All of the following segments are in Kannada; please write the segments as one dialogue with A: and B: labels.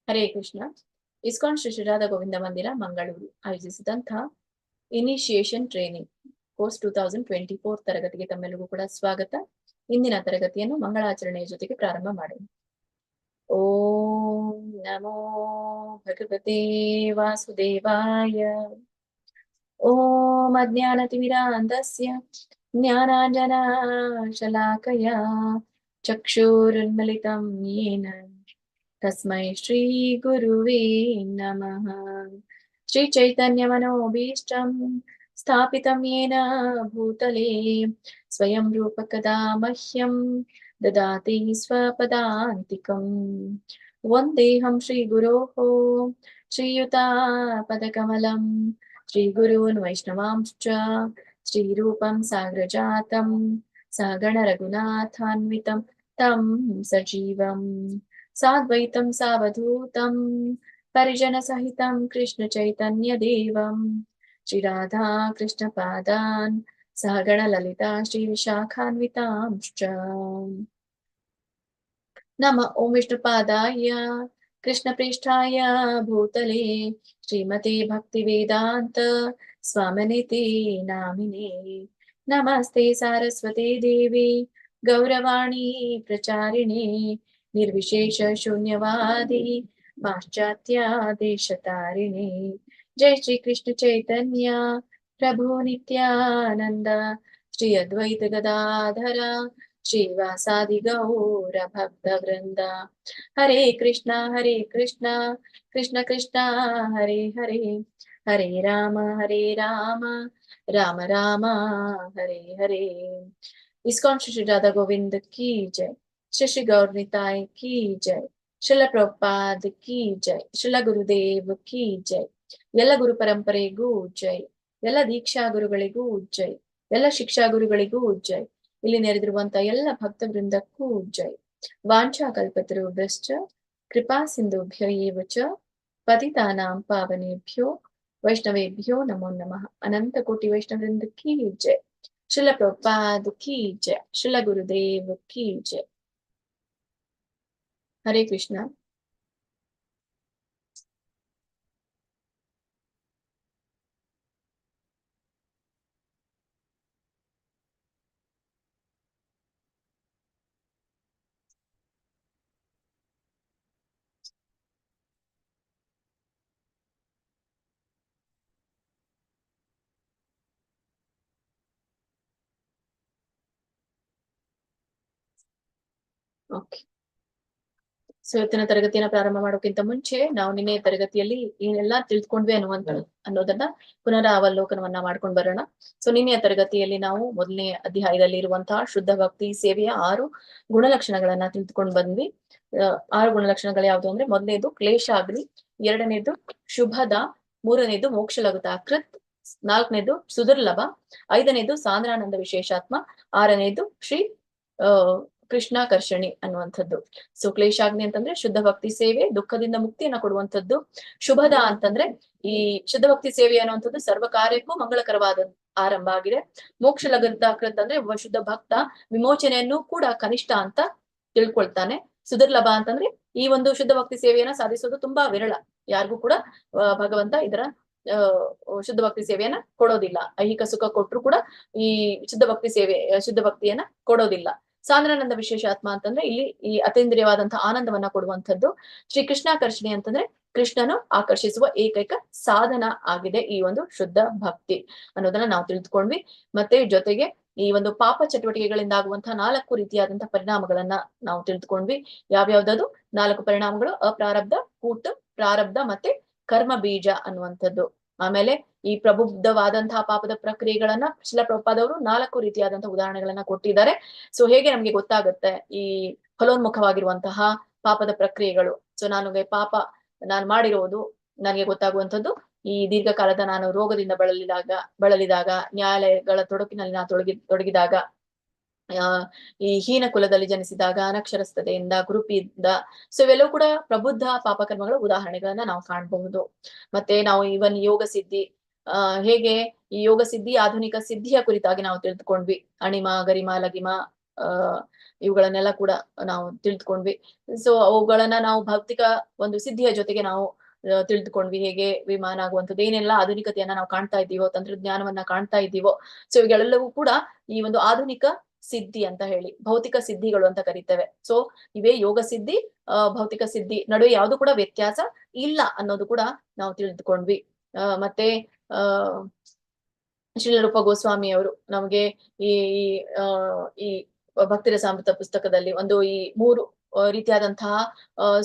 A: ಹರೇ ಕೃಷ್ಣ. ಇಸ್ಕಾನ್ ಶ್ರೀ ರಾಧಾ ಗೋವಿಂದ ಮಂದಿರ ಮಂಗಳೂರು ಆಯೋಜಿಸಿದಂತಹ ಇನಿಷಿಯೇಷನ್ ಟ್ರೈನಿಂಗ್ ಕೋರ್ಸ್ 2024 ತರಗತಿಗೆ ತಮ್ಮೆಲ್ಲರಿಗೂ ಕೂಡ ಸ್ವಾಗತ. ಇಂದಿನ ತರಗತಿಯನ್ನು ಮಂಗಳಾಚರಣೆಯ ಜೊತೆಗೆ ಪ್ರಾರಂಭ ಮಾಡೋಣ. ಓಂ ನಮೋ ಭಗವತೆ ವಾಸುದೇವಾಯ. ಓಂ ಅಜ್ಞಾನತಿಮಿರಾಂಧಸ್ಯ ಜ್ಞಾನಾಂಜನಶಲಾಕಯ ಚಕ್ಷುರುನ್ಮಿಲಿತಂ ಯೇನ ತಸ್ಮೈ ಶ್ರೀ ಗುರುವೇ ನಮಃ. ಶ್ರೀ ಚೈತನ್ಯ ಮನೋಭೀಷ್ಟಂ ಸ್ಥಾಪಿತಂ ಯೇನ ಭೂತಲೆ ಸ್ವಯಂ ರೂಪ ಕದಾ ಮಹ್ಯಂ ದದಾತಿ ಸ್ವಪದಾಂತಿಕಂ. ವಂದೇಹಂ ಶ್ರೀ ಗುರೋಃ ಶ್ರೀಯುತಾಪದಕಮಲಂ ಶ್ರೀಗುರೂನ್ ವೈಷ್ಣವಾಂಶ್ಚ ಶ್ರೀರೂಪಂ ಸಾಗ್ರಜಾತಂ ಸಗಣ ರಘುನಾಥಾನ್ವಿತಂ ತಂ ಸಜೀವಂ ಸಾದ್ವೈತಂ ಸಾವಧೂತಂ ಪರಿಜನ ಸಹಿತಂ ಕೃಷ್ಣ ಚೈತನ್ಯ ದೇವಂ ಶ್ರೀ ರಾಧಾ ಕೃಷ್ಣ ಪಾದಾನ್ ಸಹಗಣ ಲಲಿತಾ ಶ್ರೀ ವಿಶಾಖಾನ್ವಿತಾಂಶ್ಚ. ನಮ ಓಂ ವಿಷ್ಣುಪಾದಾಯ ಕೃಷ್ಣ ಪ್ರೇಷ್ಠಾಯ ಭೂತಲೆ ಶ್ರೀಮತೆ ಭಕ್ತಿ ವೇದಾಂತ ಸ್ವಾಮಿನಿತಿ ನಾಮಿನೇ. ನಮಸ್ತೆ ಸಾರಸ್ವತಿ ದೇವಿ ಗೌರವಾಣಿ ಪ್ರಚಾರಿಣಿ ನಿರ್ವಿಶೇಷ ಶೂನ್ಯವಾದಿ ಪಾಶ್ಚಾತ್ಯ ದೇಶತಾರಿಣಿ. ಜೈ ಶ್ರೀ ಕೃಷ್ಣ ಚೈತನ್ಯ ಪ್ರಭು ನಿತ್ಯಾನಂದ ಶ್ರೀ ಅದ್ವೈತ ಗದಾಧರ ಶ್ರೀವಾಸಾದಿ ಗೌರ ಭಕ್ತ ವೃಂದ. ಹರೇ ಕೃಷ್ಣ ಕೃಷ್ಣ ಕೃಷ್ಣ ಹರೇ ಹರೇ, ಹರೇ ರಾಮ ರಾಮ ರಾಮ ಹರೇ ಹರೇ. ಇಸ್ಕಾನ್ ಶ್ರೀ ರಾಧಾ ಗೋವಿಂದ ಕಿ ಜೈ. ಶ್ರೀ ಗೌರ್ ನಿತಾಯ್ ಕಿ ಜೈ. ಶಿಲ ಪ್ರಭುಪಾದ್ ಕಿ ಜೈ. ಶಿಲ ಗುರುದೇವ್ ಕಿ ಜೈ. ಎಲ್ಲ ಗುರು ಪರಂಪರೆಗೂ ಜೈ. ಎಲ್ಲ ದೀಕ್ಷಾ ಗುರುಗಳಿಗೂ ಜೈ. ಎಲ್ಲ ಶಿಕ್ಷಾ ಗುರುಗಳಿಗೂ ಜೈ. ಇಲ್ಲಿ ನೆರೆದಿರುವಂತ ಎಲ್ಲ ಭಕ್ತ ವೃಂದಕ್ಕೂ ಜೈ. ವಾಂಛಾ ಕಲ್ಪತರುಭ್ಯಶ್ಚ ಕೃಪಾ ಸಿಂಧುಭ್ಯ ಏವ ಚ ಪತಿತಾನಾಂ ಪಾವನೇಭ್ಯೋ ವೈಷ್ಣವೇಭ್ಯೋ ನಮೋ ನಮಃ. ಅನಂತ ಕೋಟಿ ವೈಷ್ಣವೃಂದ ಕಿ ಜೈ. ಶಿಲ ಪ್ರಭುಪಾದ್ ಕಿ ಜೈ. ಶಿಲ ಗುರುದೇವ್ ಕಿ ಜೈ. ಹರೇ ಕೃಷ್ಣ. ಓಕೆ, ಸೊ ಇವತ್ತಿನ ತರಗತಿಯನ್ನ ಪ್ರಾರಂಭ ಮಾಡೋಕ್ಕಿಂತ ಮುಂಚೆ ನಾವು ನಿನ್ನೆ ತರಗತಿಯಲ್ಲಿ ಏನೆಲ್ಲಾ ತಿಳ್ಕೊಂಡ್ವಿ ಅನ್ನೋದನ್ನ ಪುನರಾವಲೋಕನವನ್ನ ಮಾಡ್ಕೊಂಡು ಬರೋಣ. ಸೊ ನಿನ್ನೆಯ ತರಗತಿಯಲ್ಲಿ ನಾವು ಮೊದಲನೇ ಅಧ್ಯಾಯದಲ್ಲಿ ಇರುವಂತಹ ಶುದ್ಧ ಭಕ್ತಿ ಸೇವೆಯ 6 ಗುಣಲಕ್ಷಣಗಳನ್ನ ತಿಳ್ಕೊಂಡು ಬಂದ್ವಿ. 6 ಗುಣಲಕ್ಷಣಗಳು ಯಾವ್ದು ಅಂದ್ರೆ, ಮೊದಲನೇದು ಕ್ಲೇಶಾಗ್ನಿ, ಎರಡನೇದು ಶುಭದ, ಮೂರನೇದು ಮೋಕ್ಷ ಲಘುತ ಕೃತ್, 4ನೇದು ಸುದುರ್ಲಭ, 5ನೇದು ಸಾಂದ್ರಾನಂದ ವಿಶೇಷಾತ್ಮ, 6ನೇದು ಶ್ರೀ ಕೃಷ್ಣಾಕರ್ಷಣಿ ಅನ್ನುವಂಥದ್ದು. ಸೊ ಕ್ಲೇಶಾಗ್ನಿ ಅಂತಂದ್ರೆ ಶುದ್ಧ ಭಕ್ತಿ ಸೇವೆ, ದುಃಖದಿಂದ ಮುಕ್ತಿಯನ್ನ ಕೊಡುವಂಥದ್ದು. ಶುಭದ ಅಂತಂದ್ರೆ ಈ ಶುದ್ಧ ಭಕ್ತಿ ಸೇವೆ ಅನ್ನುವಂಥದ್ದು ಸರ್ವ ಕಾರ್ಯಕ್ಕೂ ಮಂಗಳಕರವಾದ ಆರಂಭ ಆಗಿದೆ. ಮೋಕ್ಷ ಲಘುತಾಕೃತ್ ಅಂದ್ರೆ ಒಬ್ಬ ಶುದ್ಧ ಭಕ್ತ ವಿಮೋಚನೆಯನ್ನು ಕೂಡ ಕನಿಷ್ಠ ಅಂತ ತಿಳ್ಕೊಳ್ತಾನೆ. ಸುದುರ್ಲಭ ಅಂತಂದ್ರೆ ಈ ಒಂದು ಶುದ್ಧ ಭಕ್ತಿ ಸೇವೆಯನ್ನ ಸಾಧಿಸೋದು ತುಂಬಾ ವಿರಳ. ಯಾರಿಗೂ ಕೂಡ ಭಗವಂತ ಇದರ ಶುದ್ಧ ಭಕ್ತಿ ಸೇವೆಯನ್ನ ಕೊಡೋದಿಲ್ಲ. ಐಹಿಕ ಸುಖ ಕೊಟ್ರು ಕೂಡ ಈ ಶುದ್ಧ ಭಕ್ತಿಯನ್ನ ಕೊಡೋದಿಲ್ಲ. ಸಾಂದ್ರಾನಂದ ವಿಶೇಷಾತ್ಮ ಅಂತಂದ್ರೆ ಇಲ್ಲಿ ಈ ಅತೀಂದ್ರಿಯವಾದಂತಹ ಆನಂದವನ್ನ ಕೊಡುವಂಥದ್ದು. ಶ್ರೀ ಕೃಷ್ಣಾಕರ್ಷಣೆ ಅಂತಂದ್ರೆ ಕೃಷ್ಣನು ಆಕರ್ಷಿಸುವ ಏಕೈಕ ಸಾಧನ ಆಗಿದೆ ಈ ಒಂದು ಶುದ್ಧ ಭಕ್ತಿ ಅನ್ನೋದನ್ನ ನಾವು ತಿಳಿದುಕೊಂಡ್ವಿ. ಮತ್ತೆ ಜೊತೆಗೆ ಈ ಒಂದು ಪಾಪ ಚಟುವಟಿಕೆಗಳಿಂದ ಆಗುವಂತಹ 4 ರೀತಿಯಾದಂತಹ ಪರಿಣಾಮಗಳನ್ನ ನಾವು ತಿಳಿದುಕೊಂಡ್ವಿ. ಯಾವ್ಯಾವ್ದದು 4 ಪರಿಣಾಮಗಳು? ಅಪ್ರಾರಬ್ಧ, ಕೂಟ, ಪ್ರಾರಬ್ಧ ಮತ್ತೆ ಕರ್ಮ ಬೀಜ ಅನ್ನುವಂಥದ್ದು. ಆಮೇಲೆ ಈ ಪ್ರಬುದ್ಧವಾದಂತಹ ಪಾಪದ ಪ್ರಕ್ರಿಯೆಗಳನ್ನ ಶಿಲ ಪ್ರಭುಪಾದವರು 4 ರೀತಿಯಾದಂತಹ ಉದಾಹರಣೆಗಳನ್ನ ಕೊಟ್ಟಿದ್ದಾರೆ. ಸೊ ಹೇಗೆ ನಮ್ಗೆ ಗೊತ್ತಾಗುತ್ತೆ ಈ ಫಲೋನ್ಮುಖವಾಗಿರುವಂತಹ ಪಾಪದ ಪ್ರಕ್ರಿಯೆಗಳು? ಸೊ ನಾನು ಮಾಡಿರೋದು ನನಗೆ ಗೊತ್ತಾಗುವಂಥದ್ದು ಈ ದೀರ್ಘಕಾಲದ ನಾನು ರೋಗದಿಂದ ಬಳಲಿದಾಗ, ನ್ಯಾಯಾಲಯಗಳ ತೊಡಕಿನಲ್ಲಿ ನಾನು ತೊಡಗಿದಾಗ, ಈ ಹೀನ ಕುಲದಲ್ಲಿ ಜನಿಸಿದಾಗ, ಅನಕ್ಷರಸ್ಥತೆಯಿಂದ, ಕುರುಪಿಯಿಂದ, ಸೊ ಇವೆಲ್ಲವೂ ಕೂಡ ಪ್ರಬುದ್ಧ ಪಾಪಕರ್ಮಗಳ ಉದಾಹರಣೆಗಳನ್ನ ನಾವು ಕಾಣಬಹುದು. ಮತ್ತೆ ನಾವು ಇವನ್ ಯೋಗ ಸಿದ್ಧಿ, ಹೇಗೆ ಈ ಯೋಗ ಸಿದ್ಧಿ ಆಧುನಿಕ ಸಿದ್ಧಿಯ ಕುರಿತಾಗಿ ನಾವು ತಿಳಿದುಕೊಂಡ್ವಿ. ಅಣಿಮ, ಗರಿಮ, ಲಗಿಮ, ಇವುಗಳನ್ನೆಲ್ಲ ಕೂಡ ನಾವು ತಿಳಿದುಕೊಂಡ್ವಿ. ಸೊ ಅವುಗಳನ್ನ ನಾವು ಭೌತಿಕ ಒಂದು ಸಿದ್ಧಿಯ ಜೊತೆಗೆ ನಾವು ತಿಳಿದುಕೊಂಡ್ವಿ. ಹೇಗೆ ವಿಮಾನ ಆಗುವಂಥದ್ದು, ಏನೆಲ್ಲ ಆಧುನಿಕತೆಯನ್ನ ನಾವು ಕಾಣ್ತಾ ಇದ್ದೀವೋ, ತಂತ್ರಜ್ಞಾನವನ್ನ ಕಾಣ್ತಾ ಇದ್ದೀವೋ, ಸೊ ಇವುಗಳೆಲ್ಲವೂ ಕೂಡ ಈ ಒಂದು ಆಧುನಿಕ ಸಿದ್ಧಿ ಅಂತ ಹೇಳಿ, ಭೌತಿಕ ಸಿದ್ಧಿಗಳು ಅಂತ ಕರಿತೇವೆ. ಸೊ ಇವೇ ಯೋಗ ಸಿದ್ಧಿ, ಭೌತಿಕ ಸಿದ್ಧಿ ನಡುವೆ ಯಾವುದು ಕೂಡ ವ್ಯತ್ಯಾಸ ಇಲ್ಲ ಅನ್ನೋದು ಕೂಡ ನಾವು ತಿಳಿದುಕೊಂಡ್ವಿ. ಮತ್ತೆ ಆ ಶ್ರೀಲರೂಪ ಗೋಸ್ವಾಮಿ ಅವರು ನಮಗೆ ಈ ಈ ಭಕ್ತಿ ರಸಾಮೃತ ಪುಸ್ತಕದಲ್ಲಿ ಒಂದು ಈ 3 ರೀತಿಯಾದಂತಹ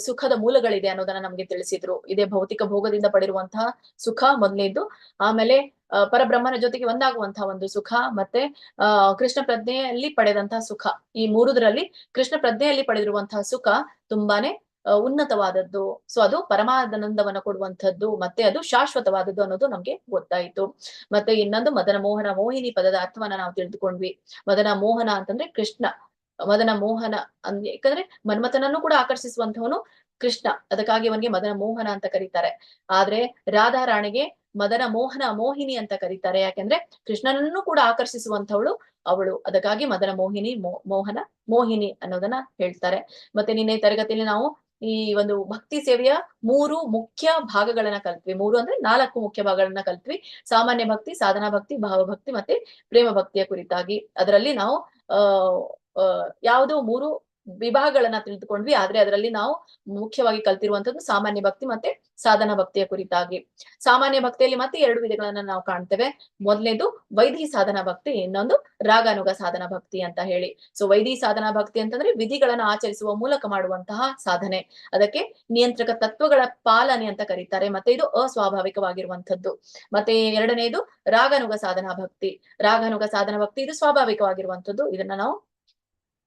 A: ಸುಖದ ಮೂಲಗಳಿದೆ ಅನ್ನೋದನ್ನ ನಮ್ಗೆ ತಿಳಿಸಿದ್ರು. ಇದೇ ಭೌತಿಕ ಭೋಗದಿಂದ ಪಡೆರುವಂತಹ ಸುಖ ಮೊದಲನೇದ್ದು, ಆಮೇಲೆ ಪರಬ್ರಹ್ಮನ ಜೊತೆಗೆ ಒಂದಾಗುವಂತಹ ಒಂದು ಸುಖ, ಮತ್ತೆ ಕೃಷ್ಣ ಪ್ರಜ್ಞೆಯಲ್ಲಿ ಪಡೆದಂತಹ ಸುಖ. ಈ 3ರಲ್ಲಿ ಕೃಷ್ಣ ಪ್ರಜ್ಞೆಯಲ್ಲಿ ಪಡೆದಿರುವಂತಹ ಸುಖ ತುಂಬಾನೇ ಉನ್ನತವಾದದ್ದು. ಸೊ ಅದು ಪರಮಾನಂದವನ್ನ ಕೊಡುವಂಥದ್ದು, ಮತ್ತೆ ಅದು ಶಾಶ್ವತವಾದದ್ದು ಅನ್ನೋದು ನಮ್ಗೆ ಗೊತ್ತಾಯ್ತು. ಮತ್ತೆ ಇನ್ನೊಂದು ಮದನ ಮೋಹನ ಮೋಹಿನಿ ಪದದ ಅರ್ಥವನ್ನ ನಾವು ತಿಳಿದುಕೊಂಡ್ವಿ. ಮದನ ಮೋಹನ ಅಂತಂದ್ರೆ ಕೃಷ್ಣ, ಮದನ ಮೋಹನ ಯಾಕಂದ್ರೆ ಮನ್ಮಥನನ್ನು ಕೂಡ ಆಕರ್ಷಿಸುವಂತವನು ಕೃಷ್ಣ, ಅದಕ್ಕಾಗಿ ಅವನಿಗೆ ಮದನ ಮೋಹನ ಅಂತ ಕರೀತಾರೆ. ಆದ್ರೆ ರಾಧಾ ರಾಣಿಗೆ ಮದನ ಮೋಹನ ಮೋಹಿನಿ ಅಂತ ಕರೀತಾರೆ. ಯಾಕೆಂದ್ರೆ ಕೃಷ್ಣನನ್ನು ಕೂಡ ಆಕರ್ಷಿಸುವಂತವಳು ಅವಳು, ಅದಕ್ಕಾಗಿ ಮದನ ಮೋಹಿನಿ ಮೋಹನ ಮೋಹಿನಿ ಅನ್ನೋದನ್ನ ಹೇಳ್ತಾರೆ. ಮತ್ತೆ ನಿನ್ನೆ ತರಗತಿಯಲ್ಲಿ ನಾವು ಈ ಒಂದು ಭಕ್ತಿ ಸೇವೆಯ 3 ಮುಖ್ಯ ಭಾಗಗಳನ್ನ ಕಲ್ತ್ವಿ. 3 ಅಂದ್ರೆ 4 ಮುಖ್ಯ ಭಾಗಗಳನ್ನ ಕಲ್ತ್ವಿ. ಸಾಮಾನ್ಯ ಭಕ್ತಿ, ಸಾಧನಾ ಭಕ್ತಿ, ಭಾವಭಕ್ತಿ ಮತ್ತೆ ಪ್ರೇಮ ಭಕ್ತಿಯ ಕುರಿತಾಗಿ. ಅದರಲ್ಲಿ ನಾವು ಯಾವುದು 3 ವಿಭಾಗಗಳನ್ನ ತಿಳಿದುಕೊಂಡ್ವಿ. ಆದ್ರೆ ಅದರಲ್ಲಿ ನಾವು ಮುಖ್ಯವಾಗಿ ಕಲ್ತಿರುವಂತದ್ದು ಸಾಮಾನ್ಯ ಭಕ್ತಿ ಮತ್ತೆ ಸಾಧನಾ ಭಕ್ತಿಯ ಕುರಿತಾಗಿ. ಸಾಮಾನ್ಯ ಭಕ್ತಿಯಲ್ಲಿ ಮತ್ತೆ 2 ವಿಧಗಳನ್ನ ನಾವು ಕಾಣ್ತೇವೆ. ಮೊದಲನೇದು ವೈದಿ ಸಾಧನಾ ಭಕ್ತಿ, ಇನ್ನೊಂದು ರಾಗಾನುಗ ಸಾಧನಾ ಭಕ್ತಿ ಅಂತ ಹೇಳಿ. ಸೊ ವೈದಿ ಸಾಧನಾ ಭಕ್ತಿ ಅಂತಂದ್ರೆ ವಿಧಿಗಳನ್ನ ಆಚರಿಸುವ ಮೂಲಕ ಮಾಡುವಂತಹ ಸಾಧನೆ, ಅದಕ್ಕೆ ನಿಯಂತ್ರಕ ತತ್ವಗಳ ಪಾಲನೆ ಅಂತ ಕರೀತಾರೆ. ಮತ್ತೆ ಇದು ಅಸ್ವಾಭಾವಿಕವಾಗಿರುವಂತದ್ದು. ಮತ್ತೆ ಎರಡನೇದು ರಾಗಾನುಗ ಸಾಧನಾ ಭಕ್ತಿ. ರಾಗಾನುಗ ಸಾಧನಾ ಭಕ್ತಿ ಇದು ಸ್ವಾಭಾವಿಕವಾಗಿರುವಂತದ್ದು. ಇದನ್ನ ನಾವು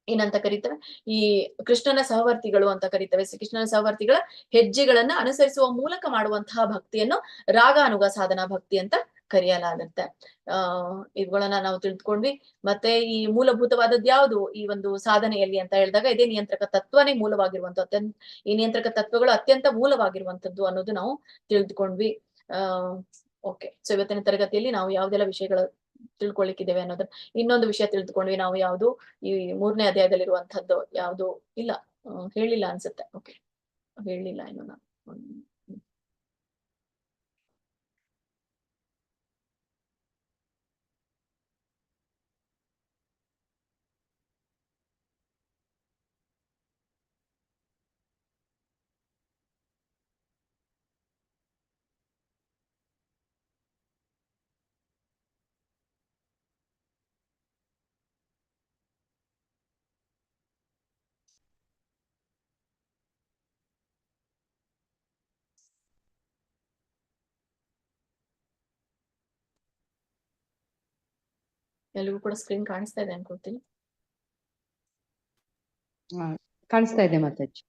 A: ಏನಂತ ಕರೀತೇವೆ, ಈ ಕೃಷ್ಣನ ಸಹವರ್ತಿಗಳು ಅಂತ ಕರೀತೇವೆ. ಕೃಷ್ಣನ ಸಹವರ್ತಿಗಳ ಹೆಜ್ಜೆಗಳನ್ನ ಅನುಸರಿಸುವ ಮೂಲಕ ಮಾಡುವಂತಹ ಭಕ್ತಿಯನ್ನು ರಾಗಾನುಗ ಸಾಧನಾ ಭಕ್ತಿ ಅಂತ ಕರೆಯಲಾಗುತ್ತೆ. ಇವುಗಳನ್ನ ನಾವು ತಿಳಿದುಕೊಂಡ್ವಿ. ಮತ್ತೆ ಈ ಮೂಲಭೂತವಾದದ್ದು ಯಾವುದು ಈ ಒಂದು ಸಾಧನೆಯಲ್ಲಿ ಅಂತ ಹೇಳಿದಾಗ, ಇದೇ ನಿಯಂತ್ರಕ ತತ್ವನೇ ಮೂಲವಾಗಿರುವಂತದ್ದು, ಈ ನಿಯಂತ್ರಕ ತತ್ವಗಳು ಅತ್ಯಂತ ಮೂಲವಾಗಿರುವಂತದ್ದು ಅನ್ನೋದು ನಾವು ತಿಳಿದುಕೊಂಡ್ವಿ. ಓಕೆ, ಸೊ ಇವತ್ತಿನ ತರಗತಿಯಲ್ಲಿ ನಾವು ಯಾವ್ದೆಲ್ಲ ವಿಷಯಗಳು ತಿಳ್ಕೊಳ್ಳಿಕ್ಕಿದ್ದೇವೆ ಅನ್ನೋದು, ಇನ್ನೊಂದು ವಿಷಯ ತಿಳಿದುಕೊಂಡ್ವಿ ನಾವು. ಯಾವುದು ಈ 3ನೇ ಅಧ್ಯಾಯದಲ್ಲಿರುವಂತದ್ದು ಯಾವುದು ಇಲ್ಲ, ಹೇಳಿಲ್ಲ ಅನ್ಸುತ್ತೆ. ಓಕೆ, ಹೇಳಿಲ್ಲ ಇನ್ನು ನಾನು. ಎಲ್ರಿಗೂ ಕೂಡ ಸ್ಕ್ರೀನ್ ಕಾಣಿಸ್ತಾ ಇದೆ ಅನ್ಕೊಳ್ತೀನಿ.
B: ಕಾಣಿಸ್ತಾ ಇದೆ ಮಾತಾಜಿ.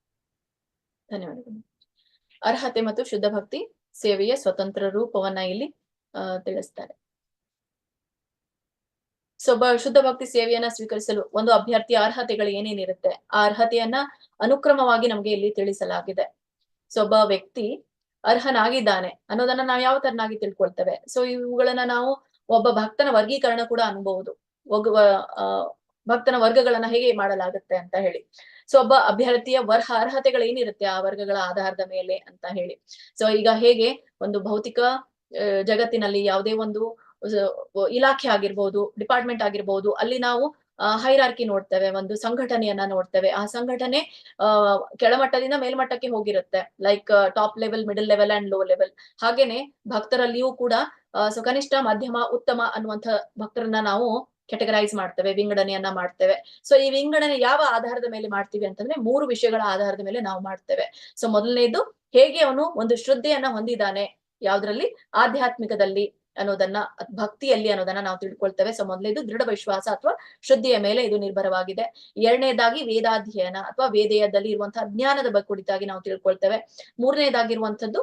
A: ಧನ್ಯವಾದಗಳು. ಅರ್ಹತೆ ಮತ್ತು ಶುದ್ಧ ಭಕ್ತಿ ಸೇವೆಯ ಸ್ವತಂತ್ರ ರೂಪವನ್ನ ಇಲ್ಲಿ ತಿಳಿಸ್ತಾರೆ. ಸೊ ಶುದ್ಧ ಭಕ್ತಿ ಸೇವೆಯನ್ನ ಸ್ವೀಕರಿಸಲು ಒಂದು ಅಭ್ಯರ್ಥಿಯ ಅರ್ಹತೆಗಳು ಏನೇನಿರುತ್ತೆ, ಆ ಅರ್ಹತೆಯನ್ನ ಅನುಕ್ರಮವಾಗಿ ನಮ್ಗೆ ಇಲ್ಲಿ ತಿಳಿಸಲಾಗಿದೆ. ಸೊ ಒಬ್ಬ ವ್ಯಕ್ತಿ ಅರ್ಹನಾಗಿದ್ದಾನೆ ಅನ್ನೋದನ್ನ ನಾವು ಯಾವ ತರನಾಗಿ ತಿಳ್ಕೊಳ್ತೇವೆ. ಸೊ ಇವುಗಳನ್ನ ನಾವು ಒಬ್ಬ ಭಕ್ತನ ವರ್ಗೀಕರಣ ಕೂಡ ಅನ್ಬಹುದು. ಭಕ್ತನ ವರ್ಗಗಳನ್ನ ಹೇಗೆ ಮಾಡಲಾಗುತ್ತೆ ಅಂತ ಹೇಳಿ. ಸೊ ಒಬ್ಬ ಅಭ್ಯರ್ಥಿಯ ಅರ್ಹತೆಗಳು ಏನಿರುತ್ತೆ ಆ ವರ್ಗಗಳ ಆಧಾರದ ಮೇಲೆ ಅಂತ ಹೇಳಿ. ಸೊ ಈಗ ಹೇಗೆ ಒಂದು ಭೌತಿಕ ಜಗತ್ತಿನಲ್ಲಿ ಯಾವುದೇ ಒಂದು ಇಲಾಖೆ ಆಗಿರ್ಬೋದು, ಡಿಪಾರ್ಟ್ಮೆಂಟ್ ಆಗಿರ್ಬೋದು, ಅಲ್ಲಿ ನಾವು ಹೈರಾರ್ಕಿ ನೋಡ್ತೇವೆ, ಒಂದು ಸಂಘಟನೆಯನ್ನ ನೋಡ್ತೇವೆ. ಆ ಸಂಘಟನೆ ಕೆಳಮಟ್ಟದಿಂದ ಮೇಲ್ಮಟ್ಟಕ್ಕೆ ಹೋಗಿರುತ್ತೆ, like top level, middle level and low level. ಹಾಗೇನೆ ಭಕ್ತರಲ್ಲಿಯೂ ಕೂಡ ಸೊ ಕನಿಷ್ಠ, ಮಧ್ಯಮ, ಉತ್ತಮ ಅನ್ನುವಂಥ ಭಕ್ತರನ್ನ ನಾವು ಕೆಟಗರೈಸ್ ಮಾಡ್ತೇವೆ, ವಿಂಗಡಣೆಯನ್ನ ಮಾಡ್ತೇವೆ. ಸೊ ಈ ವಿಂಗಡಣೆ ಯಾವ ಆಧಾರದ ಮೇಲೆ ಮಾಡ್ತೀವಿ ಅಂತಂದ್ರೆ 3 ವಿಷಯಗಳ ಆಧಾರದ ಮೇಲೆ ನಾವು ಮಾಡ್ತೇವೆ. ಸೊ ಮೊದಲನೇದು, ಹೇಗೆ ಅವನು ಒಂದು ಶ್ರದ್ಧೆಯನ್ನ ಹೊಂದಿದ್ದಾನೆ ಯಾವ್ದ್ರಲ್ಲಿ, ಆಧ್ಯಾತ್ಮಿಕದಲ್ಲಿ ಅನ್ನೋದನ್ನ, ಭಕ್ತಿಯಲ್ಲಿ ಅನ್ನೋದನ್ನ ನಾವು ತಿಳ್ಕೊಳ್ತೇವೆ. ಸೊ ಮೊದಲನೇದು ದೃಢ ವಿಶ್ವಾಸ ಅಥವಾ ಶ್ರದ್ಧೆಯ ಮೇಲೆ ಇದು ನಿರ್ಭರವಾಗಿದೆ. ಎರಡನೇದಾಗಿ ವೇದಾಧ್ಯಯನ ಅಥವಾ ವೇದದಲ್ಲಿ ಇರುವಂತಹ ಜ್ಞಾನದ ಬಗ್ಗೆ ಕುರಿತಾಗಿ ನಾವು ತಿಳ್ಕೊಳ್ತೇವೆ. ಮೂರನೇದಾಗಿರುವಂತದ್ದು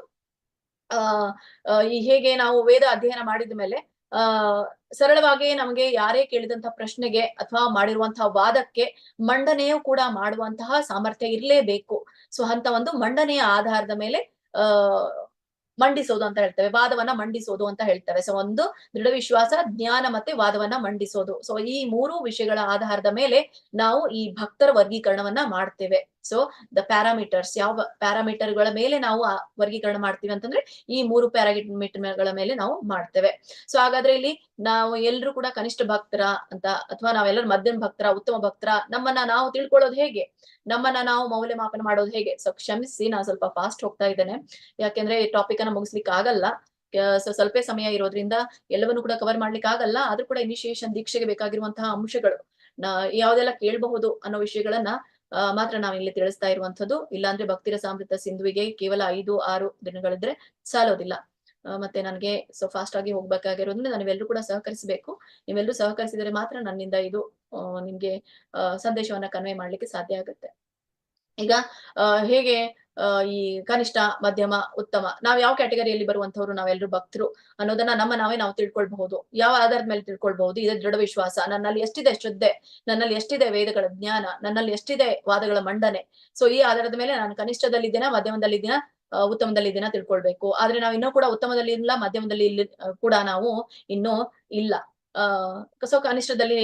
A: ಈ ಹೇಗೆ ನಾವು ವೇದ ಅಧ್ಯಯನ ಮಾಡಿದ ಮೇಲೆ ಸರಳವಾಗಿ ನಮಗೆ ಯಾರೇ ಕೇಳಿದಂತಹ ಪ್ರಶ್ನೆಗೆ ಅಥವಾ ಮಾಡಿರುವಂತಹ ವಾದಕ್ಕೆ ಮಂಡನೆಯೂ ಕೂಡ ಮಾಡುವಂತಹ ಸಾಮರ್ಥ್ಯ ಇರಲೇಬೇಕು. ಸೊ ಅಂತ ಒಂದು ಮಂಡನೆಯ ಆಧಾರದ ಮೇಲೆ ಮಂಡಿಸೋದು ಅಂತ ಹೇಳ್ತೇವೆ, ವಾದವನ್ನ ಮಂಡಿಸೋದು ಅಂತ ಹೇಳ್ತೇವೆ. ಸೊ ಒಂದು ದೃಢ ವಿಶ್ವಾಸ, ಜ್ಞಾನ ಮತ್ತೆ ವಾದವನ್ನ ಮಂಡಿಸೋದು. ಸೊ ಈ ಮೂರು ವಿಷಯಗಳ ಆಧಾರದ ಮೇಲೆ ನಾವು ಈ ಭಕ್ತರ ವರ್ಗೀಕರಣವನ್ನ ಮಾಡ್ತೇವೆ. ಸೊ ದ ಪ್ಯಾರಾಮೀಟರ್ಸ್, ಯಾವ ಪ್ಯಾರಾಮೀಟರ್ಗಳ ಮೇಲೆ ನಾವು ವರ್ಗೀಕರಣ ಮಾಡ್ತೀವಿ ಅಂತಂದ್ರೆ ಈ ಮೂರು ಪ್ಯಾರಾಮೀಟರ್ಗಳ ಮೇಲೆ ನಾವು ಮಾಡ್ತೇವೆ. ಸೊ ಹಾಗಾದ್ರೆ ಇಲ್ಲಿ ನಾವು ಎಲ್ರು ಕೂಡ ಕನಿಷ್ಠ ಭಕ್ತರ ಅಂತ, ಅಥವಾ ನಾವೆಲ್ಲರೂ ಮಧ್ಯಮ ಭಕ್ತರ, ಉತ್ತಮ ಭಕ್ತರ, ನಮ್ಮನ್ನ ನಾವು ತಿಳ್ಕೊಳ್ಳೋದು ಹೇಗೆ, ನಮ್ಮನ್ನ ನಾವು ಮೌಲ್ಯಮಾಪನ ಮಾಡೋದು ಹೇಗೆ? ಸೊ ಕ್ಷಮಿಸಿ, ನಾನು ಸ್ವಲ್ಪ ಫಾಸ್ಟ್ ಹೋಗ್ತಾ ಇದ್ದೇನೆ, ಯಾಕೆಂದ್ರೆ ಈ ಟಾಪಿಕ್ ಅನ್ನ ಮುಗಿಸ್ಲಿಕ್ಕೆ ಆಗಲ್ಲ. ಸೊ ಸ್ವಲ್ಪ ಸಮಯ ಇರೋದ್ರಿಂದ ಎಲ್ಲವನ್ನು ಕೂಡ ಕವರ್ ಮಾಡ್ಲಿಕ್ಕೆ ಆಗಲ್ಲ. ಆದ್ರೂ ಕೂಡ ಇನಿಷಿಯೇಷನ್ ದೀಕ್ಷೆಗೆ ಬೇಕಾಗಿರುವಂತಹ ಅಂಶಗಳು ಯಾವ್ದೆಲ್ಲ ಕೇಳಬಹುದು ಅನ್ನೋ ವಿಷಯಗಳನ್ನ ಮಾತ್ರ ನಾವು ಇಲ್ಲಿ ತಿಳಿಸ್ತಾ ಇರುವಂತದ್ದು. ಇಲ್ಲಾಂದ್ರೆ ಭಕ್ತಿರಸಾಮೃತ ಸಿಂಧುವಿಗೆ ಕೇವಲ 5-6 ದಿನಗಳಿದ್ರೆ ಸಾಲೋದಿಲ್ಲ. ಮತ್ತೆ ನನಗೆ ಸೊ ಫಾಸ್ಟ್ ಆಗಿ ಹೋಗ್ಬೇಕಾಗಿರೋದ್ರಿಂದ ನೀವೆಲ್ಲರೂ ಕೂಡ ಸಹಕರಿಸಬೇಕು. ನೀವೆಲ್ಲರೂ ಸಹಕರಿಸಿದರೆ ಮಾತ್ರ ನನ್ನಿಂದ ಇದು ನಿಮ್ಗೆ ಸಂದೇಶವನ್ನ ಕನ್ವೆ ಮಾಡ್ಲಿಕ್ಕೆ ಸಾಧ್ಯ ಆಗುತ್ತೆ. ಈಗ ಹೇಗೆ ಈ ಕನಿಷ್ಠ, ಮಧ್ಯಮ, ಉತ್ತಮ, ನಾವ್ ಯಾವ ಕ್ಯಾಟಗರಿಯಲ್ಲಿ ಬರುವಂತವ್ರು, ನಾವೆಲ್ಲರೂ ಭಕ್ತರು ಅನ್ನೋದನ್ನ ನಾವು ತಿಳ್ಕೊಳ್ಬಹುದು. ಯಾವ ಆಧಾರದ ಮೇಲೆ ತಿಳ್ಕೊಳ್ಬಹುದು? ಇದೇ ದೃಢ ವಿಶ್ವಾಸ, ನನ್ನಲ್ಲಿ ಎಷ್ಟಿದೆ ಶ್ರದ್ಧೆ, ನನ್ನಲ್ಲಿ ಎಷ್ಟಿದೆ ವೇದಗಳ ಜ್ಞಾನ, ನನ್ನಲ್ಲಿ ಎಷ್ಟಿದೆ ವಾದಗಳ ಮಂಡನೆ. ಸೊ ಈ ಆಧಾರದ ಮೇಲೆ ನಾನು ಕನಿಷ್ಠದಲ್ಲಿದ್ದೀನ, ಮಧ್ಯಮದಲ್ಲಿದ್ದೀನ, ಉತ್ತಮದಲ್ಲಿದ್ದೀನ ತಿಳ್ಕೊಳ್ಬೇಕು. ಆದ್ರೆ ನಾವು ಇನ್ನೂ ಕೂಡ ಉತ್ತಮದಲ್ಲಿ ಇಲ್ಲ, ಮಧ್ಯಮದಲ್ಲಿ ಕೂಡ ನಾವು ಇನ್ನೂ ಇಲ್ಲ. ಸೊ ಕನಿಷ್ಠದಲ್ಲಿ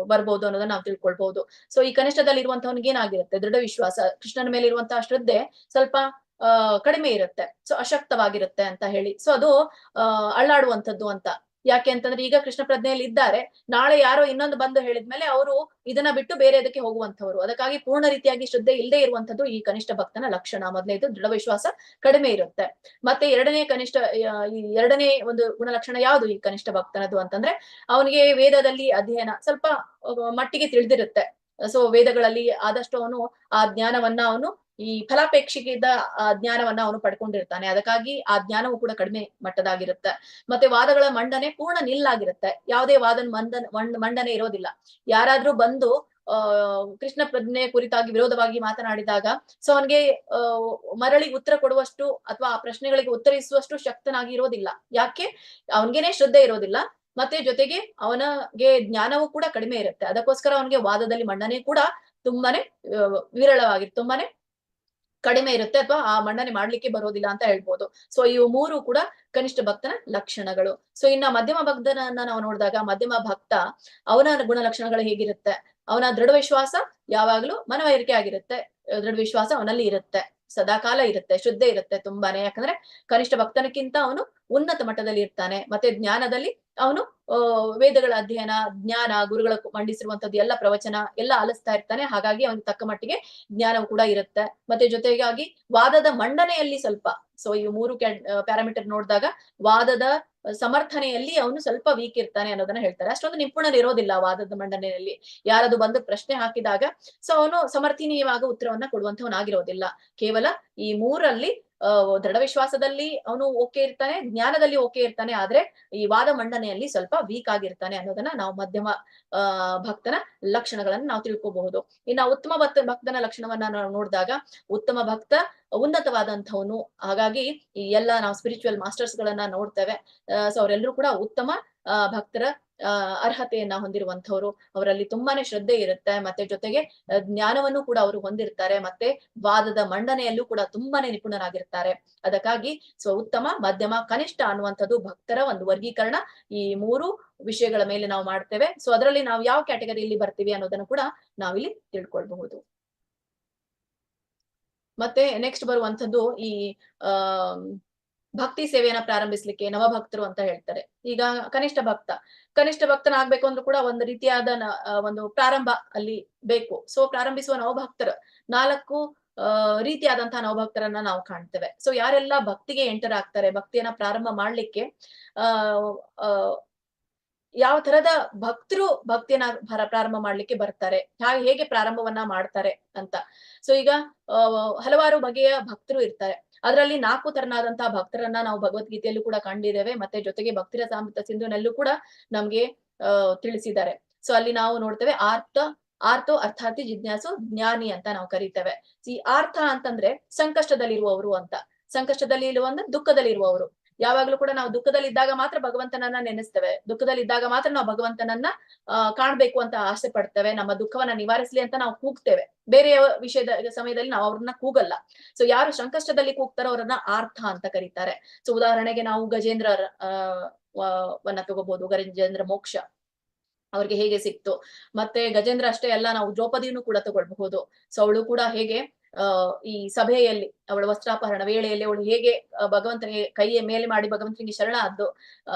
A: ಬರ್ಬೋದು ಅನ್ನೋದನ್ನ ನಾವು ತಿಳ್ಕೊಳ್ಬಹುದು. ಸೊ ಈ ಕನಿಷ್ಠದಲ್ಲಿ ಇರುವಂತವನಿಗೆ ಏನಾಗಿರುತ್ತೆ? ದೃಢ ವಿಶ್ವಾಸ, ಕೃಷ್ಣನ ಮೇಲೆ ಇರುವಂತಹ ಶ್ರದ್ಧೆ ಸ್ವಲ್ಪ ಕಡಿಮೆ ಇರುತ್ತೆ, ಸೊ ಅಶಕ್ತವಾಗಿರುತ್ತೆ ಅಂತ ಹೇಳಿ. ಸೊ ಅದು ಅಳ್ಳಾಡುವಂಥದ್ದು ಅಂತ. ಯಾಕೆ ಅಂತಂದ್ರೆ ಈಗ ಕೃಷ್ಣ ಪ್ರಜ್ಞೆಯಲ್ಲಿ ಇದ್ದಾರೆ, ನಾಳೆ ಯಾರೋ ಇನ್ನೊಂದು ಬಂದು ಹೇಳಿದ್ಮೇಲೆ ಅವರು ಇದನ್ನ ಬಿಟ್ಟು ಬೇರೆ ಅದಕ್ಕೆ ಹೋಗುವಂತವ್ರು. ಅದಕ್ಕಾಗಿ ಪೂರ್ಣ ರೀತಿಯಾಗಿ ಶ್ರದ್ಧೆ ಇಲ್ಲದೆ ಇರುವಂತದ್ದು ಈ ಕನಿಷ್ಠ ಭಕ್ತನ ಲಕ್ಷಣ. ಮೊದಲನೇದು ದೃಢ ವಿಶ್ವಾಸ ಕಡಿಮೆ ಇರುತ್ತೆ. ಮತ್ತೆ ಈ ಎರಡನೇ ಒಂದು ಗುಣಲಕ್ಷಣ ಯಾವುದು ಈ ಕನಿಷ್ಠ ಭಕ್ತನದು ಅಂತಂದ್ರೆ, ಅವನಿಗೆ ವೇದದಲ್ಲಿ ಅಧ್ಯಯನ ಸ್ವಲ್ಪ ಮಟ್ಟಿಗೆ ತಿಳಿದಿರುತ್ತೆ. ಸೊ ವೇದಗಳಲ್ಲಿ ಆದಷ್ಟು ಅವನು ಆ ಜ್ಞಾನವನ್ನ ಅವನು ಈ ಫಲಾಪೇಕ್ಷಿಗಿದ್ದ ಜ್ಞಾನವನ್ನ ಅವನು ಪಡ್ಕೊಂಡಿರ್ತಾನೆ. ಅದಕ್ಕಾಗಿ ಆ ಜ್ಞಾನವು ಕೂಡ ಕಡಿಮೆ ಮಟ್ಟದಾಗಿರುತ್ತೆ. ಮತ್ತೆ ವಾದಗಳ ಮಂಡನೆ ಪೂರ್ಣ ನಿಲ್ಲಾಗಿರುತ್ತೆ. ಯಾವುದೇ ಮಂಡನೆ ಇರೋದಿಲ್ಲ. ಯಾರಾದ್ರೂ ಬಂದು ಕೃಷ್ಣ ಪ್ರಜ್ಞೆ ಕುರಿತಾಗಿ ವಿರೋಧವಾಗಿ ಮಾತನಾಡಿದಾಗ ಸೊ ಅವನಿಗೆ ಮರಳಿ ಉತ್ತರ ಕೊಡುವಷ್ಟು ಅಥವಾ ಆ ಪ್ರಶ್ನೆಗಳಿಗೆ ಉತ್ತರಿಸುವಷ್ಟು ಶಕ್ತನಾಗಿ ಇರೋದಿಲ್ಲ. ಯಾಕೆ? ಅವನಿಗೇನೆ ಶ್ರದ್ಧೆ ಇರೋದಿಲ್ಲ, ಮತ್ತೆ ಜೊತೆಗೆ ಅವನಿಗೆ ಜ್ಞಾನವೂ ಕೂಡ ಕಡಿಮೆ ಇರುತ್ತೆ. ಅದಕ್ಕೋಸ್ಕರ ಅವನಿಗೆ ವಾದದಲ್ಲಿ ಮಂಡನೆ ಕೂಡ ತುಂಬಾನೇ ತುಂಬಾನೇ ಕಡಿಮೆ ಇರುತ್ತೆ, ಅಥವಾ ಆ ಮಂಡನೆ ಮಾಡ್ಲಿಕ್ಕೆ ಬರೋದಿಲ್ಲ ಅಂತ ಹೇಳ್ಬೋದು. ಸೊ ಇವು ಮೂರು ಕೂಡ ಕನಿಷ್ಠ ಭಕ್ತನ ಲಕ್ಷಣಗಳು. ಸೊ ಇನ್ನ ಮಧ್ಯಮ ಭಕ್ತನನ್ನ ನಾವು ನೋಡಿದಾಗ, ಮಧ್ಯಮ ಭಕ್ತ ಅವನ ಗುಣಲಕ್ಷಣಗಳು ಹೇಗಿರುತ್ತೆ? ಅವನ ದೃಢ ವಿಶ್ವಾಸ ಯಾವಾಗ್ಲೂ ಮನವರಿಕೆ ಆಗಿರುತ್ತೆ. ದೃಢ ವಿಶ್ವಾಸ ಅವನಲ್ಲಿ ಇರುತ್ತೆ, ಸದಾಕಾಲ ಇರುತ್ತೆ, ಶ್ರದ್ಧೆ ಇರುತ್ತೆ ತುಂಬಾನೇ. ಯಾಕಂದ್ರೆ ಕನಿಷ್ಠ ಭಕ್ತನಕ್ಕಿಂತ ಅವನು ಉನ್ನತ ಮಟ್ಟದಲ್ಲಿ ಇರ್ತಾನೆ. ಮತ್ತೆ ಜ್ಞಾನದಲ್ಲಿ ಅವನು ವೇದಗಳ ಅಧ್ಯಯನ, ಜ್ಞಾನ, ಗುರುಗಳ ಮಂಡಿಸಿರುವಂತದ್ದು ಎಲ್ಲ ಪ್ರವಚನ ಎಲ್ಲ ಆಲಿಸ್ತಾ ಇರ್ತಾನೆ. ಹಾಗಾಗಿ ಅವನಿಗೆ ತಕ್ಕ ಮಟ್ಟಿಗೆ ಜ್ಞಾನವು ಕೂಡ ಇರುತ್ತೆ. ಮತ್ತೆ ಜೊತೆಗಾಗಿ ವಾದದ ಮಂಡನೆಯಲ್ಲಿ ಸ್ವಲ್ಪ, ಸೊ ಈ ಮೂರು ಪ್ಯಾರಾಮೀಟರ್ ನೋಡಿದಾಗ ವಾದದ ಸಮರ್ಥನೆಯಲ್ಲಿ ಅವನು ಸ್ವಲ್ಪ ವೀಕ್ ಇರ್ತಾನೆ ಅನ್ನೋದನ್ನ ಹೇಳ್ತಾರೆ. ಅಷ್ಟೊಂದು ನಿಪುಣರಿರೋದಿಲ್ಲ ವಾದದ ಮಂಡನೆಯಲ್ಲಿ. ಯಾರದು ಬಂದು ಪ್ರಶ್ನೆ ಹಾಕಿದಾಗ ಸೊ ಅವನು ಸಮರ್ಥನೀಯವಾಗ ಉತ್ತರವನ್ನ ಕೊಡುವಂತವನಾಗಿರೋದಿಲ್ಲ. ಕೇವಲ ಈ ಮೂರಲ್ಲಿ ದೃಢ ವಿಶ್ವಾಸದಲ್ಲಿ ಅವನು ಓಕೆ ಇರ್ತಾನೆ, ಜ್ಞಾನದಲ್ಲಿ ಓಕೆ ಇರ್ತಾನೆ, ಆದ್ರೆ ಈ ವಾದ ಮಂಡನೆಯಲ್ಲಿ ಸ್ವಲ್ಪ ವೀಕ್ ಆಗಿರ್ತಾನೆ ಅನ್ನೋದನ್ನ ನಾವು ಮಧ್ಯಮ ಭಕ್ತನ ಲಕ್ಷಣಗಳನ್ನ ನಾವು ತಿಳ್ಕೋಬಹುದು. ಇನ್ನ ಉತ್ತಮ ಭಕ್ತನ ಲಕ್ಷಣವನ್ನ ನಾವು ನೋಡಿದಾಗ, ಉತ್ತಮ ಭಕ್ತ ಉನ್ನತವಾದಂಥವನು. ಹಾಗಾಗಿ ಈ ಎಲ್ಲ ನಾವು ಸ್ಪಿರಿಚುವಲ್ ಮಾಸ್ಟರ್ಸ್ ಗಳನ್ನ ನೋಡ್ತೇವೆ. ಸೊ ಅವರೆಲ್ಲರೂ ಕೂಡ ಉತ್ತಮ ಭಕ್ತರ ಅರ್ಹತೆಯನ್ನ ಹೊಂದಿರುವಂತವ್ರು. ಅವರಲ್ಲಿ ತುಂಬಾನೇ ಶ್ರದ್ಧೆ ಇರುತ್ತೆ, ಮತ್ತೆ ಜೊತೆಗೆ ಜ್ಞಾನವನ್ನು ಕೂಡ ಅವರು ಹೊಂದಿರ್ತಾರೆ, ಮತ್ತೆ ವಾದದ ಮಂಡನೆಯಲ್ಲೂ ಕೂಡ ತುಂಬಾನೇ ನಿಪುಣರಾಗಿರ್ತಾರೆ. ಅದಕ್ಕಾಗಿ ಸೊ ಉತ್ತಮ, ಮಧ್ಯಮ, ಕನಿಷ್ಠ ಅನ್ನುವಂಥದ್ದು ಭಕ್ತರ ಒಂದು ವರ್ಗೀಕರಣ. ಈ ಮೂರು ವಿಷಯಗಳ ಮೇಲೆ ನಾವು ಮಾಡ್ತೇವೆ. ಸೊ ಅದರಲ್ಲಿ ನಾವು ಯಾವ ಕ್ಯಾಟಗರಿಯಲ್ಲಿ ಬರ್ತೀವಿ ಅನ್ನೋದನ್ನು ಕೂಡ ನಾವಿಲ್ಲಿ ತಿಳ್ಕೊಳ್ಬಹುದು. ಮತ್ತೆ ನೆಕ್ಸ್ಟ್ ಬರುವಂತದ್ದು ಈ ಭಕ್ತಿ ಸೇವೆಯನ್ನ ಪ್ರಾರಂಭಿಸ್ಲಿಕ್ಕೆ ನವಭಕ್ತರು ಅಂತ ಹೇಳ್ತಾರೆ. ಈಗ ಕನಿಷ್ಠ ಭಕ್ತನಾಗ್ಬೇಕು ಅಂದ್ರೂ ಕೂಡ ಒಂದು ರೀತಿಯಾದ ಒಂದು ಪ್ರಾರಂಭ ಅಲ್ಲಿ ಬೇಕು. ಸೊ ಪ್ರಾರಂಭಿಸುವ ನವಭಕ್ತರು 4 ರೀತಿಯಾದಂತಹ ನವಭಕ್ತರನ್ನ ನಾವು ಕಾಣ್ತೇವೆ. ಸೊ ಯಾರೆಲ್ಲ ಭಕ್ತಿಗೆ ಎಂಟರ್ ಆಗ್ತಾರೆ, ಭಕ್ತಿಯನ್ನ ಪ್ರಾರಂಭ ಮಾಡ್ಲಿಕ್ಕೆ ಯಾವ ತರದ ಭಕ್ತರು ಭಕ್ತಿಯನ್ನ ಪ್ರಾರಂಭ ಮಾಡ್ಲಿಕ್ಕೆ ಬರ್ತಾರೆ, ಹೇಗೆ ಪ್ರಾರಂಭವನ್ನ ಮಾಡ್ತಾರೆ ಅಂತ. ಸೊ ಈಗ ಹಲವಾರು ಬಗೆಯ ಭಕ್ತರು ಇರ್ತಾರೆ. ಅದರಲ್ಲಿ 4 ತರನಾದಂತಹ ಭಕ್ತರನ್ನ ನಾವು ಭಗವದ್ಗೀತೆಯಲ್ಲೂ ಕೂಡ ಕಂಡಿದ್ದೇವೆ. ಮತ್ತೆ ಜೊತೆಗೆ ಭಕ್ತಿರಸಾಮೃತ ಸಿಂಧುನಲ್ಲೂ ಕೂಡ ನಮ್ಗೆ ತಿಳಿಸಿದ್ದಾರೆ. ಸೊ ಅಲ್ಲಿ ನಾವು ನೋಡ್ತೇವೆ ಆರ್ತೋ ಅರ್ಥಾರ್ಥಿ ಜಿಜ್ಞಾಸು ಜ್ಞಾನಿ ಅಂತ ನಾವು ಕರಿತೇವೆ. ಈ ಆರ್ಥ ಅಂತಂದ್ರೆ ಸಂಕಷ್ಟದಲ್ಲಿರುವವರು ಅಂತ, ಸಂಕಷ್ಟದಲ್ಲಿ ಇರುವಂತ ದುಃಖದಲ್ಲಿ ಇರುವವರು. ಯಾವಾಗ್ಲೂ ಕೂಡ ನಾವು ದುಃಖದಲ್ಲಿ ಇದ್ದಾಗ ಮಾತ್ರ ಭಗವಂತನನ್ನ ನೆನೆಸ್ತೇವೆ, ದುಃಖದಲ್ಲಿ ಇದ್ದಾಗ ಮಾತ್ರ ನಾವು ಭಗವಂತನನ್ನ ಕಾಣ್ಬೇಕು ಅಂತ ಆಸೆ ಪಡ್ತೇವೆ, ನಮ್ಮ ದುಃಖವನ್ನ ನಿವಾರಿಸ್ಲಿ ಅಂತ ನಾವು ಕೂಗ್ತೇವೆ. ಬೇರೆ ವಿಷಯದ ಸಮಯದಲ್ಲಿ ನಾವು ಅವ್ರನ್ನ ಕೂಗಲ್ಲ. ಸೊ ಯಾರು ಸಂಕಷ್ಟದಲ್ಲಿ ಕೂಗ್ತಾರೋ ಅವರನ್ನ ಆರ್ಥ ಅಂತ ಕರೀತಾರೆ. ಸೊ ಉದಾಹರಣೆಗೆ ನಾವು ಗಜೇಂದ್ರ ವನ್ನ ತಗೋಬಹುದು, ಗಜೇಂದ್ರ ಮೋಕ್ಷ ಅವ್ರಿಗೆ ಹೇಗೆ ಸಿಕ್ತು. ಮತ್ತೆ ಗಜೇಂದ್ರ ಅಷ್ಟೇ ಅಲ್ಲ, ನಾವು ದ್ರೌಪದಿಯನ್ನು ಕೂಡ ತಗೊಳ್ಬಹುದು. ಸೊ ಅವಳು ಕೂಡ ಹೇಗೆ ಈ ಸಭೆಯಲ್ಲಿ ಅವಳ ವಸ್ತ್ರಾಪಹರಣ ವೇಳೆಯಲ್ಲಿ ಅವಳು ಹೇಗೆ ಭಗವಂತನಿಗೆ ಕೈಯ ಮೇಲೆ ಮಾಡಿ ಭಗವಂತನಿಗೆ ಶರಣಾದ್ದು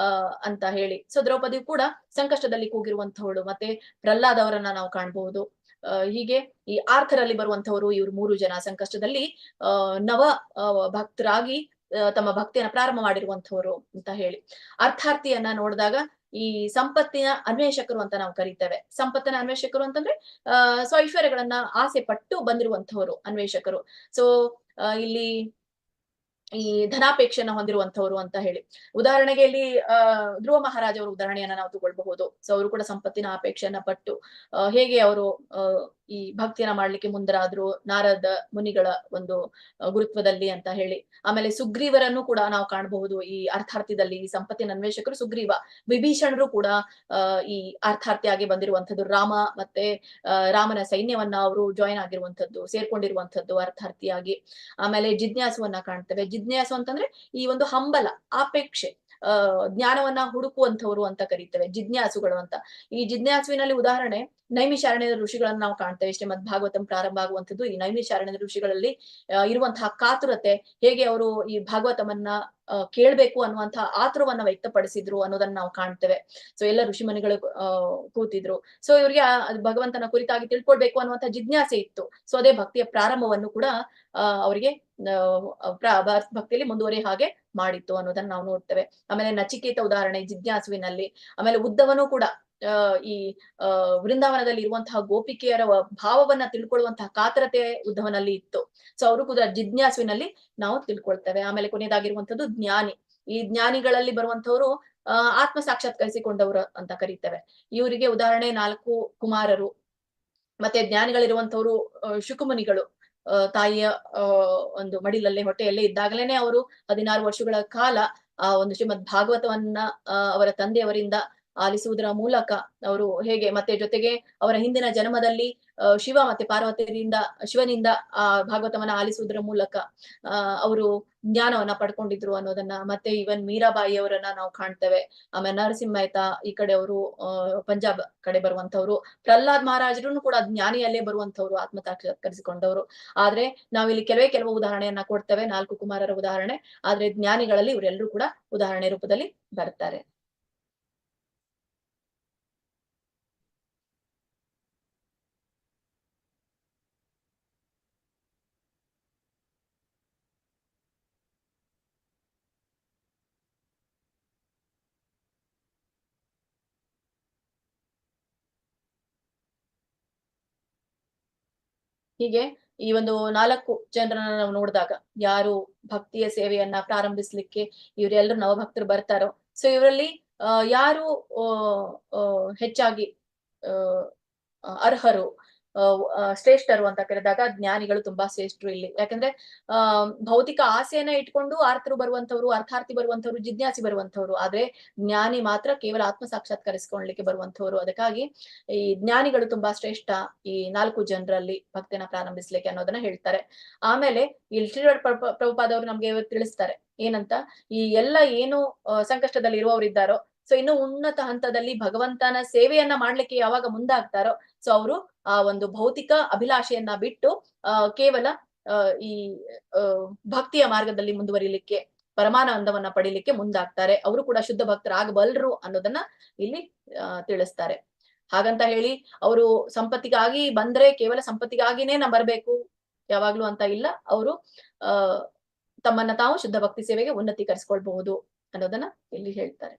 A: ಅಂತ ಹೇಳಿ. ಸೊ ದ್ರೌಪದಿ ಕೂಡ ಸಂಕಷ್ಟದಲ್ಲಿ ಕೂಗಿರುವಂತವಳು. ಮತ್ತೆ ಪ್ರಹ್ಲಾದ್ ಅವರನ್ನ ನಾವು ಕಾಣಬಹುದು. ಹೀಗೆ ಈ ಆರ್ಥರಲ್ಲಿ ಬರುವಂತವರು ಇವ್ರು 3 ಜನ ಸಂಕಷ್ಟದಲ್ಲಿ ನವ ಭಕ್ತರಾಗಿ ತಮ್ಮ ಭಕ್ತಿಯನ್ನ ಪ್ರಾರಂಭ ಮಾಡಿರುವಂತವರು ಅಂತ ಹೇಳಿ. ಅರ್ಥಾರ್ಥಿಯನ್ನ ನೋಡಿದಾಗ ಈ ಸಂಪತ್ತಿನ ಅನ್ವೇಷಕರು ಅಂತ ನಾವು ಕರಿತೇವೆ. ಸಂಪತ್ತಿನ ಅನ್ವೇಷಕರು ಅಂತಂದ್ರೆ ಸ್ವೈಶ್ವರ್ಯಗಳನ್ನ ಆಸೆ ಪಟ್ಟು ಬಂದಿರುವಂತವರು ಅನ್ವೇಷಕರು. ಸೊ ಇಲ್ಲಿ ಈ ಧನಾಪೇಕ್ಷೆಯನ್ನ ಹೊಂದಿರುವಂತವರು ಅಂತ ಹೇಳಿ. ಉದಾಹರಣೆಗೆ ಇಲ್ಲಿ ಧ್ರುವ ಮಹಾರಾಜ ಅವರ ಉದಾಹರಣೆಯನ್ನ ನಾವು ತಗೊಳ್ಬಹುದು. ಸೊ ಅವರು ಕೂಡ ಸಂಪತ್ತಿನ ಅಪೇಕ್ಷೆಯನ್ನ ಪಟ್ಟು ಹೇಗೆ ಅವರು ಈ ಭಕ್ತಿಯನ್ನ ಮಾಡ್ಲಿಕ್ಕೆ ಮುಂದರಾದ್ರು ನಾರದ ಮುನಿಗಳ ಒಂದು ಗುರುತ್ವದಲ್ಲಿ ಅಂತ ಹೇಳಿ. ಆಮೇಲೆ ಸುಗ್ರೀವರನ್ನು ಕೂಡ ನಾವು ಕಾಣಬಹುದು ಈ ಅರ್ಥಾರ್ಥಿದಲ್ಲಿ. ಈ ಸಂಪತ್ತಿನ ಅನ್ವೇಷಕರು ಸುಗ್ರೀವ, ವಿಭೀಷಣರು ಕೂಡ ಈ ಅರ್ಥಾರ್ಥಿಯಾಗಿ ಬಂದಿರುವಂತದ್ದು. ರಾಮ ಮತ್ತೆ ರಾಮನ ಸೈನ್ಯವನ್ನ ಅವರು ಜಾಯಿನ್ ಆಗಿರುವಂತದ್ದು, ಸೇರ್ಕೊಂಡಿರುವಂತದ್ದು ಅರ್ಥಾರ್ಥಿಯಾಗಿ. ಆಮೇಲೆ ಜಿಜ್ಞಾಸುವನ್ನ ಕಾಣ್ತೇವೆ. ಜಿಜ್ಞಾಸು ಅಂತಂದ್ರೆ ಈ ಒಂದು ಹಂಬಲ, ಆಪೇಕ್ಷೆ, ಜ್ಞಾನವನ್ನ ಹುಡುಕುವಂತವರು ಅಂತ ಕರೀತೇವೆ ಜಿಜ್ಞಾಸುಗಳು ಅಂತ. ಈ ಜಿಜ್ಞಾಸುವಿನಲ್ಲಿ ಉದಾಹರಣೆ ನೈಮಿಷಾರಣ್ಯದ ಋಷಿಗಳನ್ನ ನಾವು ಕಾಣ್ತೇವೆ. ಶ್ರೀಮದ್ ಭಾಗವತಂ ಪ್ರಾರಂಭ ಆಗುವಂತದ್ದು ಈ ನೈಮಿಷಾರಣ್ಯದ ಋಷಿಗಳಲ್ಲಿ ಇರುವಂತಹ ಕಾತುರತೆ, ಹೇಗೆ ಅವರು ಈ ಭಾಗವತಮನ್ನ ಕೇಳ್ಬೇಕು ಅನ್ನುವಂತಹ ಆತುರವನ್ನ ವ್ಯಕ್ತಪಡಿಸಿದ್ರು ಅನ್ನೋದನ್ನ ನಾವು ಕಾಣ್ತೇವೆ. ಸೊ ಎಲ್ಲ ಋಷಿಮುನಿಗಳು ಕೂತಿದ್ರು. ಸೊ ಇವ್ರಿಗೆ ಭಗವಂತನ ಕುರಿತಾಗಿ ತಿಳ್ಕೊಳ್ಬೇಕು ಅನ್ನುವಂತಹ ಜಿಜ್ಞಾಸೆ ಇತ್ತು. ಸೊ ಅದೇ ಭಕ್ತಿಯ ಪ್ರಾರಂಭವನ್ನು ಕೂಡ ಅವರಿಗೆ ಭಕ್ತಿಯಲ್ಲಿ ಮುಂದುವರಿ ಹಾಗೆ ಮಾಡಿತ್ತು ಅನ್ನೋದನ್ನ ನಾವು ನೋಡ್ತೇವೆ. ಆಮೇಲೆ ನಚಿಕೇತ ಉದಾಹರಣೆ ಜಿಜ್ಞಾಸುವಿನಲ್ಲಿ. ಆಮೇಲೆ ಉದ್ದವನು ಕೂಡ ಈ ವೃಂದಾವನದಲ್ಲಿ ಇರುವಂತಹ ಗೋಪಿಕೆಯರ ಭಾವವನ್ನ ತಿಳ್ಕೊಳ್ಳುವಂತಹ ಕಾತರತೆ ಉದ್ದವನಲ್ಲಿ ಇತ್ತು. ಸೊ ಅವರು ಕೂಡ ಜಿಜ್ಞಾಸುವಿನಲ್ಲಿ ನಾವು ತಿಳ್ಕೊಳ್ತೇವೆ. ಆಮೇಲೆ ಕೊನೆಯದಾಗಿರುವಂತದ್ದು ಜ್ಞಾನಿ. ಈ ಜ್ಞಾನಿಗಳಲ್ಲಿ ಬರುವಂತವರು ಆತ್ಮ ಸಾಕ್ಷಾತ್ಕರಿಸಿಕೊಂಡವರು ಅಂತ ಕರೀತೇವೆ. ಇವರಿಗೆ ಉದಾಹರಣೆ 4 ಕುಮಾರರು. ಮತ್ತೆ ಜ್ಞಾನಿಗಳಿರುವಂತವರು ಶುಕುಮುನಿಗಳು. ತಾಯಿಯ ಒಂದು ಮಡಿಲಲ್ಲೇ ಹೊಟ್ಟೆಯಲ್ಲೇ ಇದ್ದಾಗಲೇನೆ ಅವರು 16 ವರ್ಷಗಳ ಕಾಲ ಆ ಒಂದು ಶ್ರೀಮದ್ ಭಾಗವತವನ್ನ ಅವರ ತಂದೆಯವರಿಂದ ಆಲಿಸುವುದರ ಮೂಲಕ ಅವರು ಹೇಗೆ, ಮತ್ತೆ ಜೊತೆಗೆ ಅವರ ಹಿಂದಿನ ಜನ್ಮದಲ್ಲಿ ಶಿವ ಮತ್ತೆ ಪಾರ್ವತಿಯರಿಂದ ಶಿವನಿಂದ ಆ ಭಾಗವತವನ್ನ ಆಲಿಸುವುದರ ಮೂಲಕ ಅವರು ಜ್ಞಾನವನ್ನ ಪಡ್ಕೊಂಡಿದ್ರು ಅನ್ನೋದನ್ನ. ಮತ್ತೆ ಇವನ್ ಮೀರಾಬಾಯಿ ಅವರನ್ನ ನಾವು ಕಾಣ್ತೇವೆ. ಆಮೇಲೆ ನರಸಿಂಹ ಮೆಹ್ತಾ ಈ ಕಡೆ ಅವರು ಪಂಜಾಬ್ ಕಡೆ ಬರುವಂತವ್ರು. ಪ್ರಹ್ಲಾದ್ ಮಹಾರಾಜರು ಕೂಡ ಜ್ಞಾನಿಯಲ್ಲೇ ಬರುವಂತವ್ರು, ಆತ್ಮ ಸಾಕ್ಷಾತ್ಕರಿಸಿಕೊಂಡವರು. ಆದ್ರೆ ನಾವಿಲ್ಲಿ ಕೆಲವು ಉದಾಹರಣೆಯನ್ನ ಕೊಡ್ತೇವೆ, 4 ಕುಮಾರರ ಉದಾಹರಣೆ. ಆದ್ರೆ ಜ್ಞಾನಿಗಳಲ್ಲಿ ಇವರೆಲ್ಲರೂ ಕೂಡ ಉದಾಹರಣೆ ರೂಪದಲ್ಲಿ ಬರ್ತಾರೆ. ಹೀಗೆ ಈ ಒಂದು 4 ಜನರನ್ನ ನಾವು ನೋಡಿದಾಗ, ಯಾರು ಭಕ್ತಿಯ ಸೇವೆಯನ್ನ ಪ್ರಾರಂಭಿಸ್ಲಿಕ್ಕೆ ಇವರೆಲ್ಲರೂ ನವಭಕ್ತರು ಬರ್ತಾರೋ, ಸೊ ಇವರಲ್ಲಿ ಯಾರು ಹೆಚ್ಚಾಗಿ ಅರ್ಹರು, ಶ್ರೇಷ್ಠರು ಅಂತ ಕರೆದಾಗ ಜ್ಞಾನಿಗಳು ತುಂಬಾ ಶ್ರೇಷ್ಠರು ಇಲ್ಲಿ. ಯಾಕಂದ್ರೆ ಭೌತಿಕ ಆಸೆಯನ್ನ ಇಟ್ಕೊಂಡು ಆರ್ತರು ಬರುವಂತವ್ರು, ಅರ್ಥಾರ್ಥಿ ಬರುವಂತವ್ರು, ಜಿಜ್ಞಾಸಿ ಬರುವಂತವ್ರು. ಆದ್ರೆ ಜ್ಞಾನಿ ಮಾತ್ರ ಕೇವಲ ಆತ್ಮ ಸಾಕ್ಷಾತ್ಕರಿಸಿಕೊಳ್ಳಲಿಕ್ಕೆ ಬರುವಂತವ್ರು. ಅದಕ್ಕಾಗಿ ಈ ಜ್ಞಾನಿಗಳು ತುಂಬಾ ಶ್ರೇಷ್ಠ ಈ 4 ಜನರಲ್ಲಿ ಭಕ್ತಿಯನ್ನ ಪ್ರಾರಂಭಿಸ್ಲಿಕ್ಕೆ ಅನ್ನೋದನ್ನ ಹೇಳ್ತಾರೆ. ಆಮೇಲೆ ಇಲ್ಲಿ ಶ್ರೀಧರ ಪ್ರಭುಪಾದವರು ನಮ್ಗೆ ತಿಳಿಸ್ತಾರೆ ಏನಂತ, ಈ ಎಲ್ಲ ಏನು ಸಂಕಷ್ಟದಲ್ಲಿ ಇರುವವರಿದ್ದಾರೋ, ಸೊ ಇನ್ನು ಉನ್ನತ ಹಂತದಲ್ಲಿ ಭಗವಂತನ ಸೇವೆಯನ್ನ ಮಾಡ್ಲಿಕ್ಕೆ ಯಾವಾಗ ಮುಂದಾಗ್ತಾರೋ, ಸೊ ಅವರು ಆ ಒಂದು ಭೌತಿಕ ಅಭಿಲಾಷೆಯನ್ನ ಬಿಟ್ಟು ಕೇವಲ ಈ ಭಕ್ತಿಯ ಮಾರ್ಗದಲ್ಲಿ ಮುಂದುವರಿಲಿಕ್ಕೆ, ಪರಮಾನಂದವನ್ನ ಪಡಿಲಿಕ್ಕೆ ಮುಂದಾಗ್ತಾರೆ. ಅವರು ಕೂಡ ಶುದ್ಧ ಭಕ್ತರಾಗಬಲ್ರು ಅನ್ನೋದನ್ನ ಇಲ್ಲಿ ತಿಳಿಸ್ತಾರೆ. ಹಾಗಂತ ಹೇಳಿ ಅವರು ಸಂಪತ್ತಿಗಾಗಿ ಬಂದ್ರೆ ಕೇವಲ ಸಂಪತ್ತಿಗಾಗಿನೇ ನಾ ಬರ್ಬೇಕು ಯಾವಾಗ್ಲೂ ಅಂತ ಇಲ್ಲ. ಅವರು ತಮ್ಮನ್ನ ತಾವು ಶುದ್ಧ ಭಕ್ತಿ ಸೇವೆಗೆ ಉನ್ನತೀಕರಿಸಿಕೊಳ್ಬಹುದು ಅನ್ನೋದನ್ನ ಇಲ್ಲಿ ಹೇಳ್ತಾರೆ.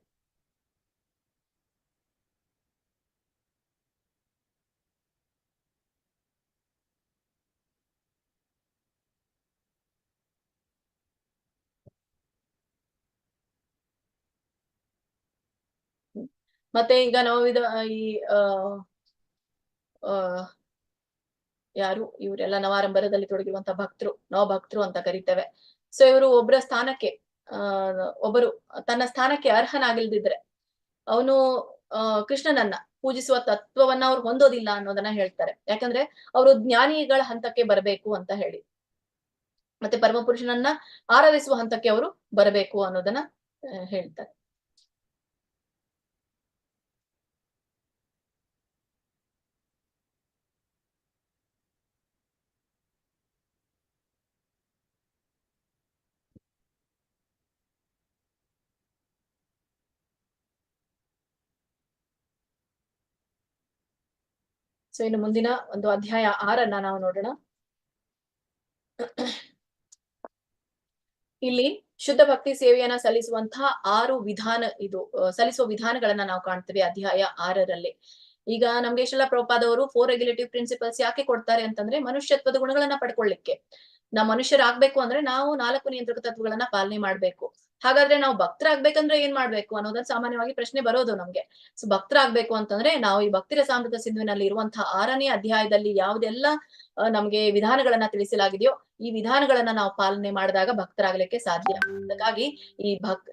A: ಮತ್ತೆ ಈಗ ನಾವು ಈ ಯಾರು ಇವರೆಲ್ಲ ನವಾರಂಭರದಲ್ಲಿ ತೊಡಗಿರುವಂತಹ ಭಕ್ತರು, ನವಭಕ್ತರು ಅಂತ ಕರಿತೇವೆ. ಸೊ ಇವರು ಒಬ್ಬರ ಸ್ಥಾನಕ್ಕೆ ಒಬ್ಬರು ತನ್ನ ಸ್ಥಾನಕ್ಕೆ ಅರ್ಹನಾಗಿಲ್ದಿದ್ರೆ ಅವನು ಕೃಷ್ಣನನ್ನ ಪೂಜಿಸುವ ತತ್ವವನ್ನ ಅವ್ರು ಹೊಂದೋದಿಲ್ಲ ಅನ್ನೋದನ್ನ ಹೇಳ್ತಾರೆ. ಯಾಕಂದ್ರೆ ಅವರು ಜ್ಞಾನಿಗಳ ಹಂತಕ್ಕೆ ಬರಬೇಕು ಅಂತ ಹೇಳಿ, ಮತ್ತೆ ಪರಮಪುರುಷನನ್ನ ಆರಾಧಿಸುವ ಹಂತಕ್ಕೆ ಅವರು ಬರಬೇಕು ಅನ್ನೋದನ್ನ ಹೇಳ್ತಾರೆ. ಸೊ ಇನ್ನು ಮುಂದಿನ ಒಂದು ಅಧ್ಯಾಯ 6 ನಾವು ನೋಡೋಣ. ಇಲ್ಲಿ ಶುದ್ಧ ಭಕ್ತಿ ಸೇವೆಯನ್ನ ಸಲ್ಲಿಸುವಂತಹ 6 ವಿಧಾನ ಸಲ್ಲಿಸುವ ವಿಧಾನಗಳನ್ನ ನಾವು ಕಾಣ್ತೇವೆ ಅಧ್ಯಾಯ 6ರಲ್ಲಿ. ಈಗ ನಮ್ಗೆ ಶ್ರೀಲ ಪ್ರಭುಪಾದವರು 4 ರೆಗ್ಯುಲೇಟಿವ್ ಪ್ರಿನ್ಸಿಪಲ್ಸ್ ಯಾಕೆ ಕೊಡ್ತಾರೆ ಅಂತಂದ್ರೆ ಮನುಷ್ಯತ್ವದ ಗುಣಗಳನ್ನ ಪಡ್ಕೊಳ್ಳಿಕ್ಕೆ. ನಾವು ಮನುಷ್ಯರಾಗ್ಬೇಕು ಅಂದ್ರೆ ನಾವು 4 ನಿಯಂತ್ರಕ ತತ್ವಗಳನ್ನ ಪಾಲನೆ ಮಾಡ್ಬೇಕು. ಹಾಗಾದ್ರೆ ನಾವು ಭಕ್ತರಾಗ್ಬೇಕಂದ್ರೆ ಏನ್ ಮಾಡ್ಬೇಕು ಅನ್ನೋದನ್ನ ಸಾಮಾನ್ಯವಾಗಿ ಪ್ರಶ್ನೆ ಬರೋದು ನಮ್ಗೆ. ಸೊ ಭಕ್ತರಾಗ್ಬೇಕು ಅಂತಂದ್ರೆ ನಾವು ಈ ಭಕ್ತಿ ರಸಾಮೃತ ಸಿಂಧುವಿನಲ್ಲಿ ಇರುವಂತಹ 6ನೇ ಅಧ್ಯಾಯದಲ್ಲಿ ಯಾವ್ದೆಲ್ಲ ನಮ್ಗೆ ವಿಧಾನಗಳನ್ನ ತಿಳಿಸಲಾಗಿದೆಯೋ ಈ ವಿಧಾನಗಳನ್ನ ನಾವು ಪಾಲನೆ ಮಾಡಿದಾಗ ಭಕ್ತರಾಗ್ಲಿಕ್ಕೆ ಸಾಧ್ಯ. ಹಾಗಾಗಿ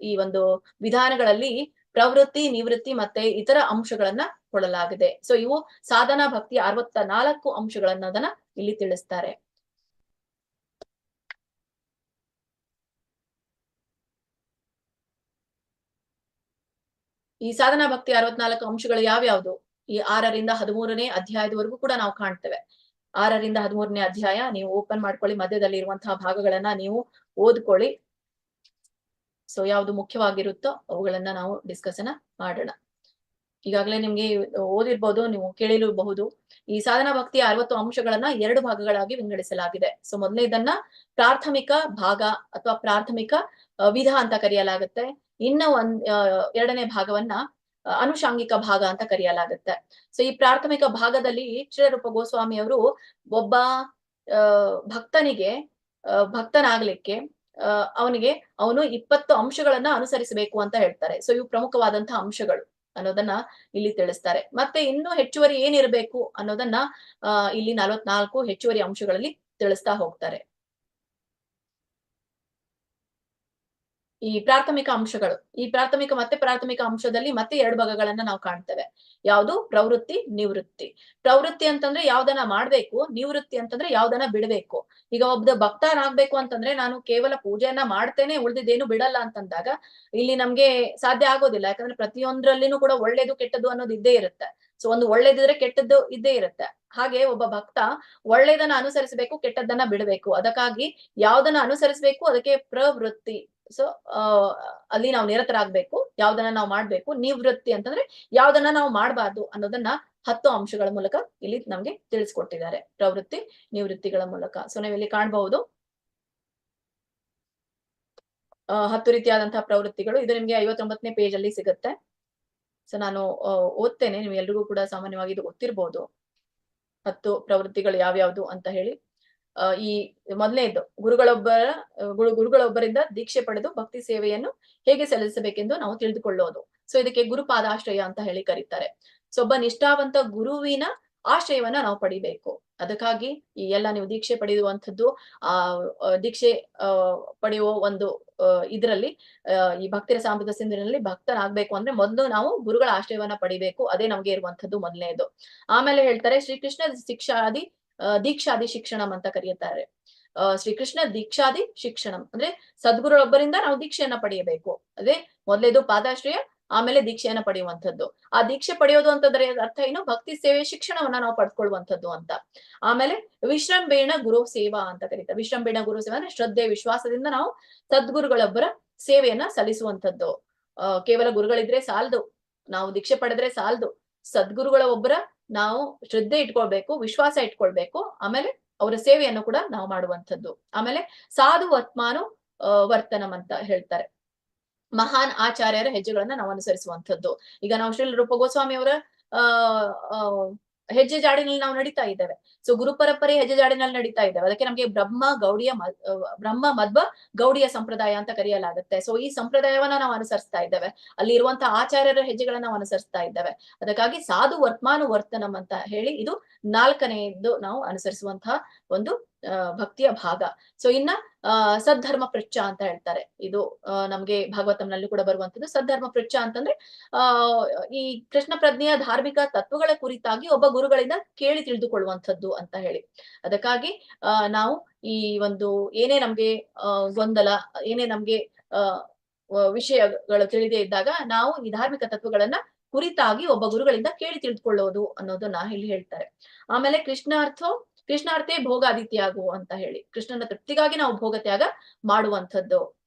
A: ಈ ಒಂದು ವಿಧಾನಗಳಲ್ಲಿ ಪ್ರವೃತ್ತಿ, ನಿವೃತ್ತಿ ಮತ್ತೆ ಇತರ ಅಂಶಗಳನ್ನ ಕೊಡಲಾಗಿದೆ. ಸೊ ಇವು ಸಾಧನಾ ಭಕ್ತಿಯ 64 ಅಂಶಗಳನ್ನದನ್ನ ಇಲ್ಲಿ ತಿಳಿಸ್ತಾರೆ. ಈ ಸಾಧನಾ ಭಕ್ತಿ 64 ಅಂಶಗಳು ಯಾವ್ಯಾವ್ದು ಈ 6ರಿಂದ 13ನೇ ಅಧ್ಯಾಯದವರೆಗೂ ಕೂಡ ನಾವು ಕಾಣ್ತೇವೆ. 6ರಿಂದ 13ನೇ ಅಧ್ಯಾಯ ನೀವು ಓಪನ್ ಮಾಡ್ಕೊಳ್ಳಿ, ಮಧ್ಯದಲ್ಲಿ ಇರುವಂತಹ ಭಾಗಗಳನ್ನ ನೀವು ಓದ್ಕೊಳ್ಳಿ. ಸೊ ಯಾವ್ದು ಮುಖ್ಯವಾಗಿರುತ್ತೋ ಅವುಗಳನ್ನ ನಾವು ಡಿಸ್ಕಷನ್ ಮಾಡೋಣ. ಈಗಾಗಲೇ ನಿಮ್ಗೆ ಓದಿರ್ಬೋದು, ನೀವು ಕೇಳಿರಬಹುದು. ಈ ಸಾಧನಾ ಭಕ್ತಿಯ 60 ಅಂಶಗಳನ್ನ 2 ಭಾಗಗಳಾಗಿ ವಿಂಗಡಿಸಲಾಗಿದೆ. ಸೊ ಮೊದಲನೇದನ್ನ ಪ್ರಾಥಮಿಕ ಭಾಗ ಅಥವಾ ಪ್ರಾಥಮಿಕ ವಿಧ ಅಂತ ಕರೆಯಲಾಗುತ್ತೆ. ಇನ್ನ ಎರಡನೇ ಭಾಗವನ್ನ ಅನುಷಾಂಗಿಕ ಭಾಗ ಅಂತ ಕರೆಯಲಾಗುತ್ತೆ. ಸೊ ಈ ಪ್ರಾಥಮಿಕ ಭಾಗದಲ್ಲಿ ಶ್ರೀ ರೂಪ ಗೋಸ್ವಾಮಿ ಅವರು ಒಬ್ಬ ಭಕ್ತನಿಗೆ ಭಕ್ತನಾಗ್ಲಿಕ್ಕೆ ಅವನು 20 ಅಂಶಗಳನ್ನ ಅನುಸರಿಸಬೇಕು ಅಂತ ಹೇಳ್ತಾರೆ. ಸೊ ಇವು ಪ್ರಮುಖವಾದಂತಹ ಅಂಶಗಳು ಅನ್ನೋದನ್ನ ಇಲ್ಲಿ ತಿಳಿಸ್ತಾರೆ. ಮತ್ತೆ ಇನ್ನೂ ಹೆಚ್ಚುವರಿ ಏನಿರಬೇಕು ಅನ್ನೋದನ್ನ ಇಲ್ಲಿ 44 ಹೆಚ್ಚುವರಿ ಅಂಶಗಳಲ್ಲಿ ತಿಳಿಸ್ತಾ ಹೋಗ್ತಾರೆ. ಈ ಪ್ರಾಥಮಿಕ ಅಂಶಗಳು, ಈ ಪ್ರಾಥಮಿಕ ಅಂಶದಲ್ಲಿ ಮತ್ತೆ 2 ಭಾಗಗಳನ್ನ ನಾವು ಕಾಣ್ತೇವೆ. ಯಾವುದು? ಪ್ರವೃತ್ತಿ, ನಿವೃತ್ತಿ. ಪ್ರವೃತ್ತಿ ಅಂತಂದ್ರೆ ಯಾವ್ದನ್ನ ಮಾಡ್ಬೇಕು, ನಿವೃತ್ತಿ ಅಂತಂದ್ರೆ ಯಾವ್ದನ್ನ ಬಿಡಬೇಕು. ಈಗ ಒಬ್ಬ ಭಕ್ತನಾಗ್ಬೇಕು ಅಂತಂದ್ರೆ ನಾನು ಕೇವಲ ಪೂಜೆಯನ್ನ ಮಾಡ್ತೇನೆ ಉಳಿದಿದ್ದೇನು ಬಿಡಲ್ಲ ಅಂತಂದಾಗ ಇಲ್ಲಿ ನಮ್ಗೆ ಸಾಧ್ಯ ಆಗೋದಿಲ್ಲ. ಯಾಕಂದ್ರೆ ಪ್ರತಿಯೊಂದ್ರಲ್ಲಿನೂ ಕೂಡ ಒಳ್ಳೇದು ಕೆಟ್ಟದ್ದು ಅನ್ನೋದು ಇದ್ದೇ ಇರುತ್ತೆ. ಸೊ ಒಂದು ಒಳ್ಳೇದಿದ್ರೆ ಕೆಟ್ಟದ್ದು ಇದ್ದೇ ಇರುತ್ತೆ. ಹಾಗೆ ಒಬ್ಬ ಭಕ್ತ ಒಳ್ಳೇದನ್ನ ಅನುಸರಿಸಬೇಕು, ಕೆಟ್ಟದ್ದನ್ನ ಬಿಡಬೇಕು. ಅದಕ್ಕಾಗಿ ಯಾವ್ದನ್ನ ಅನುಸರಿಸಬೇಕು ಅದಕ್ಕೆ ಪ್ರವೃತ್ತಿ. ಸೊ ಅಲ್ಲಿ ನಾವು ನಿರತರಾಗ್ಬೇಕು, ಯಾವ್ದನ್ನ ನಾವು ಮಾಡ್ಬೇಕು. ನಿವೃತ್ತಿ ಅಂತಂದ್ರೆ ಯಾವ್ದನ್ನ ನಾವು ಮಾಡ್ಬಾರ್ದು ಅನ್ನೋದನ್ನ 10 ಅಂಶಗಳ ಮೂಲಕ ಇಲ್ಲಿ ನಮ್ಗೆ ತಿಳಿಸ್ಕೊಟ್ಟಿದ್ದಾರೆ, ಪ್ರವೃತ್ತಿ ನಿವೃತ್ತಿಗಳ ಮೂಲಕ. ಸೊ ನಾವಿಲ್ಲಿ ಕಾಣಬಹುದು 10 ರೀತಿಯಾದಂತಹ ಪ್ರವೃತ್ತಿಗಳು. ಇದು ನಿಮ್ಗೆ 59ನೇ ಪೇಜ್ ಅಲ್ಲಿ ಸಿಗುತ್ತೆ. ಸೊ ನಾನು ಓದ್ತೇನೆ, ನೀವು ಎಲ್ರಿಗೂ ಕೂಡ ಸಾಮಾನ್ಯವಾಗಿ ಇದು ಗೊತ್ತಿರ್ಬೋದು 10 ಪ್ರವೃತ್ತಿಗಳು ಯಾವ್ಯಾವ್ದು ಅಂತ ಹೇಳಿ. ಈ ಮೊದಲನೇದು ಗುರುಗಳೊಬ್ಬರಿಂದ ದೀಕ್ಷೆ ಪಡೆದು ಭಕ್ತಿ ಸೇವೆಯನ್ನು ಹೇಗೆ ಸಲ್ಲಿಸಬೇಕೆಂದು ನಾವು ತಿಳಿದುಕೊಳ್ಳೋದು. ಸೊ ಇದಕ್ಕೆ ಗುರುಪಾದಾಶ್ರಯ ಅಂತ ಹೇಳಿ ಕರೀತಾರೆ. ಸೊ ಒಬ್ಬ ನಿಷ್ಠಾವಂತ ಗುರುವಿನ ಆಶ್ರಯವನ್ನ ನಾವು ಪಡಿಬೇಕು. ಅದಕ್ಕಾಗಿ ಈ ಎಲ್ಲ ನೀವು ದೀಕ್ಷೆ ಪಡೆಯುವಂಥದ್ದು ದೀಕ್ಷೆ ಪಡೆಯುವ ಒಂದು ಇದರಲ್ಲಿ ಈ ಭಕ್ತಿ ರಸಾಮೃತ ಸಿಂಧುವಿನಲ್ಲಿ ಭಕ್ತನಾಗ್ಬೇಕು ಅಂದ್ರೆ ಮೊದಲು ನಾವು ಗುರುಗಳ ಆಶ್ರಯವನ್ನ ಪಡಿಬೇಕು. ಅದೇ ನಮ್ಗೆ ಇರುವಂತದ್ದು ಮೊದಲನೇದು. ಆಮೇಲೆ ಹೇಳ್ತಾರೆ ಶ್ರೀಕೃಷ್ಣ ದೀಕ್ಷಾದಿ ಶಿಕ್ಷಣಂ ಅಂತ ಕರೆಯುತ್ತಾರೆ. ಶ್ರೀಕೃಷ್ಣ ದೀಕ್ಷಾದಿ ಶಿಕ್ಷಣಂ ಅಂದ್ರೆ ಸದ್ಗುರುಗಳೊಬ್ಬರಿಂದ ನಾವು ದೀಕ್ಷೆಯನ್ನ ಪಡೆಯಬೇಕು. ಅದೇ ಮೊದಲೇದು ಪಾದಾಶ್ರಯ, ಆಮೇಲೆ ದೀಕ್ಷೆಯನ್ನ ಪಡೆಯುವಂಥದ್ದು. ಆ ದೀಕ್ಷೆ ಪಡೆಯೋದು ಅಂತಂದ್ರೆ ಅರ್ಥ ಏನು? ಭಕ್ತಿ ಸೇವೆ ಶಿಕ್ಷಣವನ್ನ ನಾವು ಪಡ್ಕೊಳ್ಳುವಂಥದ್ದು ಅಂತ. ಆಮೇಲೆ ವಿಶ್ರಂಬೇಣ ಗುರು ಸೇವಾ ಅಂತ ಕರೀತಾರೆ. ವಿಶ್ರಂಬೇಣ ಗುರು ಸೇವಾ ಅಂದ್ರೆ ಶ್ರದ್ಧೆ ವಿಶ್ವಾಸದಿಂದ ನಾವು ಸದ್ಗುರುಗಳೊಬ್ಬರ ಸೇವೆಯನ್ನ ಸಲ್ಲಿಸುವಂಥದ್ದು. ಕೇವಲ ಗುರುಗಳಿದ್ರೆ ಸಾಲದು, ನಾವು ದೀಕ್ಷೆ ಪಡೆದ್ರೆ ಸಾಲದು. ಸದ್ಗುರುಗಳ ಒಬ್ಬರ ನಾವು ಶ್ರದ್ಧೆ ಇಟ್ಕೊಳ್ಬೇಕು, ವಿಶ್ವಾಸ ಇಟ್ಕೊಳ್ಬೇಕು. ಆಮೇಲೆ ಅವರ ಸೇವೆಯನ್ನು ಕೂಡ ನಾವು ಮಾಡುವಂಥದ್ದು. ಆಮೇಲೆ ಸಾಧು ವರ್ತ್ಮಾನು ವರ್ತನಂ ಅಂತ ಹೇಳ್ತಾರೆ. ಮಹಾನ್ ಆಚಾರ್ಯರ ಹೆಜ್ಜೆಗಳನ್ನ ನಾವು ಅನುಸರಿಸುವಂಥದ್ದು. ಈಗ ನಾವು ಶ್ರೀ ರೂಪ ಗೋಸ್ವಾಮಿ ಅವರ ಹೆಜ್ಜೆ ಜಾಡಿನಲ್ಲಿ ನಾವು ನಡೀತಾ ಇದ್ದೇವೆ. ಸೊ ಗುರು ಪರಂಪರೆ ಹೆಜ್ಜೆ ಜಾಡಿನಲ್ಲಿ ನಡೀತಾ ಇದ್ದೇವೆ. ಅದಕ್ಕೆ ನಮ್ಗೆ ಬ್ರಹ್ಮ ಮಧ್ವ ಗೌಡಿಯ ಸಂಪ್ರದಾಯ ಅಂತ ಕರೆಯಲಾಗುತ್ತೆ. ಸೊ ಈ ಸಂಪ್ರದಾಯವನ್ನ ನಾವು ಅನುಸರಿಸ್ತಾ ಇದ್ದೇವೆ. ಅಲ್ಲಿ ಇರುವಂತಹ ಆಚಾರ್ಯರ ಹೆಜ್ಜೆಗಳನ್ನ ನಾವು ಅನುಸರಿಸ್ತಾ ಇದ್ದೇವೆ. ಅದಕ್ಕಾಗಿ ಸಾಧು ವರ್ತ್ಮಾನು ವರ್ತನಂ ಅಂತ ಹೇಳಿ ಇದು 4ನೇದು ನಾವು ಅನುಸರಿಸುವಂತಹ ಒಂದು ಭಕ್ತಿಯ ಭಾಗ. ಸೊ ಇನ್ನ ಸದ್ಧರ್ಮ ಪೃಚ್ಛ ಅಂತ ಹೇಳ್ತಾರೆ. ಇದು ನಮ್ಗೆ ಭಾಗವತಂನಲ್ಲಿ ಕೂಡ ಬರುವಂತದ್ದು. ಸದ್ಧರ್ಮ ಪೃಚ್ಛ ಅಂತಂದ್ರೆ ಆ ಈ ಕೃಷ್ಣ ಪ್ರಜ್ಞೆಯ ಧಾರ್ಮಿಕ ತತ್ವಗಳ ಕುರಿತಾಗಿ ಒಬ್ಬ ಗುರುಗಳಿಂದ ಕೇಳಿ ತಿಳಿದುಕೊಳ್ಳುವಂಥದ್ದು ಅಂತ ಹೇಳಿ. ಅದಕ್ಕಾಗಿ ನಾವು ಈ ಒಂದು ಏನೇ ನಮ್ಗೆ ಗೊಂದಲ, ಏನೇ ನಮ್ಗೆ ವಿಷಯಗಳು ತಿಳಿದೇ ಇದ್ದಾಗ ನಾವು ಈ ಧಾರ್ಮಿಕ ತತ್ವಗಳನ್ನ ಕುರಿತಾಗಿ ಒಬ್ಬ ಗುರುಗಳಿಂದ ಕೇಳಿ ತಿಳಿದುಕೊಳ್ಳೋದು ಅನ್ನೋದನ್ನ ಇಲ್ಲಿ ಹೇಳ್ತಾರೆ. ಆಮೇಲೆ ಕೃಷ್ಣಾರ್ಥೇ ಭೋಗಾದಿತ್ಯಾಗು ಅಂತ ಹೇಳಿ, ಕೃಷ್ಣನ ತೃಪ್ತಿಗಾಗಿ ನಾವು ಭೋಗ ತ್ಯಾಗ ಮಾಡುವಂಥದ್ದು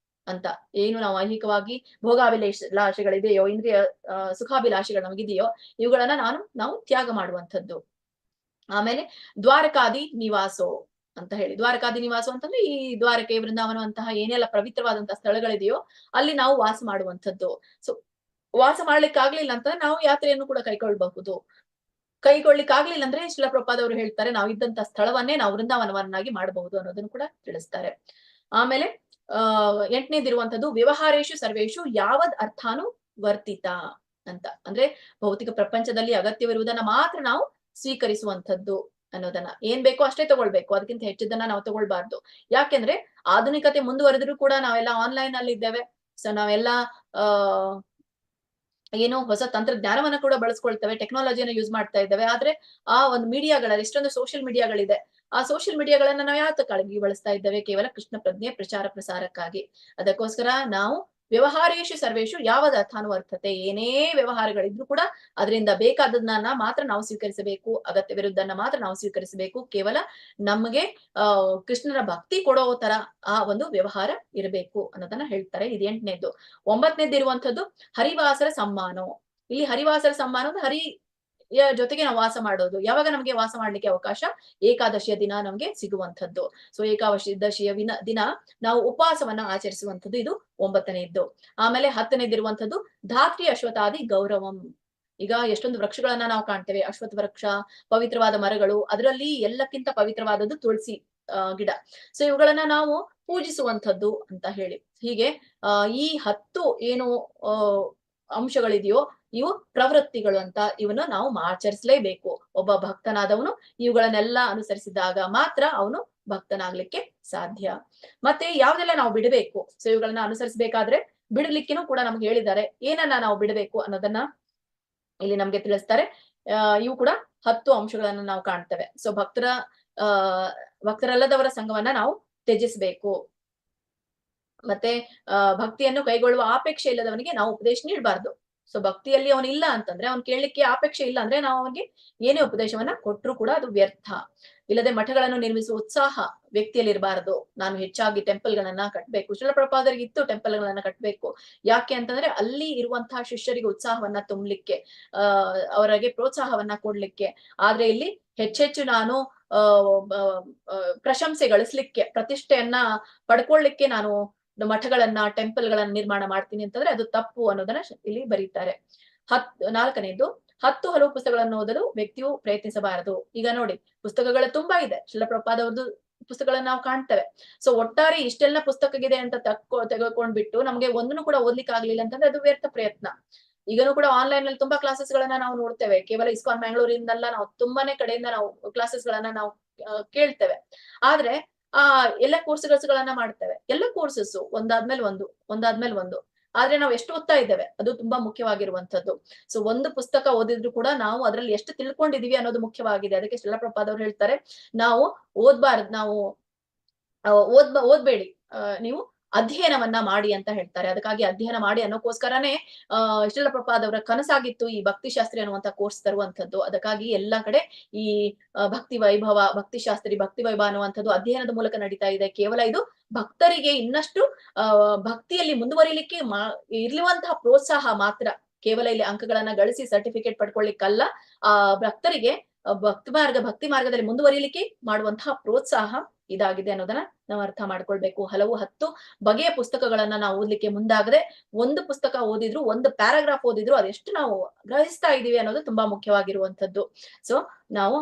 A: ಅಂತ. ಏನು ನಾವು ಐಹಿಕವಾಗಿ ಭೋಗಾಭಿಲಾಷೆಗಳಿದೆಯೋ, ಇಂದ್ರಿಯ ಸುಖಾಭಿಲಾಷೆಗಳು ನಮಗಿದೆಯೋ, ಇವುಗಳನ್ನ ನಾವು ತ್ಯಾಗ ಮಾಡುವಂಥದ್ದು. ಆಮೇಲೆ ದ್ವಾರಕಾದಿ ನಿವಾಸೋ ಅಂತ ಹೇಳಿ, ದ್ವಾರಕಾದಿ ನಿವಾಸ ಅಂತಂದ್ರೆ ಈ ದ್ವಾರಕೆ, ವೃಂದಾವನ ಅಂತಹ ಏನೆಲ್ಲ ಪವಿತ್ರವಾದಂತಹ ಸ್ಥಳಗಳಿದೆಯೋ ಅಲ್ಲಿ ನಾವು ವಾಸ ಮಾಡುವಂಥದ್ದು. ಸೊ ವಾಸ ಮಾಡ್ಲಿಕ್ಕಾಗ್ಲಿಲ್ಲ ಅಂತಂದ್ರೆ ನಾವು ಯಾತ್ರೆಯನ್ನು ಕೂಡ ಕೈಗೊಳ್ಳಿಕ್ಕಾಗ್ಲಿಲ್ಲ ಅಂದ್ರೆ ಶ್ರೀಲ ಪ್ರಭುಪಾದ ಅವರು ಹೇಳ್ತಾರೆ, ನಾವು ಇದ್ದಂತ ಸ್ಥಳವನ್ನೇ ನಾವು ವೃಂದಾವನವನ್ನಾಗಿ ಮಾಡಬಹುದು ಅನ್ನೋದನ್ನು ಕೂಡ ತಿಳಿಸ್ತಾರೆ. ಆಮೇಲೆ 8ನೇದಿರುವಂತದ್ದು ವ್ಯವಹಾರೇಶು ಸರ್ವೇಶು ಯಾವದ್ ಅರ್ಥಾನು ವರ್ತಿತ ಅಂತ. ಅಂದ್ರೆ ಭೌತಿಕ ಪ್ರಪಂಚದಲ್ಲಿ ಅಗತ್ಯವಿರುವುದನ್ನ ಮಾತ್ರ ನಾವು ಸ್ವೀಕರಿಸುವಂಥದ್ದು ಅನ್ನೋದನ್ನ. ಏನ್ ಬೇಕೋ ಅಷ್ಟೇ ತಗೊಳ್ಬೇಕು, ಅದಕ್ಕಿಂತ ಹೆಚ್ಚಿದ್ದನ್ನ ನಾವು ತಗೊಳ್ಬಾರ್ದು. ಯಾಕೆಂದ್ರೆ ಆಧುನಿಕತೆ ಮುಂದುವರೆದ್ರು ಕೂಡ ನಾವೆಲ್ಲ ಆನ್ಲೈನ್ ಅಲ್ಲಿ ಇದ್ದೇವೆ. ಸೊ ನಾವೆಲ್ಲ ಏನೋ ಹೊಸ ತಂತ್ರಜ್ಞಾನವನ್ನ ಕೂಡ ಬಳಸ್ಕೊಳ್ತೇವೆ, ಟೆಕ್ನಾಲಜಿಯನ್ನ ಯೂಸ್ ಮಾಡ್ತಾ ಇದ್ದೇವೆ. ಆದ್ರೆ ಆ ಒಂದು ಮೀಡಿಯಾಗಳಲ್ಲಿ ಎಷ್ಟೊಂದು ಸೋಷಿಯಲ್ ಮೀಡಿಯಾಗಳಿದೆ. ಆ ಸೋಷಿಯಲ್ ಮೀಡಿಯಾಗಳನ್ನ ನಾವು ಯಾತಕ್ಕಾಗಿ ಬಳಸ್ತಾ ಇದ್ದೇವೆ? ಕೇವಲ ಕೃಷ್ಣ ಪ್ರಜ್ಞೆ ಪ್ರಸಾರಕ್ಕಾಗಿ. ಅದಕ್ಕೋಸ್ಕರ ನಾವು ವ್ಯವಹಾರೇಶು ಸರ್ವೇಶು ಯಾವದ ಅಥಾನುವರ್ತತೆ, ಏನೇ ವ್ಯವಹಾರಗಳಿದ್ರು ಕೂಡ ಅದರಿಂದ ಬೇಕಾದದನ್ನ ಮಾತ್ರ ನಾವು ಸ್ವೀಕರಿಸಬೇಕು, ಅಗತ್ಯವಿರುವುದನ್ನ ಮಾತ್ರ ನಾವು ಸ್ವೀಕರಿಸಬೇಕು. ಕೇವಲ ನಮಗೆ ಕೃಷ್ಣನ ಭಕ್ತಿ ಕೊಡೋ ತರ ಆ ಒಂದು ವ್ಯವಹಾರ ಇರಬೇಕು ಅನ್ನೋದನ್ನ ಹೇಳ್ತಾರೆ. ಇದು 8ನೇದ್ದು. 9ನೇದ್ದು ಇರುವಂತದ್ದು ಹರಿವಾಸರ ಸಮ್ಮಾನೋ. ಇಲ್ಲಿ ಹರಿವಾಸರ ಸಮ್ಮಾನ ಅಂದ್ರೆ ಹರಿಯ ಜೊತೆಗೆ ನಾವು ವಾಸ ಮಾಡೋದು. ಯಾವಾಗ ನಮ್ಗೆ ವಾಸ ಮಾಡ್ಲಿಕ್ಕೆ ಅವಕಾಶ? ಏಕಾದಶಿಯ ದಿನ ನಮ್ಗೆ ಸಿಗುವಂಥದ್ದು. ಸೊ ಏಕಾದಶಿಯ ದಿನ ನಾವು ಉಪವಾಸವನ್ನ ಆಚರಿಸುವಂಥದ್ದು. ಇದು 9ನೇದ್ದು. ಆಮೇಲೆ 10ನೇದಿರುವಂಥದ್ದು ಧಾತ್ರಿ ಅಶ್ವತ್ಥಾದಿ ಗೌರವಂ. ಈಗ ಎಷ್ಟೊಂದು ವೃಕ್ಷಗಳನ್ನ ನಾವು ಕಾಣ್ತೇವೆ, ಅಶ್ವತ್ಥ ವೃಕ್ಷ, ಪವಿತ್ರವಾದ ಮರಗಳು. ಅದರಲ್ಲಿ ಎಲ್ಲಕ್ಕಿಂತ ಪವಿತ್ರವಾದದ್ದು ತುಳಸಿ ಗಿಡ. ಸೊ ಇವುಗಳನ್ನ ನಾವು ಪೂಜಿಸುವಂಥದ್ದು ಅಂತ ಹೇಳಿ. ಹೀಗೆ ಈ 10 ಏನು ಅಂಶಗಳಿದೆಯೋ ಇವು ಪ್ರವೃತ್ತಿಗಳು ಅಂತ. ಇವನ್ನ ನಾವು ಆಚರಿಸಲೇಬೇಕು. ಒಬ್ಬ ಭಕ್ತನಾದವನು ಇವುಗಳನ್ನೆಲ್ಲ ಅನುಸರಿಸಿದಾಗ ಮಾತ್ರ ಅವನು ಭಕ್ತನಾಗ್ಲಿಕ್ಕೆ ಸಾಧ್ಯ. ಮತ್ತೆ ಯಾವ್ದೆಲ್ಲ ನಾವು ಬಿಡಬೇಕು? ಸೊ ಇವುಗಳನ್ನ ಅನುಸರಿಸಬೇಕಾದ್ರೆ ಬಿಡಲಿಕ್ಕೆನೂ ಕೂಡ ನಮ್ಗೆ ಹೇಳಿದ್ದಾರೆ. ಏನನ್ನ ನಾವು ಬಿಡಬೇಕು ಅನ್ನೋದನ್ನ ಇಲ್ಲಿ ನಮ್ಗೆ ತಿಳಿಸ್ತಾರೆ. ಇವು ಕೂಡ 10 ಅಂಶಗಳನ್ನ ನಾವು ಕಾಣ್ತೇವೆ. ಸೊ ಭಕ್ತರಲ್ಲದವರ ಸಂಘವನ್ನ ನಾವು ತ್ಯಜಿಸ್ಬೇಕು. ಮತ್ತೆ ಭಕ್ತಿಯನ್ನು ಕೈಗೊಳ್ಳುವ ಆಪೇಕ್ಷೆ ಇಲ್ಲದವನಿಗೆ ನಾವು ಉಪದೇಶ ನೀಡಬಾರ್ದು. ಸೊ ಭಕ್ತಿಯಲ್ಲಿ ಅವನು ಇಲ್ಲ ಅಂತಂದ್ರೆ, ಅವ್ನು ಕೇಳಲಿಕ್ಕೆ ಆಪೇಕ್ಷೆ ಇಲ್ಲ ಅಂದ್ರೆ ನಾವು ಅವನಿಗೆ ಏನೇ ಉಪದೇಶವನ್ನ ಕೊಟ್ಟರು ಕೂಡ ಅದು ವ್ಯರ್ಥ. ಇಲ್ಲದೆ ಮಠಗಳನ್ನು ನಿರ್ಮಿಸುವ ಉತ್ಸಾಹ ವ್ಯಕ್ತಿಯಲ್ಲಿ ಇರಬಾರದು. ನಾನು ಹೆಚ್ಚಾಗಿ ಟೆಂಪಲ್ ಗಳನ್ನ ಕಟ್ಟಬೇಕು. ಶ್ರೀಲ ಪ್ರಭುಪಾದರಿಗೆ ಇತ್ತು ಟೆಂಪಲ್ ಗಳನ್ನ ಕಟ್ಟಬೇಕು. ಯಾಕೆ ಅಂತಂದ್ರೆ ಅಲ್ಲಿ ಇರುವಂತಹ ಶಿಷ್ಯರಿಗೆ ಉತ್ಸಾಹವನ್ನ ತುಂಬಲಿಕ್ಕೆ, ಅವರಿಗೆ ಪ್ರೋತ್ಸಾಹವನ್ನ ಕೊಡ್ಲಿಕ್ಕೆ. ಆದ್ರೆ ಇಲ್ಲಿ ಹೆಚ್ಚೆಚ್ಚು ನಾನು ಪ್ರಶಂಸೆ ಗಳಿಸ್ಲಿಕ್ಕೆ, ಪ್ರತಿಷ್ಠೆಯನ್ನ ಪಡ್ಕೊಳ್ಳಿಕ್ಕೆ ನಾನು ಮಠಗಳನ್ನ, ಟೆಂಪಲ್ ಗಳನ್ನ ನಿರ್ಮಾಣ ಮಾಡ್ತೀನಿ ಅಂತಂದ್ರೆ ಅದು ತಪ್ಪು ಅನ್ನೋದನ್ನ ಇಲ್ಲಿ ಬರೀತಾರೆ. 4ನೇದು 10 ಹಲವು ಪುಸ್ತಕಗಳನ್ನು ಓದಲು ವ್ಯಕ್ತಿಯು ಪ್ರಯತ್ನಿಸಬಾರದು. ಈಗ ನೋಡಿ, ಪುಸ್ತಕಗಳು ತುಂಬಾ ಇದೆ. ಶ್ರೀಲ ಪ್ರಭುಪಾದ ಅವ್ರದ್ದು ಪುಸ್ತಕಗಳನ್ನ ನಾವು ಕಾಣ್ತೇವೆ. ಸೊ ಒಟ್ಟಾರೆ ಇಷ್ಟೆಲ್ಲ ಪುಸ್ತಕ ಇದೆ ಅಂತ ತೆಗೆದುಕೊಂಡ್ಬಿಟ್ಟು ನಮ್ಗೆ ಒಂದನ್ನು ಕೂಡ ಓದ್ಲಿಕ್ಕೆ ಆಗ್ಲಿಲ್ಲ ಅಂತಂದ್ರೆ ಅದು ವ್ಯರ್ಥ ಪ್ರಯತ್ನ. ಈಗನೂ ಕೂಡ ಆನ್ಲೈನ್ ನಲ್ಲಿ ತುಂಬಾ ಕ್ಲಾಸಸ್ ಗಳನ್ನ ನಾವು ನೋಡ್ತೇವೆ. ಕೇವಲ ಇಸ್ಕಾನ್ ಮ್ಯಾಂಗ್ಳೂರಿಂದಲ್ಲ, ನಾವು ತುಂಬಾನೇ ಕಡೆಯಿಂದ ನಾವು ಕ್ಲಾಸಸ್ ಗಳನ್ನ ನಾವು ಕೇಳ್ತೇವೆ. ಆದ್ರೆ ಎಲ್ಲ ಕೋರ್ಸ್ಗಳನ್ನ ಮಾಡ್ತೇವೆ. ಎಲ್ಲ ಕೋರ್ಸಸ್ ಒಂದಾದ್ಮೇಲೆ ಒಂದು. ಆದ್ರೆ ನಾವು ಎಷ್ಟು ಓದ್ತಾ ಇದ್ದೇವೆ ಅದು ತುಂಬಾ ಮುಖ್ಯವಾಗಿರುವಂತದ್ದು. ಸೊ ಒಂದು ಪುಸ್ತಕ ಓದಿದ್ರು ಕೂಡ ನಾವು ಅದ್ರಲ್ಲಿ ಎಷ್ಟು ತಿಳ್ಕೊಂಡಿದೀವಿ ಅನ್ನೋದು ಮುಖ್ಯವಾಗಿದೆ. ಅದಕ್ಕೆ ಶ್ರೀಲ ಪ್ರಭುಪಾದ ಅವ್ರು ಹೇಳ್ತಾರೆ, ನಾವು ಓದ್ಬೇಡಿ, ನೀವು ಅಧ್ಯಯನವನ್ನ ಮಾಡಿ ಅಂತ ಹೇಳ್ತಾರೆ. ಅದಕ್ಕಾಗಿ ಅಧ್ಯಯನ ಮಾಡಿ ಅನ್ನೋಕೋಸ್ಕರನೇ ಶ್ರೀಲ ಪ್ರಭುಪಾದ ಅವರ ಕನಸಾಗಿತ್ತು ಈ ಭಕ್ತಿಶಾಸ್ತ್ರಿ ಅನ್ನುವಂತ ಕೋರ್ಸ್ ತರುವಂತದ್ದು. ಅದಕ್ಕಾಗಿ ಎಲ್ಲಾ ಕಡೆ ಈ ಭಕ್ತಿ ವೈಭವ ಅನ್ನುವಂಥದ್ದು ಅಧ್ಯಯನದ ಮೂಲಕ ನಡೀತಾ ಇದೆ. ಕೇವಲ ಇದು ಭಕ್ತರಿಗೆ ಇನ್ನಷ್ಟು ಭಕ್ತಿಯಲ್ಲಿ ಮುಂದುವರಿಲಿಕ್ಕೆ ಇರ್ಲಿರುವಂತಹ ಪ್ರೋತ್ಸಾಹ ಮಾತ್ರ. ಕೇವಲ ಇಲ್ಲಿ ಅಂಕಗಳನ್ನ ಗಳಿಸಿ ಸರ್ಟಿಫಿಕೇಟ್ ಪಡ್ಕೊಳ್ಳಿಕ್ಕಲ್ಲ, ಭಕ್ತರಿಗೆ ಭಕ್ತಿ ಮಾರ್ಗದಲ್ಲಿ ಮುಂದುವರಿಲಿಕ್ಕೆ ಮಾಡುವಂತಹ ಪ್ರೋತ್ಸಾಹ ಇದಾಗಿದೆ ಅನ್ನೋದನ್ನ ನಾವು ಅರ್ಥ ಮಾಡ್ಕೊಳ್ಬೇಕು. 10 ಬಗೆಯ ಪುಸ್ತಕಗಳನ್ನ ನಾವು ಓದ್ಲಿಕ್ಕೆ ಮುಂದಾಗದೆ, ಒಂದು ಪುಸ್ತಕ ಓದಿದ್ರು, ಒಂದು ಪ್ಯಾರಾಗ್ರಾಫ್ ಓದಿದ್ರು ಅದೆಷ್ಟು ನಾವು ಗ್ರಹಿಸ್ತಾ ಇದೀವಿ ಅನ್ನೋದು ತುಂಬಾ ಮುಖ್ಯವಾಗಿರುವಂತದ್ದು. ಸೊ ನಾವು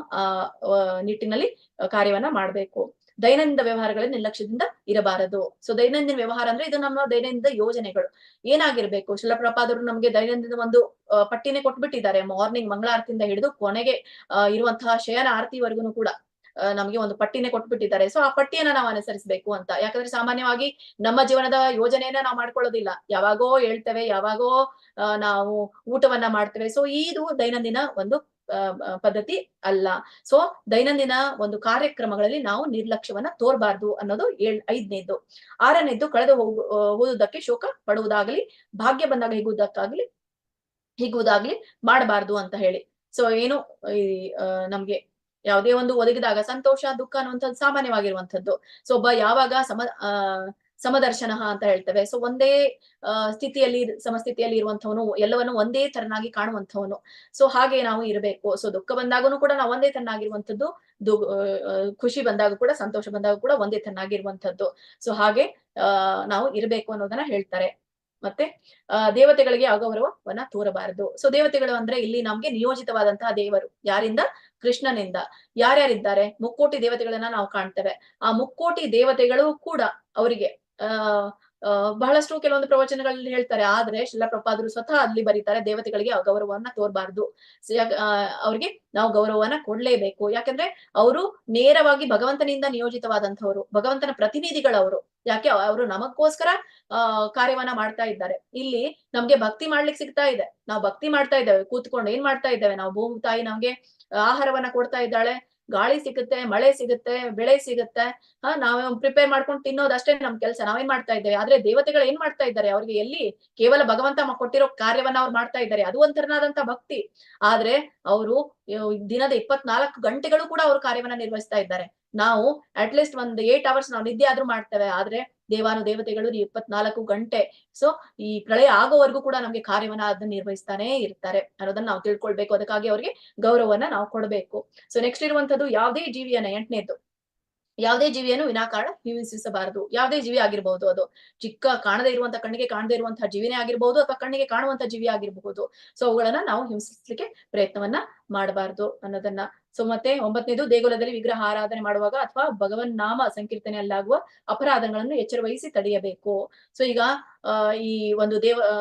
A: ನಿಟ್ಟಿನಲ್ಲಿ ಕಾರ್ಯವನ್ನ ಮಾಡ್ಬೇಕು. ದೈನಂದಿನ ವ್ಯವಹಾರಗಳಲ್ಲಿ ನಿರ್ಲಕ್ಷ್ಯದಿಂದ ಇರಬಾರದು. ಸೊ ದೈನಂದಿನ ವ್ಯವಹಾರ ಅಂದ್ರೆ ಇದು ನಮ್ಮ ದೈನಂದಿನ ಯೋಜನೆಗಳು ಏನಾಗಿರ್ಬೇಕು. ಶ್ರೀಲ ಪ್ರಭುಪಾದರು ನಮ್ಗೆ ದೈನಂದಿನ ಒಂದು ಪಟ್ಟಿನೇ ಕೊಟ್ಬಿಟ್ಟಿದ್ದಾರೆ. ಮಾರ್ನಿಂಗ್ ಮಂಗಳಾರತಿಯಿಂದ ಹಿಡಿದು ಕೊನೆಗೆ ಇರುವಂತಹ ಶಯನ ಆರತಿವರೆಗೂ ಕೂಡ ನಮಗೆ ಒಂದು ಪಟ್ಟಿನೇ ಕೊಟ್ಬಿಟ್ಟಿದ್ದಾರೆ. ಸೊ ಆ ಪಟ್ಟಿಯನ್ನ ನಾವು ಅನುಸರಿಸಬೇಕು ಅಂತ. ಯಾಕಂದ್ರೆ ಸಾಮಾನ್ಯವಾಗಿ ನಮ್ಮ ಜೀವನದ ಯೋಜನೆಯನ್ನ ನಾವು ಮಾಡ್ಕೊಳ್ಳೋದಿಲ್ಲ. ಯಾವಾಗೋ ಹೇಳ್ತೇವೆ, ಯಾವಾಗೋ ನಾವು ಊಟವನ್ನ ಮಾಡ್ತೇವೆ. ಸೊ ಇದು ದೈನಂದಿನ ಒಂದು ಪದ್ಧತಿ ಅಲ್ಲ. ಸೊ ದೈನಂದಿನ ಒಂದು ಕಾರ್ಯಕ್ರಮಗಳಲ್ಲಿ ನಾವು ನಿರ್ಲಕ್ಷ್ಯವನ್ನ ತೋರ್ಬಾರ್ದು ಅನ್ನೋದು 5ನೇದ್ದು. 6ನೇದ್ದು ಕಳೆದು ಹೋಗುವುದಕ್ಕೆ ಶೋಕ ಪಡುವುದಾಗಲಿ, ಭಾಗ್ಯ ಬಂದಾಗ ಹೀಗುವುದಾಗ್ಲಿ ಮಾಡಬಾರ್ದು ಅಂತ ಹೇಳಿ. ಸೊ ಏನು ಈ ನಮ್ಗೆ ಯಾವುದೇ ಒಂದು ಒದಗಿದಾಗ ಸಂತೋಷ, ದುಃಖ ಅನ್ನುವಂಥದ್ದು ಸಾಮಾನ್ಯವಾಗಿರುವಂಥದ್ದು. ಸೊ ಒಬ್ಬ ಯಾವಾಗ ಸಮದರ್ಶನ ಅಂತ ಹೇಳ್ತೇವೆ. ಸೊ ಒಂದೇ ಸಮಸ್ಥಿತಿಯಲ್ಲಿ ಇರುವಂಥವನು, ಎಲ್ಲವನ್ನು ಒಂದೇ ತರನಾಗಿ ಕಾಣುವಂಥವನು. ಸೊ ಹಾಗೆ ನಾವು ಇರಬೇಕು. ಸೊ ದುಃಖ ಬಂದಾಗನು ಕೂಡ ನಾವು ಒಂದೇ ತರನಾಗಿರುವಂಥದ್ದು, ಖುಷಿ ಬಂದಾಗ ಕೂಡ, ಸಂತೋಷ ಬಂದಾಗ ಕೂಡ ಒಂದೇ ತರನಾಗಿರುವಂಥದ್ದು. ಸೊ ಹಾಗೆ ನಾವು ಇರಬೇಕು ಅನ್ನೋದನ್ನ ಹೇಳ್ತಾರೆ. ಮತ್ತೆ ದೇವತೆಗಳಿಗೆ ಅಗೌರವವನ್ನ ತೋರಬಾರದು. ಸೊ ದೇವತೆಗಳು ಅಂದ್ರೆ ಇಲ್ಲಿ ನಮ್ಗೆ ನಿಯೋಜಿತವಾದಂತಹ ದೇವರು. ಯಾರಿಂದ? ಕೃಷ್ಣನಿಂದ. ಯಾರ್ಯಾರಿದ್ದಾರೆ? ಮುಕ್ಕೋಟಿ ದೇವತೆಗಳನ್ನ ನಾವು ಕಾಣ್ತೇವೆ. ಆ ಮುಕ್ಕೋಟಿ ದೇವತೆಗಳು ಕೂಡ ಅವರಿಗೆ ಬಹಳಷ್ಟು ಕೆಲವೊಂದು ಪ್ರವಚನಗಳಲ್ಲಿ ಹೇಳ್ತಾರೆ. ಆದ್ರೆ ಶ್ರೀಲ ಪ್ರಭುಪಾದರು ಸ್ವತಃ ಅಲ್ಲಿ ಬರೀತಾರೆ, ದೇವತೆಗಳಿಗೆ ಅಗೌರವವನ್ನ ತೋರ್ಬಾರ್ದು. ಅವ್ರಿಗೆ ನಾವು ಗೌರವವನ್ನ ಕೊಡ್ಲೇಬೇಕು. ಯಾಕಂದ್ರೆ ಅವರು ನೇರವಾಗಿ ಭಗವಂತನಿಂದ ನಿಯೋಜಿತವಾದಂತವ್ರು, ಭಗವಂತನ ಪ್ರತಿನಿಧಿಗಳವರು. ಯಾಕೆ? ಅವರು ನಮಗೋಸ್ಕರ ಕಾರ್ಯವನ್ನ ಮಾಡ್ತಾ ಇದ್ದಾರೆ. ಇಲ್ಲಿ ನಮ್ಗೆ ಭಕ್ತಿ ಮಾಡ್ಲಿಕ್ಕೆ ಸಿಗ್ತಾ ಇದೆ. ನಾವು ಭಕ್ತಿ ಮಾಡ್ತಾ ಇದ್ದೇವೆ, ಕೂತ್ಕೊಂಡು ಏನ್ ಮಾಡ್ತಾ ಇದ್ದೇವೆ ನಾವು? ಭೂಮಿ ತಾಯಿ ನಮ್ಗೆ ಆಹಾರವನ್ನ ಕೊಡ್ತಾ ಇದ್ದಾಳೆ, ಗಾಳಿ ಸಿಗುತ್ತೆ, ಮಳೆ ಸಿಗುತ್ತೆ, ಬೆಳೆ ಸಿಗುತ್ತೆ. ನಾವ್ ಪ್ರಿಪೇರ್ ಮಾಡ್ಕೊಂಡು ತಿನ್ನೋದಷ್ಟೇ ನಮ್ ಕೆಲ್ಸ. ನಾವೇನ್ ಮಾಡ್ತಾ ಇದ್ದೇವೆ? ಆದ್ರೆ ದೇವತೆಗಳು ಏನ್ ಮಾಡ್ತಾ ಇದ್ದಾರೆ? ಅವ್ರಿಗೆ ಎಲ್ಲಿ ಕೇವಲ ಭಗವಂತ ಕೊಟ್ಟಿರೋ ಕಾರ್ಯವನ್ನ ಅವ್ರು ಮಾಡ್ತಾ ಇದ್ದಾರೆ. ಅದು ಒಂಥರನಾದಂತ ಭಕ್ತಿ. ಆದ್ರೆ ಅವರು ದಿನದ 24 ಗಂಟೆಗಳು ಕೂಡ ಅವ್ರು ಕಾರ್ಯವನ್ನ ನಿರ್ವಹಿಸ್ತಾ ಇದ್ದಾರೆ. ನಾವು ಅಟ್ಲೀಸ್ಟ್ ಒಂದು 8 ಅವರ್ಸ್ ನಾವು ನಿದ್ದೆ ಆದ್ರೂ ಮಾಡ್ತೇವೆ. ಆದ್ರೆ ದೇವತೆಗಳು 24 ಗಂಟೆ, ಸೊ ಈ ಪ್ರಳಯ ಆಗೋವರೆಗೂ ಕೂಡ ನಮ್ಗೆ ಕಾರ್ಯವನ್ನ ಅದನ್ನ ನಿರ್ವಹಿಸ್ತಾನೆ ಇರ್ತಾರೆ ಅನ್ನೋದನ್ನ ನಾವು ತಿಳ್ಕೊಳ್ಬೇಕು. ಅದಕ್ಕಾಗಿ ಅವ್ರಿಗೆ ಗೌರವವನ್ನ ನಾವು ಕೊಡ್ಬೇಕು. ಸೊ ನೆಕ್ಸ್ಟ್ ಇರುವಂತದ್ದು, ಯಾವುದೇ ಜೀವಿಯನ್ನ 8ನೇದ್ದು, ಯಾವುದೇ ಜೀವಿಯನ್ನು ವಿನಾಕಾರಣ ಹಿಂಸಿಸಬಾರದು. ಯಾವುದೇ ಜೀವಿ ಆಗಿರ್ಬಹುದು, ಅದು ಚಿಕ್ಕ ಕಾಣದೇ ಇರುವಂತಹ, ಕಣ್ಣಿಗೆ ಕಾಣದೇ ಇರುವಂತಹ ಜೀವಿನೇ ಆಗಿರ್ಬಹುದು, ಅಥವಾ ಕಣ್ಣಿಗೆ ಕಾಣುವಂತಹ ಜೀವಿ ಆಗಿರಬಹುದು. ಸೊ ಅವುಗಳನ್ನ ನಾವು ಹಿಂಸಿಸ್ಲಿಕ್ಕೆ ಪ್ರಯತ್ನವನ್ನ ಮಾಡಬಾರ್ದು ಅನ್ನೋದನ್ನ. ಸೊ ಮತ್ತೆ 9ನೇದು, ದೇಗುಲದಲ್ಲಿ ವಿಗ್ರಹ ಆರಾಧನೆ ಮಾಡುವಾಗ ಅಥವಾ ಭಗವನ್ ನಾಮ ಸಂಕೀರ್ತನೆಯಲ್ಲಾಗುವ ಅಪರಾಧಗಳನ್ನು ಎಚ್ಚರ ವಹಿಸಿ ತಡೆಯಬೇಕು. ಸೊ ಈಗ ಈ ಒಂದು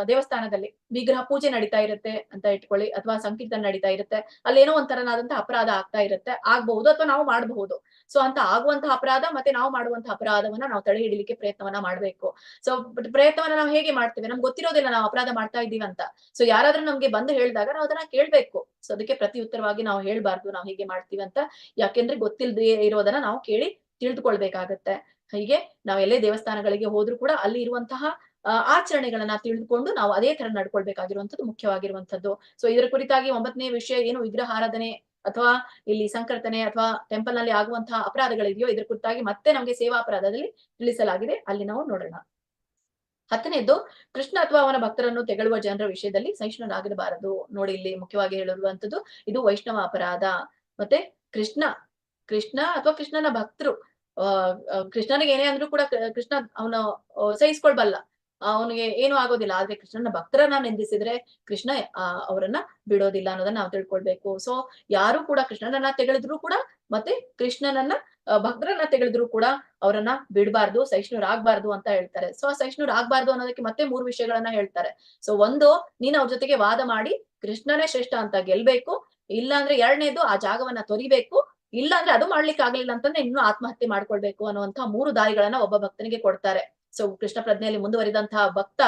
A: ದೇವಸ್ಥಾನದಲ್ಲಿ ವಿಗ್ರಹ ಪೂಜೆ ನಡೀತಾ ಇರುತ್ತೆ ಅಂತ ಇಟ್ಕೊಳ್ಳಿ, ಅಥವಾ ಸಂಕೀರ್ತನೆ ನಡೀತಾ ಇರುತ್ತೆ. ಅಲ್ಲೇನೋ ಒಂಥರನಾದಂತಹ ಅಪರಾಧ ಆಗ್ತಾ ಇರುತ್ತೆ, ಆಗ್ಬಹುದು ಅಥವಾ ನಾವು ಮಾಡಬಹುದು. ಸೊ ಅಂತ ಆಗುವಂತಹ ಅಪರಾಧ ಮತ್ತೆ ನಾವು ಮಾಡುವಂತಹ ಅಪರಾಧವನ್ನ ನಾವು ತಡೆ ಹಿಡಿಲಿಕ್ಕೆ ಪ್ರಯತ್ನವನ್ನ ಮಾಡ್ಬೇಕು. ಸೊ ಪ್ರಯತ್ನವನ್ನ ನಾವು ಹೇಗೆ ಮಾಡ್ತೇವೆ? ನಮ್ಗೆ ಗೊತ್ತಿರೋದಿಲ್ಲ ನಾವು ಅಪರಾಧ ಮಾಡ್ತಾ ಇದ್ದೀವಿ ಅಂತ. ಸೊ ಯಾರಾದ್ರೂ ನಮ್ಗೆ ಬಂದು ಹೇಳಿದಾಗ ನಾವು ಅದನ್ನ ಕೇಳ್ಬೇಕು. ಸೊ ಅದಕ್ಕೆ ಪ್ರತಿ ಉತ್ತರವಾಗಿ ನಾವು ಹೇಳ್ಬಾರ್ದು ನಾವು ಹೀಗೆ ಮಾಡ್ತೀವಿ ಅಂತ. ಯಾಕೆಂದ್ರೆ ಗೊತ್ತಿಲ್ಲದೆ ಇರೋದನ್ನ ನಾವು ಕೇಳಿ ತಿಳಿದುಕೊಳ್ಬೇಕಾಗತ್ತೆ. ಹೀಗೆ ನಾವ್ ಎಲ್ಲೇ ದೇವಸ್ಥಾನಗಳಿಗೆ ಹೋದ್ರು ಕೂಡ ಅಲ್ಲಿ ಇರುವಂತಹ ಆಚರಣೆಗಳನ್ನ ತಿಳಿದುಕೊಂಡು ನಾವು ಅದೇ ತರ ನಡ್ಕೊಳ್ಬೇಕಾಗಿರುವಂತದ್ದು ಮುಖ್ಯವಾಗಿರುವಂತದ್ದು. ಸೊ ಇದರ ಕುರಿತಾಗಿ 9ನೇ ವಿಷಯ ಏನು, ವಿಗ್ರಹ ಆರಾಧನೆ ಅಥವಾ ಇಲ್ಲಿ ಸಂಕೀರ್ತನೆ ಅಥವಾ ಟೆಂಪಲ್ ನಲ್ಲಿ ಆಗುವಂತಹ ಅಪರಾಧಗಳಿದೆಯೋ, ಇದ್ರ ಕುರಿತಾಗಿ ಮತ್ತೆ ನಮ್ಗೆ ಸೇವಾ ಅಪರಾಧದಲ್ಲಿ ತಿಳಿಸಲಾಗಿದೆ. ಅಲ್ಲಿ ನಾವು ನೋಡೋಣ. 10ನೇದ್ದು, ಕೃಷ್ಣ ಅಥವಾ ಅವನ ಭಕ್ತರನ್ನು ತೆಗಳುವ ಜನರ ವಿಷಯದಲ್ಲಿ ಸಹಿಷ್ಣುನಾಗಿರಬಾರದು. ನೋಡಿ, ಇಲ್ಲಿ ಮುಖ್ಯವಾಗಿ ಹೇಳಿರುವಂತದ್ದು ಇದು ವೈಷ್ಣವ ಅಪರಾಧ. ಮತ್ತೆ ಕೃಷ್ಣ ಅಥವಾ ಕೃಷ್ಣನ ಭಕ್ತರು, ಕೃಷ್ಣನಿಗೆ ಏನೇ ಅಂದ್ರೂ ಕೂಡ ಕೃಷ್ಣ ಅವನು ಸಹಿಸ್ಕೊಳ್ಬಲ್ಲ, ಅವನಿಗೆ ಏನು ಆಗೋದಿಲ್ಲ. ಆದ್ರೆ ಕೃಷ್ಣನ ಭಕ್ತರನ್ನ ನಿಂದಿಸಿದ್ರೆ ಕೃಷ್ಣ ಅವರನ್ನ ಬಿಡೋದಿಲ್ಲ ಅನ್ನೋದನ್ನ ನಾವು ತಿಳ್ಕೊಳ್ಬೇಕು. ಸೊ ಯಾರು ಕೂಡ ಕೃಷ್ಣನನ್ನ ತೆಗೆಳಿದ್ರು ಕೂಡ, ಮತ್ತೆ ಕೃಷ್ಣನನ್ನ ಭಕ್ತರನ್ನ ತೆಗೆಳಿದ್ರು ಕೂಡ ಅವರನ್ನ ಬಿಡಬಾರ್ದು, ಸಹಿಷ್ಣುರಾಗ್ಬಾರ್ದು ಅಂತ ಹೇಳ್ತಾರೆ. ಸೊ ಸಹಿಷ್ಣುರಾಗ್ಬಾರ್ದು ಅನ್ನೋದಕ್ಕೆ ಮತ್ತೆ 3 ವಿಷಯಗಳನ್ನ ಹೇಳ್ತಾರೆ. ಸೊ ಒಂದು, ನೀನ್ ಅವ್ರ ಜೊತೆಗೆ ವಾದ ಮಾಡಿ ಕೃಷ್ಣನೇ ಶ್ರೇಷ್ಠ ಅಂತ ಗೆಲ್ಬೇಕು. ಇಲ್ಲ ಅಂದ್ರೆ 2ನೇದು, ಆ ಜಾಗವನ್ನ ತೊರಿಬೇಕು. ಇಲ್ಲ ಅಂದ್ರೆ ಅದು ಮಾಡ್ಲಿಕ್ಕೆ ಆಗ್ಲಿಲ್ಲ ಅಂತಂದ್ರೆ ಇನ್ನು ಆತ್ಮಹತ್ಯೆ ಮಾಡ್ಕೊಳ್ಬೇಕು ಅನ್ನುವಂತಹ 3 ದಾರಿಗಳನ್ನ ಒಬ್ಬ ಭಕ್ತನಿಗೆ ಕೊಡ್ತಾರೆ. ಸೊ ಕೃಷ್ಣ ಪ್ರಜ್ಞೆಯಲ್ಲಿ ಮುಂದುವರಿದಂತಹ ಭಕ್ತ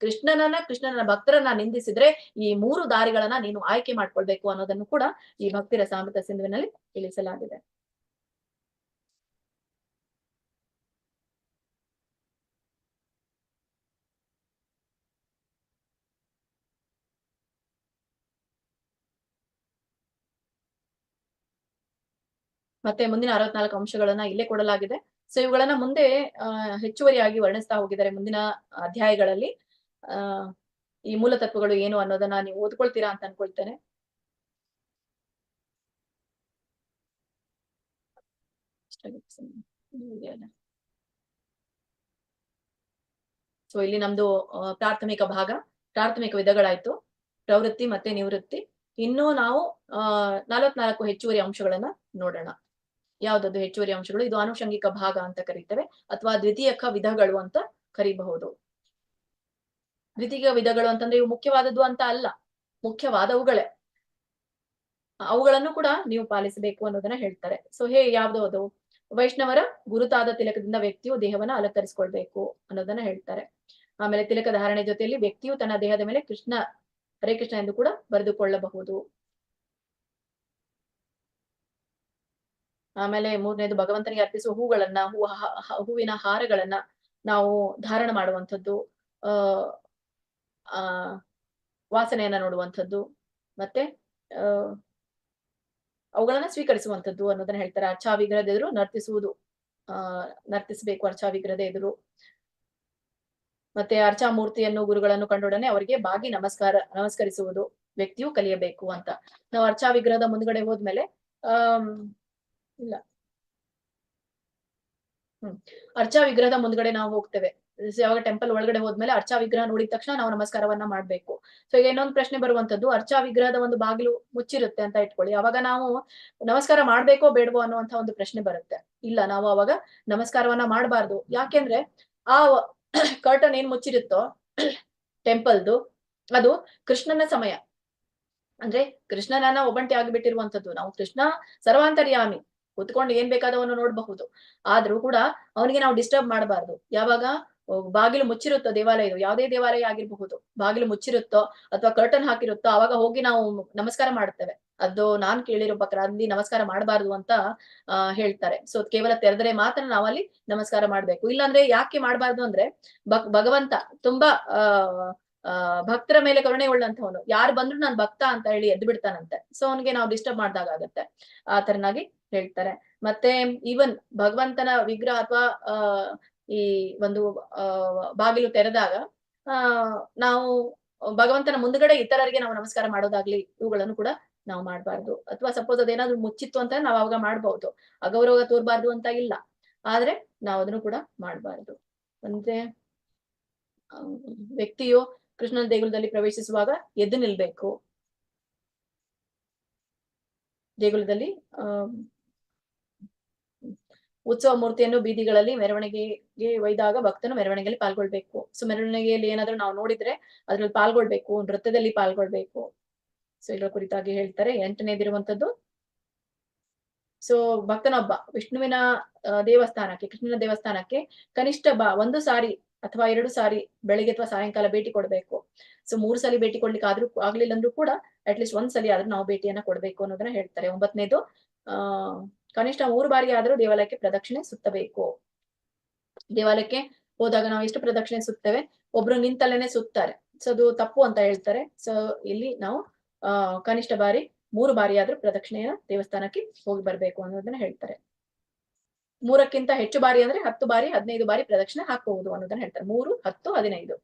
A: ಕೃಷ್ಣನ ಭಕ್ತರನ್ನ ನಿಂದಿಸಿದ್ರೆ ಈ 3 ದಾರಿಗಳನ್ನ ನೀನು ಆಯ್ಕೆ ಮಾಡ್ಕೊಳ್ಬೇಕು ಅನ್ನೋದನ್ನು ಕೂಡ ಈ ಭಕ್ತಿ ರಸಾಮೃತ ಸಿಂಧುವಿನಲ್ಲಿ ತಿಳಿಸಲಾಗಿದೆ. ಮತ್ತೆ ಮುಂದಿನ 64 ಅಂಶಗಳನ್ನ ಇಲ್ಲೇ ಕೊಡಲಾಗಿದೆ. ಸೊ ಇವುಗಳನ್ನ ಮುಂದೆ ಹೆಚ್ಚುವರಿಯಾಗಿ ವರ್ಣಿಸ್ತಾ ಹೋಗಿದ್ದಾರೆ ಮುಂದಿನ ಅಧ್ಯಾಯಗಳಲ್ಲಿ. ಈ ಮೂಲ ತತ್ವಗಳು ಏನು ಅನ್ನೋದನ್ನ ನೀವು ಓದ್ಕೊಳ್ತೀರಾ ಅಂತ ಅನ್ಕೊಳ್ತೇನೆ. ಸೊ ಇಲ್ಲಿ ನಮ್ದು ಪ್ರಾಥಮಿಕ ಭಾಗ, ಪ್ರಾಥಮಿಕ ವಿಧಗಳಾಯ್ತು, ಪ್ರವೃತ್ತಿ ಮತ್ತೆ ನಿವೃತ್ತಿ. ಇನ್ನು ನಾವು 44 ಹೆಚ್ಚುವರಿ ಅಂಶಗಳನ್ನ ನೋಡೋಣ. ಯಾವ್ದದ್ದು ಹೆಚ್ಚುವರಿ ಅಂಶಗಳು? ಇದು ಆನುಷಂಗಿಕ ಭಾಗ ಅಂತ ಕರೀತೇವೆ, ಅಥವಾ ದ್ವಿತೀಯಕ ವಿಧಗಳು ಅಂತ ಕರಿಬಹುದು. ದ್ವಿತೀಯ ವಿಧಗಳು ಅಂತಂದ್ರೆ ಇವು ಮುಖ್ಯವಾದದ್ದು ಅಂತ ಅಲ್ಲ, ಮುಖ್ಯವಾದವುಗಳೇ. ಅವುಗಳನ್ನು ಕೂಡ ನೀವು ಪಾಲಿಸಬೇಕು ಅನ್ನೋದನ್ನ ಹೇಳ್ತಾರೆ. ಸೊ ಯಾವ್ದು ಅದು? ವೈಷ್ಣವರ ಗುರುತಾದ ತಿಲಕದಿಂದ ವ್ಯಕ್ತಿಯು ದೇಹವನ್ನ ಅಲಂಕರಿಸಿಕೊಳ್ಬೇಕು ಅನ್ನೋದನ್ನ ಹೇಳ್ತಾರೆ. ಆಮೇಲೆ ತಿಲಕ ಧಾರಣೆ ಜೊತೆಯಲ್ಲಿ ವ್ಯಕ್ತಿಯು ತನ್ನ ದೇಹದ ಮೇಲೆ ಕೃಷ್ಣ ಹರೇ ಕೃಷ್ಣ ಎಂದು ಕೂಡ ಬರೆದುಕೊಳ್ಳಬಹುದು. ಆಮೇಲೆ ಮೂರನೇದು ಭಗವಂತನಿಗೆ ಅರ್ಪಿಸುವ ಹೂಗಳನ್ನ ಹೂವಿನ ಹಾರಗಳನ್ನ ನಾವು ಧಾರಣ ಮಾಡುವಂಥದ್ದು, ಆ ವಾಸನೆಯನ್ನ ನೋಡುವಂಥದ್ದು, ಮತ್ತೆ ಅವುಗಳನ್ನ ಸ್ವೀಕರಿಸುವಂಥದ್ದು ಅನ್ನೋದನ್ನ ಹೇಳ್ತಾರೆ. ಅರ್ಚಾ ವಿಗ್ರಹದ ಎದುರು ನರ್ತಿಸುವುದು, ನರ್ತಿಸಬೇಕು ಅರ್ಚಾ ವಿಗ್ರಹದ ಎದುರು. ಮತ್ತೆ ಅರ್ಚಾ ಮೂರ್ತಿಯನ್ನು ಗುರುಗಳನ್ನು ಕಂಡೊಡನೆ ಅವರಿಗೆ ಬಾಗಿ ನಮಸ್ಕರಿಸುವುದು ವ್ಯಕ್ತಿಯು ಕಲಿಯಬೇಕು ಅಂತ. ನಾವು ಅರ್ಚಾ ವಿಗ್ರಹದ ಮುಂದ್ಗಡೆ ಹೋದ್ಮೇಲೆ ಇಲ್ಲ ಅರ್ಚಾ ವಿಗ್ರಹದ ಮುಂದ್ಗಡೆ ನಾವು ಹೋಗ್ತೇವೆ. ಯಾವಾಗ ಟೆಂಪಲ್ ಒಳಗಡೆ ಹೋದ್ಮೇಲೆ ಅರ್ಚಾ ವಿಗ್ರಹ ನೋಡಿದ ತಕ್ಷಣ ನಾವು ನಮಸ್ಕಾರವನ್ನ ಮಾಡ್ಬೇಕು. ಸೊ ಈಗ ಇನ್ನೊಂದು ಪ್ರಶ್ನೆ ಬರುವಂತದ್ದು, ಅರ್ಚಾ ವಿಗ್ರಹದ ಒಂದು ಬಾಗಿಲು ಮುಚ್ಚಿರುತ್ತೆ ಅಂತ ಇಟ್ಕೊಳ್ಳಿ, ಅವಾಗ ನಾವು ನಮಸ್ಕಾರ ಮಾಡ್ಬೇಕೋ ಬೇಡವೋ ಅನ್ನುವಂತ ಒಂದು ಪ್ರಶ್ನೆ ಬರುತ್ತೆ. ಇಲ್ಲ, ನಾವು ಅವಾಗ ನಮಸ್ಕಾರವನ್ನ ಮಾಡಬಾರ್ದು. ಯಾಕೆಂದ್ರೆ ಆ ಕರ್ಟನ್ ಏನ್ ಮುಚ್ಚಿರುತ್ತೋ ಟೆಂಪಲ್ದು, ಅದು ಕೃಷ್ಣನ ಸಮಯ. ಅಂದ್ರೆ ಕೃಷ್ಣನನ್ನ ಒಬ್ಬಂಟಿ ಆಗಿಬಿಟ್ಟಿರುವಂತದ್ದು. ನಾವು ಕೃಷ್ಣ ಸರ್ವಾಂತರ್ಯಾಮಿ, ಕುತ್ಕೊಂಡು ಏನ್ ಬೇಕಾದವನ್ನ ನೋಡ್ಬಹುದು. ಆದ್ರೂ ಕೂಡ ಅವನಿಗೆ ನಾವು ಡಿಸ್ಟರ್ಬ್ ಮಾಡಬಾರ್ದು. ಯಾವಾಗ ಬಾಗಿಲು ಮುಚ್ಚಿರುತ್ತೋ ದೇವಾಲಯದು, ಯಾವುದೇ ದೇವಾಲಯ ಆಗಿರಬಹುದು, ಬಾಗಿಲು ಮುಚ್ಚಿರುತ್ತೋ ಅಥವಾ ಕರ್ಟನ್ ಹಾಕಿರುತ್ತೋ ಅವಾಗ ಹೋಗಿ ನಾವು ನಮಸ್ಕಾರ ಮಾಡುತ್ತೇವೆ. ಅದು ನಾನ್ ಕೇಳಿರೋ ಪ್ರಕಾರ ಅಲ್ಲಿ ನಮಸ್ಕಾರ ಮಾಡಬಾರ್ದು ಅಂತ ಹೇಳ್ತಾರೆ. ಸೊ ಕೇವಲ ತೆರೆದರೆ ಮಾತ್ರ ನಾವಲ್ಲಿ ನಮಸ್ಕಾರ ಮಾಡ್ಬೇಕು. ಇಲ್ಲಾಂದ್ರೆ ಯಾಕೆ ಮಾಡಬಾರ್ದು ಅಂದ್ರೆ ಭಗವಂತ ತುಂಬಾ ಭಕ್ತರ ಮೇಲೆ ಕರುಣೆ ಉಳ್ಳಂತವನು. ಯಾರು ಬಂದ್ರು ನಾನ್ ಭಕ್ತ ಅಂತ ಹೇಳಿ ಎದ್ದು ಬಿಡ್ತಾನಂತೆ. ಸೊ ಅವನಿಗೆ ನಾವು ಡಿಸ್ಟರ್ಬ್ ಮಾಡ್ದಾಗ ಆಗತ್ತೆ, ಆ ತರನಾಗಿ ಹೇಳ್ತಾರೆ. ಮತ್ತೆ ಈವನ್ ಭಗವಂತನ ವಿಗ್ರಹ ಅಥವಾ ಈ ಒಂದು ಬಾಗಿಲು ತೆರೆದಾಗ ನಾವು ಭಗವಂತನ ಮುಂದ್ಗಡೆ ಇತರರಿಗೆ ನಾವು ನಮಸ್ಕಾರ ಮಾಡೋದಾಗ್ಲಿ ಇವುಗಳನ್ನು ಕೂಡ ನಾವು ಮಾಡ್ಬಾರ್ದು. ಅಥವಾ ಸಪೋಸ್ ಅದೇನಾದ್ರು ಮುಚ್ಚಿತ್ತು ಅಂತ ನಾವ್ ಅವಾಗ ಮಾಡ್ಬಹುದು, ಅಗೌರವ ತೋರ್ಬಾರ್ದು ಅಂತ ಇಲ್ಲ, ಆದ್ರೆ ನಾವು ಅದನ್ನು ಕೂಡ ಮಾಡ್ಬಾರ್ದು. ಅಂದ್ರೆ ವ್ಯಕ್ತಿಯು ಕೃಷ್ಣನ ದೇಗುಲದಲ್ಲಿ ಪ್ರವೇಶಿಸುವಾಗ ಎದ್ದು ನಿಲ್ಬೇಕು. ದೇಗುಲದಲ್ಲಿ ಉತ್ಸವ ಮೂರ್ತಿಯನ್ನು ಬೀದಿಗಳಲ್ಲಿ ಮೆರವಣಿಗೆಗೆ ಒಯ್ದಾಗ ಭಕ್ತನು ಮೆರವಣಿಗೆಯಲ್ಲಿ ಪಾಲ್ಗೊಳ್ಬೇಕು. ಸೊ ಮೆರವಣಿಗೆಯಲ್ಲಿ ಏನಾದ್ರು ನಾವು ನೋಡಿದ್ರೆ ಅದ್ರಲ್ಲಿ ಪಾಲ್ಗೊಳ್ಬೇಕು, ನೃತ್ಯದಲ್ಲಿ ಪಾಲ್ಗೊಳ್ಬೇಕು. ಸೊ ಇದರ ಕುರಿತಾಗಿ ಹೇಳ್ತಾರೆ. 8ನೇದಿರುವಂತದ್ದು, ಸೊ ಭಕ್ತನೊಬ್ಬ ವಿಷ್ಣುವಿನ ದೇವಸ್ಥಾನಕ್ಕೆ, ಕೃಷ್ಣನ ದೇವಸ್ಥಾನಕ್ಕೆ ಕನಿಷ್ಠ 1 ಸಾರಿ ಅಥವಾ 2 ಸಾರಿ ಬೆಳಿಗ್ಗೆ ಅಥವಾ ಸಾಯಂಕಾಲ ಭೇಟಿ ಕೊಡ್ಬೇಕು. ಸೊ 3 ಸಲ ಭೇಟಿ ಕೊಡ್ಲಿಕ್ಕೆ ಆಗ್ಲಿಲ್ಲ ಅಂದ್ರೂ ಕೂಡ ಅಟ್ಲೀಸ್ಟ್ 1 ಸಲ ಆದ್ರೂ ನಾವು ಭೇಟಿಯನ್ನ ಕೊಡ್ಬೇಕು ಅನ್ನೋದನ್ನ ಹೇಳ್ತಾರೆ. 9ನೇದು, ಕನಿಷ್ಠ 3 ಬಾರಿ ಆದ್ರೂ ದೇವಾಲಯಕ್ಕೆ ಪ್ರದಕ್ಷಿಣೆ ಸುತ್ತಬೇಕು. ದೇವಾಲಯಕ್ಕೆ ಹೋದಾಗ ನಾವು ಎಷ್ಟು ಪ್ರದಕ್ಷಿಣೆ ಸುತ್ತೇವೆ? ಒಬ್ರು ನಿಂತಲ್ಲೇನೆ ಸುತ್ತಾರೆ. ಸೊ ಅದು ತಪ್ಪು ಅಂತ ಹೇಳ್ತಾರೆ. ಸೊ ಇಲ್ಲಿ ನಾವು ಕನಿಷ್ಠ 3 ಬಾರಿ ಆದ್ರೂ ಪ್ರದಕ್ಷಿಣೆಯ ದೇವಸ್ಥಾನಕ್ಕೆ ಹೋಗಿ ಬರ್ಬೇಕು ಅನ್ನೋದನ್ನ ಹೇಳ್ತಾರೆ. 3ಕ್ಕಿಂತ ಹೆಚ್ಚು ಬಾರಿ ಅಂದ್ರೆ 10 ಬಾರಿ 15 ಬಾರಿ ಪ್ರದಕ್ಷಿಣೆ ಹಾಕಬಹುದು ಅನ್ನೋದನ್ನ ಹೇಳ್ತಾರೆ. 3, 10, 15.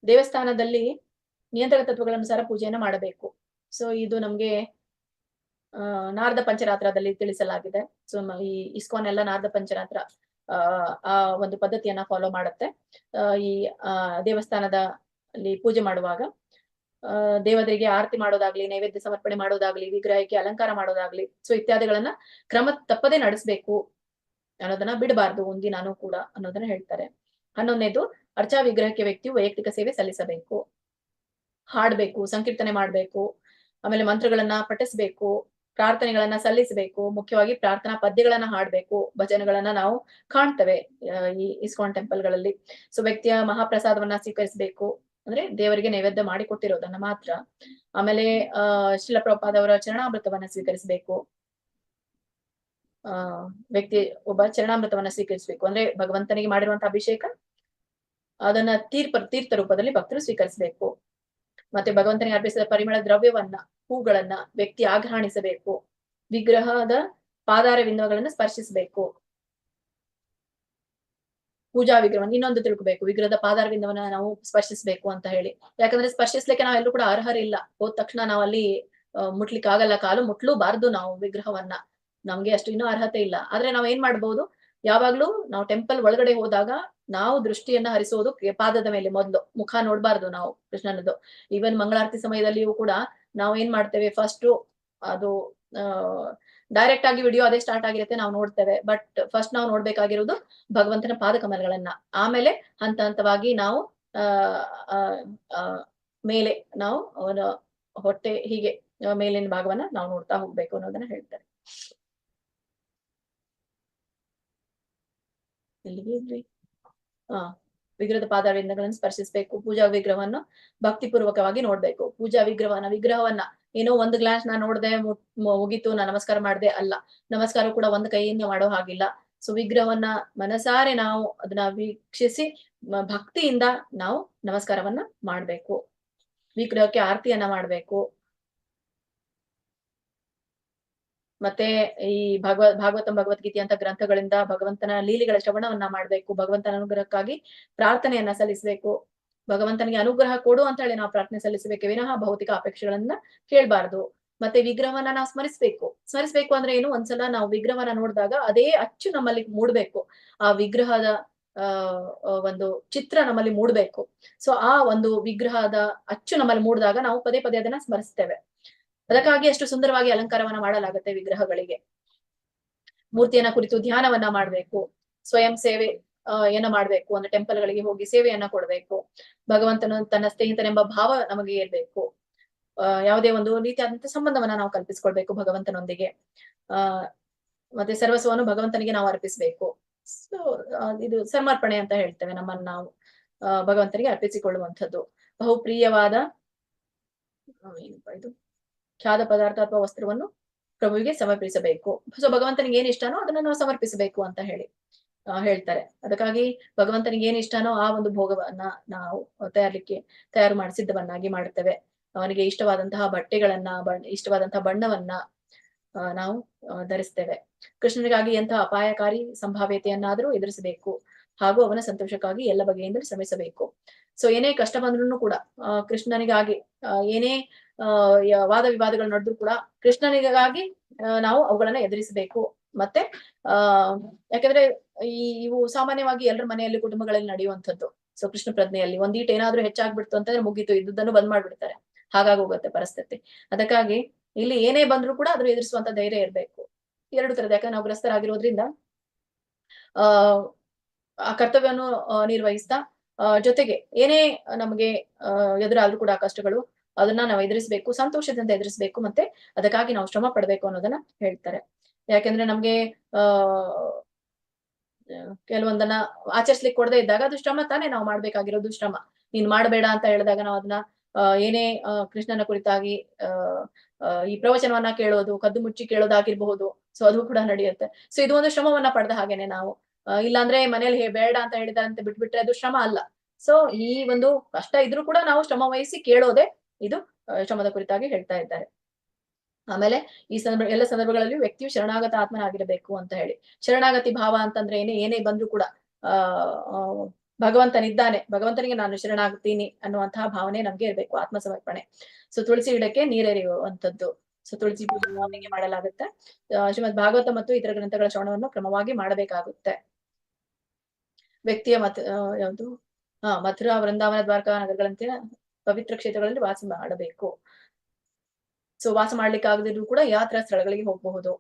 A: ದೇವಸ್ಥಾನದಲ್ಲಿ ನಿಯಂತ್ರಕ ತತ್ವಗಳನುಸಾರ ಪೂಜೆಯನ್ನ ಮಾಡಬೇಕು. ಸೊ ಇದು ನಮ್ಗೆ ನಾರದ ಪಂಚರಾತ್ರದಲ್ಲಿ ತಿಳಿಸಲಾಗಿದೆ. ಸೊ ಈ ಇಸ್ಕಾನ್ ಎಲ್ಲ ನಾರದ ಪಂಚರಾತ್ರ ಆ ಒಂದು ಪದ್ಧತಿಯನ್ನ ಫಾಲೋ ಮಾಡುತ್ತೆ. ಈ ದೇವಸ್ಥಾನದ ಅಲ್ಲಿ ಪೂಜೆ ಮಾಡುವಾಗ ದೇವರಿಗೆ ಆರತಿ ಮಾಡೋದಾಗ್ಲಿ, ನೈವೇದ್ಯ ಸಮರ್ಪಣೆ ಮಾಡೋದಾಗ್ಲಿ, ವಿಗ್ರಹಕ್ಕೆ ಅಲಂಕಾರ ಮಾಡೋದಾಗ್ಲಿ, ಸೊ ಇತ್ಯಾದಿಗಳನ್ನ ಕ್ರಮ ತಪ್ಪದೇ ನಡೆಸಬೇಕು ಅನ್ನೋದನ್ನ ಬಿಡಬಾರ್ದು ಒಂದಿನಾನು ಕೂಡ ಅನ್ನೋದನ್ನ ಹೇಳ್ತಾರೆ. 11ನೇದು, ಅರ್ಚಾ ವಿಗ್ರಹಕ್ಕೆ ವ್ಯಕ್ತಿಯು ವೈಯಕ್ತಿಕ ಸೇವೆ ಸಲ್ಲಿಸಬೇಕು, ಹಾಡ್ಬೇಕು, ಸಂಕೀರ್ತನೆ ಮಾಡ್ಬೇಕು, ಆಮೇಲೆ ಮಂತ್ರಗಳನ್ನ ಪಠಿಸ್ಬೇಕು, ಪ್ರಾರ್ಥನೆಗಳನ್ನ ಸಲ್ಲಿಸಬೇಕು. ಮುಖ್ಯವಾಗಿ ಪ್ರಾರ್ಥನಾ ಪದ್ಯಗಳನ್ನ ಹಾಡ್ಬೇಕು, ಭಜನೆಗಳನ್ನ ನಾವು ಕಾಣ್ತೇವೆ ಈ ಇಸ್ಕಾನ್ ಟೆಂಪಲ್ಗಳಲ್ಲಿ. ಸೊ ವ್ಯಕ್ತಿಯ ಮಹಾಪ್ರಸಾದವನ್ನ ಸ್ವೀಕರಿಸಬೇಕು, ಅಂದ್ರೆ ದೇವರಿಗೆ ನೈವೇದ್ಯ ಮಾಡಿ ಕೊಟ್ಟಿರೋದನ್ನ ಮಾತ್ರ. ಆಮೇಲೆ ಶ್ರೀಲ ಪ್ರಭುಪಾದ ಅವರ ಚರಣಾಮೃತವನ್ನ ಸ್ವೀಕರಿಸಬೇಕು. ವ್ಯಕ್ತಿ ಒಬ್ಬ ಚರಣಾಮೃತವನ್ನ ಸ್ವೀಕರಿಸಬೇಕು ಅಂದ್ರೆ ಭಗವಂತನಿಗೆ ಮಾಡಿರುವಂತಹ ಅಭಿಷೇಕ, ಅದನ್ನ ತೀರ್ಥ ರೂಪದಲ್ಲಿ ಭಕ್ತರು ಸ್ವೀಕರಿಸಬೇಕು. ಮತ್ತೆ ಭಗವಂತನಿಗೆ ಅರ್ಪಿಸಿದ ಪರಿಮಳ ದ್ರವ್ಯವನ್ನ, ಹೂಗಳನ್ನ ವ್ಯಕ್ತಿ ಆಘ್ರಾಣಿಸಬೇಕು. ವಿಗ್ರಹದ ಪಾದಾರ ಬಿಂದುಗಳನ್ನ ಸ್ಪರ್ಶಿಸಬೇಕು. ಪೂಜಾ ವಿಗ್ರಹವನ್ನು ಇನ್ನೊಂದು ತಿಳ್ಕೊಬೇಕು, ವಿಗ್ರಹದ ಪಾದಾರ ಬಿಂದುವನ್ನ ನಾವು ಸ್ಪರ್ಶಿಸಬೇಕು ಅಂತ ಹೇಳಿ. ಯಾಕಂದ್ರೆ ಸ್ಪರ್ಶಿಸ್ಲಿಕ್ಕೆ ನಾವೆಲ್ಲರೂ ಕೂಡ ಅರ್ಹರಿಲ್ಲ. ಹೋದ ತಕ್ಷಣ ನಾವಲ್ಲಿ ಮುಟ್ಲಿಕ್ಕೆ ಆಗಲ್ಲ, ಕಾಲು ಮುಟ್ಲೂಬಾರ್ದು ನಾವು ವಿಗ್ರಹವನ್ನ. ನಮ್ಗೆ ಅಷ್ಟು ಇನ್ನೂ ಅರ್ಹತೆ ಇಲ್ಲ. ಆದ್ರೆ ನಾವ್ ಏನ್ ಮಾಡ್ಬೋದು, ಯಾವಾಗ್ಲೂ ನಾವು ಟೆಂಪಲ್ ಒಳಗಡೆ ಹೋದಾಗ ನಾವು ದೃಷ್ಟಿಯನ್ನ ಹರಿಸೋದು ಪಾದದ ಮೇಲೆ. ಮೊದ್ಲು ಮುಖ ನೋಡ್ಬಾರ್ದು ನಾವು ಕೃಷ್ಣನದು. ಈವನ್ ಮಂಗಳಾರತಿ ಸಮಯದಲ್ಲಿಯೂ ಕೂಡ ನಾವು ಏನ್ ಮಾಡ್ತೇವೆ, ಫಸ್ಟ್ ಅದು ಡೈರೆಕ್ಟ್ ಆಗಿ ವಿಡಿಯೋ ಅದೇ ಸ್ಟಾರ್ಟ್ ಆಗಿರುತ್ತೆ, ನಾವು ನೋಡ್ತೇವೆ. ಬಟ್ ಫಸ್ಟ್ ನಾವು ನೋಡ್ಬೇಕಾಗಿರೋದು ಭಗವಂತನ ಪಾದಕಮಲಗಳನ್ನ. ಆಮೇಲೆ ಹಂತ ಹಂತವಾಗಿ ನಾವು ಆ ಆ ಆ ಮೇಲೆ ನಾವು ಅವನ ಹೊಟ್ಟೆ ಹೀಗೆ ಮೇಲಿನ ಭಾಗವನ್ನ ನಾವು ನೋಡ್ತಾ ಹೋಗ್ಬೇಕು ಅನ್ನೋದನ್ನ ಹೇಳ್ತಾರೆ. ಎಲ್ಲಿಗೆ ಇದ್ವಿ? ವಿಗ್ರಹದ ಪಾದಾರವಿಂದಗಳನ್ನು ಸ್ಪರ್ಶಿಸಬೇಕು. ಪೂಜಾ ವಿಗ್ರಹವನ್ನು ಭಕ್ತಿ ಪೂರ್ವಕವಾಗಿ ನೋಡ್ಬೇಕು. ಪೂಜಾ ವಿಗ್ರಹವನ್ನ ಏನೋ ಒಂದು ಗ್ಲಾಸ್ ನಾನ್ ನೋಡ್ದೆ ಮುಗೀತು, ನಾ ನಮಸ್ಕಾರ ಮಾಡ್ದೆ ಅಲ್ಲ. ನಮಸ್ಕಾರ ಕೂಡ ಒಂದು ಕೈಯಿಂದ ಮಾಡೋ ಹಾಗಿಲ್ಲ. ಸೊ ವಿಗ್ರಹವನ್ನ ಮನಸಾರೆ ನಾವು ಅದನ್ನ ವೀಕ್ಷಿಸಿ ಭಕ್ತಿಯಿಂದ ನಾವು ನಮಸ್ಕಾರವನ್ನ ಮಾಡ್ಬೇಕು. ವಿಗ್ರಹಕ್ಕೆ ಆರತಿಯನ್ನ ಮಾಡ್ಬೇಕು. ಮತ್ತೆ ಈ ಭಾಗವತಂ ಭಗವದ್ಗೀತೆ ಅಂತ ಗ್ರಂಥಗಳಿಂದ ಭಗವಂತನ ಲೀಲೆಗಳ ಶ್ರವಣವನ್ನ ಮಾಡ್ಬೇಕು. ಭಗವಂತನ ಅನುಗ್ರಹಕ್ಕಾಗಿ ಪ್ರಾರ್ಥನೆಯನ್ನ ಸಲ್ಲಿಸಬೇಕು. ಭಗವಂತನಿಗೆ ಅನುಗ್ರಹ ಕೊಡು ಅಂತ ಹೇಳಿ ನಾವು ಪ್ರಾರ್ಥನೆ ಸಲ್ಲಿಸಬೇಕು, ವಿನಃ ಭೌತಿಕ ಅಪೇಕ್ಷೆಗಳನ್ನ ಕೇಳ್ಬಾರ್ದು. ಮತ್ತೆ ವಿಗ್ರಹವನ್ನ ನಾವು ಸ್ಮರಿಸ್ಬೇಕು ಅಂದ್ರೆ ಏನು? ಒಂದ್ಸಲ ನಾವು ವಿಗ್ರಹವನ್ನ ನೋಡಿದಾಗ ಅದೇ ಅಚ್ಚು ನಮ್ಮಲ್ಲಿ ಮೂಡ್ಬೇಕು. ಆ ವಿಗ್ರಹದ ಒಂದು ಚಿತ್ರ ನಮ್ಮಲ್ಲಿ ಮೂಡ್ಬೇಕು. ಸೊ ಆ ಒಂದು ವಿಗ್ರಹದ ಅಚ್ಚು ನಮ್ಮಲ್ಲಿ ಮೂಡಿದಾಗ ನಾವು ಪದೇ ಪದೇ ಅದನ್ನ ಸ್ಮರಿಸ್ತೇವೆ. ಅದಕ್ಕಾಗಿ ಅಷ್ಟು ಸುಂದರವಾಗಿ ಅಲಂಕಾರವನ್ನ ಮಾಡಲಾಗುತ್ತೆ ವಿಗ್ರಹಗಳಿಗೆ. ಮೂರ್ತಿಯನ್ನ ಕುರಿತು ಧ್ಯಾನವನ್ನ ಮಾಡ್ಬೇಕು. ಸ್ವಯಂ ಸೇವೆ ಏನ ಮಾಡ್ಬೇಕು ಅಂದ್ರೆ ಟೆಂಪಲ್ ಗಳಿಗೆ ಹೋಗಿ ಸೇವೆಯನ್ನ ಕೊಡ್ಬೇಕು. ಭಗವಂತನು ತನ್ನ ಸ್ನೇಹಿತನೆಂಬ ಭಾವ ನಮಗೆ ಇರ್ಬೇಕು. ಯಾವುದೇ ಒಂದು ರೀತಿಯಾದಂತಹ ಸಂಬಂಧವನ್ನ ನಾವು ಕಲ್ಪಿಸ್ಕೊಳ್ಬೇಕು ಭಗವಂತನೊಂದಿಗೆ. ಮತ್ತೆ ಸರ್ವಸ್ವವನ್ನು ಭಗವಂತನಿಗೆ ನಾವು ಅರ್ಪಿಸ್ಬೇಕು. ಸೊ ಇದು ಸಮರ್ಪಣೆ ಅಂತ ಹೇಳ್ತೇವೆ. ನಮ್ಮನ್ನು ನಾವು ಭಗವಂತನಿಗೆ ಅರ್ಪಿಸಿಕೊಳ್ಳುವಂಥದ್ದು. ಬಹುಪ್ರಿಯವಾದ ಏನಪ್ಪಾ ಇದು ಖ್ಯಾದ ಪದಾರ್ಥ ಅಥವಾ ವಸ್ತ್ರವನ್ನು ಪ್ರಭುವಿಗೆ ಸಮರ್ಪಿಸಬೇಕು. ಸೊ ಭಗವಂತನಿಗೆ ಏನ್ ಇಷ್ಟನೋ ಅದನ್ನ ನಾವು ಸಮರ್ಪಿಸಬೇಕು ಅಂತ ಹೇಳಿ ಹೇಳ್ತಾರೆ. ಅದಕ್ಕಾಗಿ ಭಗವಂತನಿಗೆ ಏನ್ ಇಷ್ಟನೋ ಆ ಒಂದು ಭೋಗವನ್ನ ನಾವು ತಯಾರು ಮಾಡಿ ಸಿದ್ಧವನ್ನಾಗಿ ಮಾಡುತ್ತೇವೆ. ಅವನಿಗೆ ಇಷ್ಟವಾದಂತಹ ಬಟ್ಟೆಗಳನ್ನ ಇಷ್ಟವಾದಂತಹ ಬಣ್ಣವನ್ನ ನಾವು ಧರಿಸ್ತೇವೆ. ಕೃಷ್ಣನಿಗಾಗಿ ಎಂತಹ ಅಪಾಯಕಾರಿ ಸಂಭಾವ್ಯತೆಯನ್ನಾದರೂ ಎದುರಿಸಬೇಕು ಹಾಗೂ ಅವನ ಸಂತೋಷಕ್ಕಾಗಿ ಎಲ್ಲ ಬಗೆಯಿಂದ ಶ್ರಮಿಸಬೇಕು. ಸೊ ಏನೇ ಕಷ್ಟ ಬಂದ್ರೂ ಕೂಡ ಕೃಷ್ಣನಿಗಾಗಿ ಏನೇ ವಾದ ವಿವಾದಗಳು ನಡೆದ್ರು ಕೂಡ ಕೃಷ್ಣನಿಗಾಗಿ ನಾವು ಅವುಗಳನ್ನ ಎದುರಿಸಬೇಕು. ಮತ್ತೆ ಯಾಕಂದ್ರೆ ಇವು ಸಾಮಾನ್ಯವಾಗಿ ಎಲ್ಲರ ಮನೆಯಲ್ಲಿ ಕುಟುಂಬಗಳಲ್ಲಿ ನಡೆಯುವಂಥದ್ದು. ಸೊ ಕೃಷ್ಣ ಪ್ರಜ್ಞೆಯಲ್ಲಿ ಒಂದೀಟ್ ಏನಾದ್ರೂ ಹೆಚ್ಚಾಗ್ಬಿಡ್ತು ಅಂತಂದ್ರೆ ಮುಗೀತು, ಇದ್ದುದನ್ನು ಬಂದ್ ಮಾಡ್ಬಿಡ್ತಾರೆ. ಹಾಗಾಗೋಗುತ್ತೆ ಪರಿಸ್ಥಿತಿ. ಅದಕ್ಕಾಗಿ ಇಲ್ಲಿ ಏನೇ ಬಂದ್ರು ಕೂಡ ಅದ್ರ ಎದುರಿಸುವಂತ ಧೈರ್ಯ ಇರ್ಬೇಕು. ಎರಡು ತರದ, ಯಾಕಂದ್ರೆ ನಾವು ಗ್ರಸ್ತರಾಗಿರೋದ್ರಿಂದ ಆ ಕರ್ತವ್ಯವನ್ನು ನಿರ್ವಹಿಸ್ತಾ ಜೊತೆಗೆ ಏನೇ ನಮಗೆ ಎದುರಾದ್ರೂ ಕೂಡ ಕಷ್ಟಗಳು ಅದನ್ನ ನಾವು ಎದುರಿಸಬೇಕು, ಸಂತೋಷದಿಂದ ಎದುರಿಸಬೇಕು. ಮತ್ತೆ ಅದಕ್ಕಾಗಿ ನಾವು ಶ್ರಮ ಪಡ್ಬೇಕು ಅನ್ನೋದನ್ನ ಹೇಳ್ತಾರೆ. ಯಾಕೆಂದ್ರೆ ನಮ್ಗೆ ಕೆಲವೊಂದನ್ನ ಆಚರಿಸ್ಲಿಕ್ಕೆ ಕೊಡದೇ ಇದ್ದಾಗ ಅದು ಶ್ರಮ ತಾನೇ, ನಾವು ಮಾಡ್ಬೇಕಾಗಿರೋದು ಶ್ರಮ. ನೀನ್ ಮಾಡ್ಬೇಡ ಅಂತ ಹೇಳಿದಾಗ ನಾವು ಅದನ್ನ ಏನೇ ಕೃಷ್ಣನ ಕುರಿತಾಗಿ ಈ ಪ್ರವಚನವನ್ನ ಕೇಳೋದು, ಕದ್ದು ಮುಚ್ಚಿ ಕೇಳೋದಾಗಿರ್ಬಹುದು. ಸೊ ಅದು ಕೂಡ ನಡೆಯುತ್ತೆ. ಸೊ ಇದು ಒಂದು ಶ್ರಮವನ್ನ ಪಡೆದ ಹಾಗೇನೆ ನಾವು. ಇಲ್ಲಾಂದ್ರೆ ಮನೇಲಿ ಬೇಡ ಅಂತ ಹೇಳಿದಾರಂತೆ ಬಿಟ್ಬಿಟ್ರೆ ಅದು ಶ್ರಮ ಅಲ್ಲ. ಸೊ ಈ ಒಂದು ಕಷ್ಟ ಇದ್ರೂ ಕೂಡ ನಾವು ಶ್ರಮ ವಹಿಸಿ ಕೇಳೋದೆ ಇದು ಶ್ರಮದ ಕುರಿತಾಗಿ ಹೇಳ್ತಾ ಇದ್ದಾರೆ. ಆಮೇಲೆ ಈ ಎಲ್ಲ ಸಂದರ್ಭಗಳಲ್ಲಿ ವ್ಯಕ್ತಿಯು ಶರಣಾಗತ ಆತ್ಮನಾಗಿರಬೇಕು ಅಂತ ಹೇಳಿ. ಶರಣಾಗತಿ ಭಾವ ಅಂತಂದ್ರೆ ಏನೇ ಬಂದ್ರು ಕೂಡ ಭಗವಂತನಿದ್ದಾನೆ, ಭಗವಂತನಿಗೆ ನಾನು ಶರಣಾಗ್ತೀನಿ ಅನ್ನುವಂತಹ ಭಾವನೆ ನಮ್ಗೆ ಇರ್ಬೇಕು. ಆತ್ಮ ಸಮರ್ಪಣೆ. ಸೊ ತುಳಸಿ ಗಿಡಕ್ಕೆ ನೀರೆರೆಯುವಂಥದ್ದು. ಸೊ ತುಳಸಿ ಪೂಜೆ ಮಾರ್ನಿಂಗ್ ಮಾಡಲಾಗುತ್ತೆ. ಶ್ರೀಮದ್ ಭಾಗವತ ಮತ್ತು ಇತರ ಗ್ರಂಥಗಳ ಶ್ರವಣವನ್ನು ಕ್ರಮವಾಗಿ ಮಾಡಬೇಕಾಗುತ್ತೆ. ವ್ಯಕ್ತಿಯ ಯಾವುದು ಮಥುರಾ, ವೃಂದಾವನ, ದ್ವಾರಕಾ ನಗರಗಳಂತೆ ಪವಿತ್ರ ಕ್ಷೇತ್ರಗಳಲ್ಲಿ ವಾಸ ಮಾಡಬೇಕು. ಸೊ ವಾಸ ಮಾಡ್ಲಿಕ್ಕೆ ಆಗದಿದ್ರು ಕೂಡ ಯಾತ್ರಾ ಸ್ಥಳಗಳಿಗೆ ಹೋಗಬಹುದು,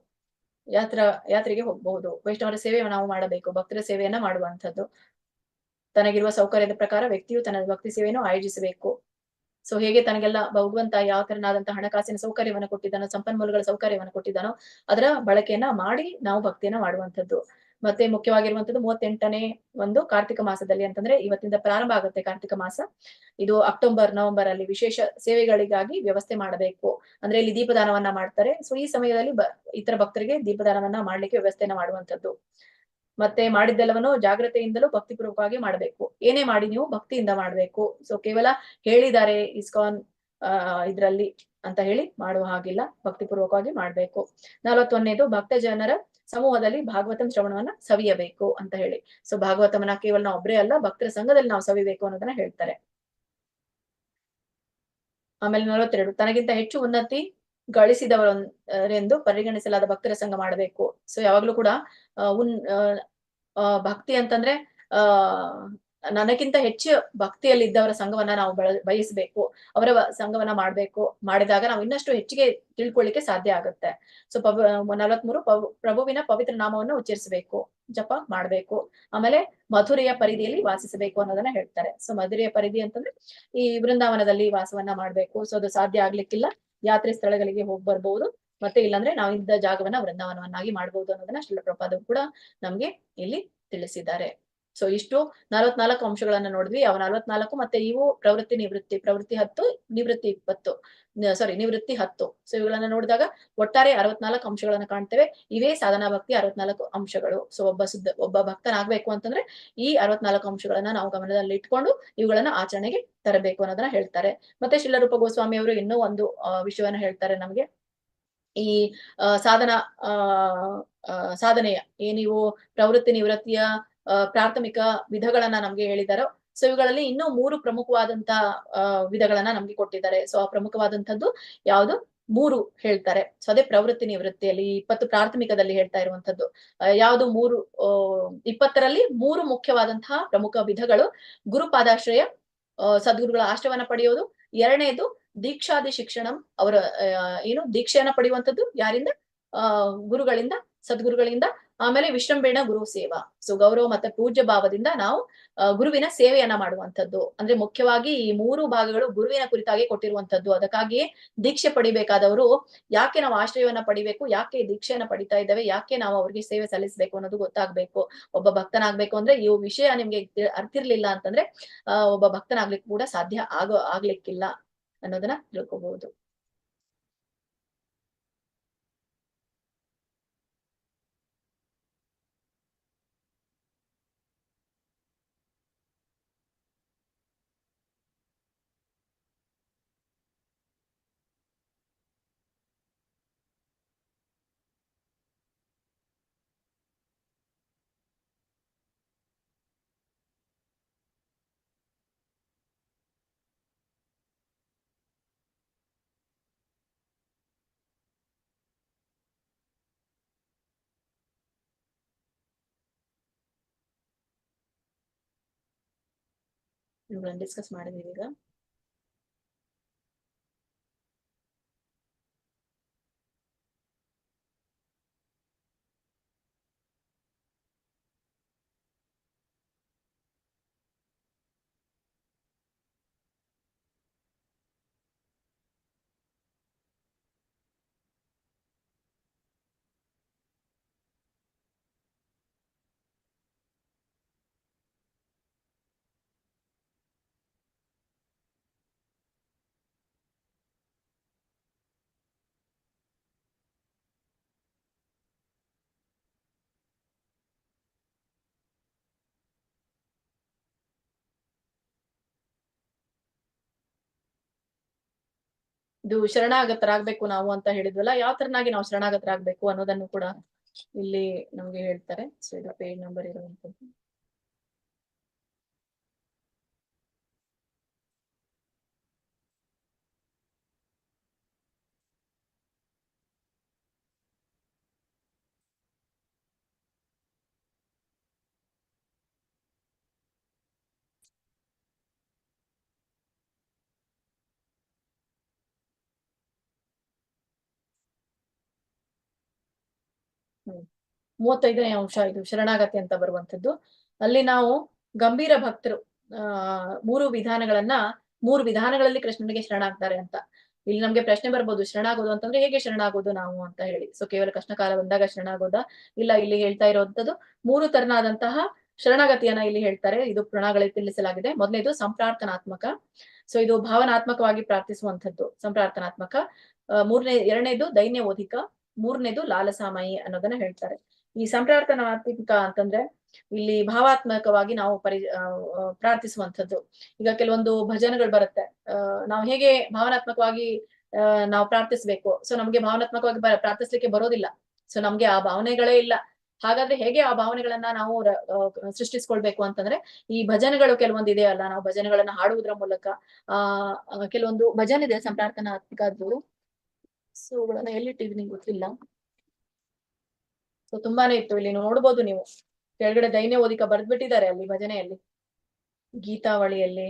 A: ಯಾತ್ರೆಗೆ ಹೋಗಬಹುದು. ವೈಷ್ಣವರ ಸೇವೆ ನಾವು ಮಾಡಬೇಕು, ಭಕ್ತರ ಸೇವೆಯನ್ನ ಮಾಡುವಂಥದ್ದು. ತನಗಿರುವ ಸೌಕರ್ಯದ ಪ್ರಕಾರ ವ್ಯಕ್ತಿಯು ತನ್ನ ಭಕ್ತಿ ಸೇವೆಯನ್ನು ಆಯೋಜಿಸಬೇಕು. ಸೊ ಹೇಗೆ ತನಗೆಲ್ಲ ಭಗವಂತ ಯಾವ ತರನಾದಂತಹ ಹಣಕಾಸಿನ ಸೌಕರ್ಯವನ್ನು ಕೊಟ್ಟಿದ್ದಾನೋ, ಸಂಪನ್ಮೂಲಗಳ ಸೌಕರ್ಯವನ್ನು ಕೊಟ್ಟಿದ್ದಾನೋ ಅದರ ಬಳಕೆಯನ್ನ ಮಾಡಿ ನಾವು ಭಕ್ತಿಯನ್ನ ಮಾಡುವಂಥದ್ದು. ಮತ್ತೆ ಮುಖ್ಯವಾಗಿರುವಂತದ್ದು 38ನೇ ಒಂದು ಕಾರ್ತಿಕ ಮಾಸದಲ್ಲಿ, ಅಂತಂದ್ರೆ ಇವತ್ತಿಂದ ಪ್ರಾರಂಭ ಆಗುತ್ತೆ ಕಾರ್ತಿಕ ಮಾಸ. ಇದು ಅಕ್ಟೋಬರ್, ನವೆಂಬರ್ ಅಲ್ಲಿ ವಿಶೇಷ ಸೇವೆಗಳಿಗಾಗಿ ವ್ಯವಸ್ಥೆ ಮಾಡಬೇಕು. ಅಂದ್ರೆ ಇಲ್ಲಿ ದೀಪದಾನವನ್ನ ಮಾಡ್ತಾರೆ. ಸೊ ಈ ಸಮಯದಲ್ಲಿ ಇತರ ಭಕ್ತರಿಗೆ ದೀಪದಾನವನ್ನ ಮಾಡ್ಲಿಕ್ಕೆ ವ್ಯವಸ್ಥೆಯನ್ನ ಮಾಡುವಂಥದ್ದು. ಮತ್ತೆ ಮಾಡಿದ್ದೆಲ್ಲವನ್ನು ಜಾಗ್ರತೆಯಿಂದಲೂ ಭಕ್ತಿಪೂರ್ವಕವಾಗಿ ಮಾಡಬೇಕು. ಏನೇ ಮಾಡಿ ನೀವು ಭಕ್ತಿಯಿಂದ ಮಾಡ್ಬೇಕು. ಸೊ ಕೇವಲ ಹೇಳಿದ್ದಾರೆ ಇಸ್ಕಾನ್ ಇದ್ರಲ್ಲಿ ಅಂತ ಹೇಳಿ ಮಾಡುವ ಹಾಗಿಲ್ಲ, ಭಕ್ತಿಪೂರ್ವಕವಾಗಿ ಮಾಡ್ಬೇಕು. 41ನೇದು ಭಕ್ತ ಜನರ ಸಮೂಹದಲ್ಲಿ ಭಾಗವತಂ ಶ್ರವಣವನ್ನ ಸವಿಯಬೇಕು ಅಂತ ಹೇಳಿ. ಸೊ ಭಾಗವತಮನ್ನ ಕೇವಲ ನಾವು ಒಬ್ಬರೇ ಅಲ್ಲ, ಭಕ್ತರ ಸಂಘದಲ್ಲಿ ನಾವು ಸವಿಬೇಕು ಅನ್ನೋದನ್ನ ಹೇಳ್ತಾರೆ. ಆಮೇಲೆ 42 ತನಗಿಂತ ಹೆಚ್ಚು ಉನ್ನತಿ ಗಳಿಸಿದವರೆಂದು ಪರಿಗಣಿಸಲಾದ ಭಕ್ತರ ಸಂಘ ಮಾಡಬೇಕು. ಸೊ ಯಾವಾಗ್ಲೂ ಕೂಡ ಭಕ್ತಿ ಅಂತಂದ್ರೆ ನನಗಿಂತ ಹೆಚ್ಚು ಭಕ್ತಿಯಲ್ಲಿ ಇದ್ದವರ ಸಂಘವನ್ನ ನಾವು ಬಯಸ್ಬೇಕು, ಅವರ ಸಂಘವನ್ನ ಮಾಡ್ಬೇಕು. ಮಾಡಿದಾಗ ನಾವು ಇನ್ನಷ್ಟು ಹೆಚ್ಚಿಗೆ ತಿಳ್ಕೊಳ್ಳಿಕ್ಕೆ ಸಾಧ್ಯ ಆಗುತ್ತೆ. ಸೊ 43 ಪ್ರಭುವಿನ ಪವಿತ್ರ ನಾಮವನ್ನು ಉಚ್ಚರಿಸಬೇಕು, ಜಪ ಮಾಡ್ಬೇಕು. ಆಮೇಲೆ ಮಧುರೆಯ ಪರಿಧಿಯಲ್ಲಿ ವಾಸಿಸಬೇಕು ಅನ್ನೋದನ್ನ ಹೇಳ್ತಾರೆ. ಸೊ ಮಧುರೆಯ ಪರಿಧಿ ಅಂತಂದ್ರೆ ಈ ವೃಂದಾವನದಲ್ಲಿ ವಾಸವನ್ನ ಮಾಡ್ಬೇಕು. ಸೊ ಅದು ಸಾಧ್ಯ ಆಗ್ಲಿಕ್ಕಿಲ್ಲ, ಯಾತ್ರೆ ಸ್ಥಳಗಳಿಗೆ ಹೋಗಿ ಬರ್ಬಹುದು. ಮತ್ತೆ ಇಲ್ಲಾಂದ್ರೆ ನಾವು ಇದ್ದ ಜಾಗವನ್ನ ವೃಂದಾವನವನ್ನಾಗಿ ಮಾಡ್ಬಹುದು ಅನ್ನೋದನ್ನ ಶ್ರೀಲ ಪ್ರಭುಪಾದರು ಕೂಡ ನಮ್ಗೆ ಇಲ್ಲಿ ತಿಳಿಸಿದ್ದಾರೆ. ಸೊ ಇಷ್ಟು 44 ಅಂಶಗಳನ್ನ ನೋಡಿದ್ವಿ. ಅವ 44 ಮತ್ತೆ ಇವು ಪ್ರವೃತ್ತಿ 10, ನಿವೃತ್ತಿ 20, ನಿವೃತ್ತಿ 10. ಸೊ ಇವುಗಳನ್ನ ನೋಡಿದಾಗ ಒಟ್ಟಾರೆ 64 ಅಂಶಗಳನ್ನ ಕಾಣ್ತೇವೆ. ಇವೇ ಸಾಧನಾ ಭಕ್ತಿ 64 ಅಂಶಗಳು. ಸೊ ಒಬ್ಬ ಭಕ್ತನಾಗ್ಬೇಕು ಅಂತಂದ್ರೆ ಈ 64 ಅಂಶಗಳನ್ನ ನಾವು ಗಮನದಲ್ಲಿ ಇಟ್ಕೊಂಡು ಇವುಗಳನ್ನ ಆಚರಣೆಗೆ ತರಬೇಕು ಅನ್ನೋದನ್ನ ಹೇಳ್ತಾರೆ. ಮತ್ತೆ ಶ್ರೀಲ ರೂಪ ಗೋಸ್ವಾಮಿ ಅವರು ಇನ್ನೂ ಒಂದು ವಿಷಯವನ್ನ ಹೇಳ್ತಾರೆ ನಮ್ಗೆ. ಈ ಸಾಧನೆಯ ನೀವು ಪ್ರವೃತ್ತಿ ನಿವೃತ್ತಿಯ ಪ್ರಾಥಮಿಕ ವಿಧಗಳನ್ನ ನಮ್ಗೆ ಹೇಳಿದಾರೋ. ಸೊ ಇವುಗಳಲ್ಲಿ ಇನ್ನೂ 3 ಪ್ರಮುಖವಾದಂತ ವಿಧಗಳನ್ನ ನಮ್ಗೆ ಕೊಟ್ಟಿದ್ದಾರೆ. ಸೊ ಆ ಪ್ರಮುಖವಾದಂತದ್ದು ಯಾವುದು 3 ಹೇಳ್ತಾರೆ. ಸೊ ಅದೇ ಪ್ರವೃತ್ತಿ ನಿವೃತ್ತಿಯಲ್ಲಿ 20 ಪ್ರಾಥಮಿಕದಲ್ಲಿ ಹೇಳ್ತಾ ಇರುವಂತದ್ದು ಯಾವುದು 3 20ರಲ್ಲಿ 3 ಮುಖ್ಯವಾದಂತಹ ಪ್ರಮುಖ ವಿಧಗಳು. ಗುರುಪಾದಾಶ್ರಯ, ಸದ್ಗುರುಗಳ ಆಶ್ರಯವನ್ನ ಪಡೆಯೋದು. ಎರಡನೇದು ದೀಕ್ಷಾದಿ ಶಿಕ್ಷಣಂ, ಅವರ ದೀಕ್ಷೆಯನ್ನ ಪಡೆಯುವಂತದ್ದು ಯಾರಿಂದ? ಗುರುಗಳಿಂದ, ಸದ್ಗುರುಗಳಿಂದ. ಆಮೇಲೆ ವಿಶ್ರಂಭೇಣ ಗುರು ಸೇವಾ. ಸೊ ಗೌರವ ಮತ್ತೆ ಪೂಜ್ಯ ಭಾವದಿಂದ ನಾವು ಗುರುವಿನ ಸೇವೆಯನ್ನ ಮಾಡುವಂತದ್ದು. ಅಂದ್ರೆ ಮುಖ್ಯವಾಗಿ ಈ 3 ಭಾಗಗಳು ಗುರುವಿನ ಕುರಿತಾಗಿ ಕೊಟ್ಟಿರುವಂತದ್ದು. ಅದಕ್ಕಾಗಿಯೇ ದೀಕ್ಷೆ ಪಡಿಬೇಕಾದವರು ಯಾಕೆ ನಾವು ಆಶ್ರಯವನ್ನ ಪಡಿಬೇಕು, ಯಾಕೆ ದೀಕ್ಷೆಯನ್ನ ಪಡಿತಾ ಇದ್ದೇವೆ, ಯಾಕೆ ನಾವು ಅವ್ರಿಗೆ ಸೇವೆ ಸಲ್ಲಿಸಬೇಕು ಅನ್ನೋದು ಗೊತ್ತಾಗ್ಬೇಕು. ಒಬ್ಬ ಭಕ್ತನಾಗ್ಬೇಕು ಅಂದ್ರೆ ಈ ವಿಷಯ ನಿಮ್ಗೆ ಅರ್ತಿರ್ಲಿಲ್ಲ ಅಂತಂದ್ರೆ ಒಬ್ಬ ಭಕ್ತನಾಗ್ಲಿಕ್ಕೆ ಕೂಡ ಸಾಧ್ಯ ಆಗ್ಲಿಕ್ಕಿಲ್ಲ ಅನ್ನೋದನ್ನ ತಿಳ್ಕೋಬಹುದು. ಇವುಗಳನ್ನ ಡಿಸ್ಕಸ್ ಮಾಡಿದೀವಿ ಈಗ. ಇದು ಶರಣಾಗತರಾಗ್ಬೇಕು ನಾವು ಅಂತ ಹೇಳಿದ್ವಲ್ಲ, ಯಾವ ತರನಾಗಿ ನಾವು ಶರಣಾಗತರಾಗ್ಬೇಕು ಅನ್ನೋದನ್ನು ಕೂಡ ಇಲ್ಲಿ ನಮ್ಗೆ ಹೇಳ್ತಾರೆ. ಸೊ ಇದು ಪೇಜ್ ನಂಬರ್ ಇರುವಂತದ್ದು. ಹ್ಮ್ 35ನೇ ಅಂಶ ಇದು ಶರಣಾಗತಿ ಅಂತ ಬರುವಂತದ್ದು. ಅಲ್ಲಿ ನಾವು ಗಂಭೀರ ಭಕ್ತರು 3 ವಿಧಾನಗಳನ್ನ 3 ವಿಧಾನಗಳಲ್ಲಿ ಕೃಷ್ಣನಿಗೆ ಶರಣಾಗ್ತಾರೆ ಅಂತ. ಇಲ್ಲಿ ನಮ್ಗೆ ಪ್ರಶ್ನೆ ಬರ್ಬೋದು, ಶರಣಾಗೋದು ಅಂತಂದ್ರೆ ಹೇಗೆ ಶರಣಾಗೋದು ನಾವು ಅಂತ ಹೇಳಿ. ಸೊ ಕೇವಲ ಕಷ್ಟ ಕಾಲ ಬಂದಾಗ ಶರಣಾಗೋದಾ? ಇಲ್ಲ, ಇಲ್ಲಿ ಹೇಳ್ತಾ ಇರುವಂತದ್ದು 3 ತರನಾದಂತಹ ಶರಣಾಗತಿಯನ್ನ ಇಲ್ಲಿ ಹೇಳ್ತಾರೆ. ಇದು ಪುರಾಣಗಳಲ್ಲಿ ತಿಳಿಸಲಾಗಿದೆ. ಮೊದಲನೇದು ಸಂಪ್ರಾರ್ಥನಾತ್ಮಕ. ಸೊ ಇದು ಭಾವನಾತ್ಮಕವಾಗಿ ಪ್ರಾರ್ಥಿಸುವಂತದ್ದು, ಸಂಪ್ರಾರ್ಥನಾತ್ಮಕ. ಎರಡನೇದು ದೈನ್ಯವೋಧಿಕ, ಮೂರನೇದು ಲಾಲಸಾಮಯಿ ಅನ್ನೋದನ್ನ ಹೇಳ್ತಾರೆ. ಈ ಸಂಪ್ರಾರ್ಥನಾತ್ಮಕ ಅಂತಂದ್ರೆ ಇಲ್ಲಿ ಭಾವಾತ್ಮಕವಾಗಿ ನಾವು ಪ್ರಾರ್ಥಿಸುವಂತದ್ದು. ಈಗ ಕೆಲವೊಂದು ಭಜನೆಗಳು ಬರುತ್ತೆ, ನಾವು ಹೇಗೆ ಭಾವನಾತ್ಮಕವಾಗಿ ನಾವು ಪ್ರಾರ್ಥಿಸ್ಬೇಕು. ಸೊ ನಮ್ಗೆ ಭಾವನಾತ್ಮಕವಾಗಿ ಪ್ರಾರ್ಥಿಸ್ಲಿಕ್ಕೆ ಬರೋದಿಲ್ಲ. ಸೊ ನಮ್ಗೆ ಆ ಭಾವನೆಗಳೇ ಇಲ್ಲ. ಹಾಗಾದ್ರೆ ಹೇಗೆ ಆ ಭಾವನೆಗಳನ್ನ ನಾವು ಸೃಷ್ಟಿಸ್ಕೊಳ್ಬೇಕು ಅಂತಂದ್ರೆ ಈ ಭಜನೆಗಳು ಕೆಲವೊಂದು ಇದೆಯಲ್ಲ, ನಾವು ಭಜನೆಗಳನ್ನ ಹಾಡುವುದರ ಮೂಲಕ ಕೆಲವೊಂದು ಭಜನೆ ಇದೆ ಸಂಪ್ರಾರ್ಥನಾತ್ಮಕದ್ದು. ಸೊ ಇವುಗಳನ್ನ ಎಲ್ಲಿಟ್ಟಿವಿ ನಿಂಗೆ ಗೊತ್ತಿಲ್ಲ. ಸೊ ತುಂಬಾನೇ ಇತ್ತು, ಇಲ್ಲಿ ನೋಡ್ಬೋದು ನೀವು ಕೆಳಗಡೆ ದೈನ್ಯವೋಧಿಕ ಬರ್ದ್ಬಿಟ್ಟಿದ್ದಾರೆ ಅಲ್ಲಿ ಭಜನೆಯಲ್ಲಿ. ಗೀತಾವಳಿಯಲ್ಲಿ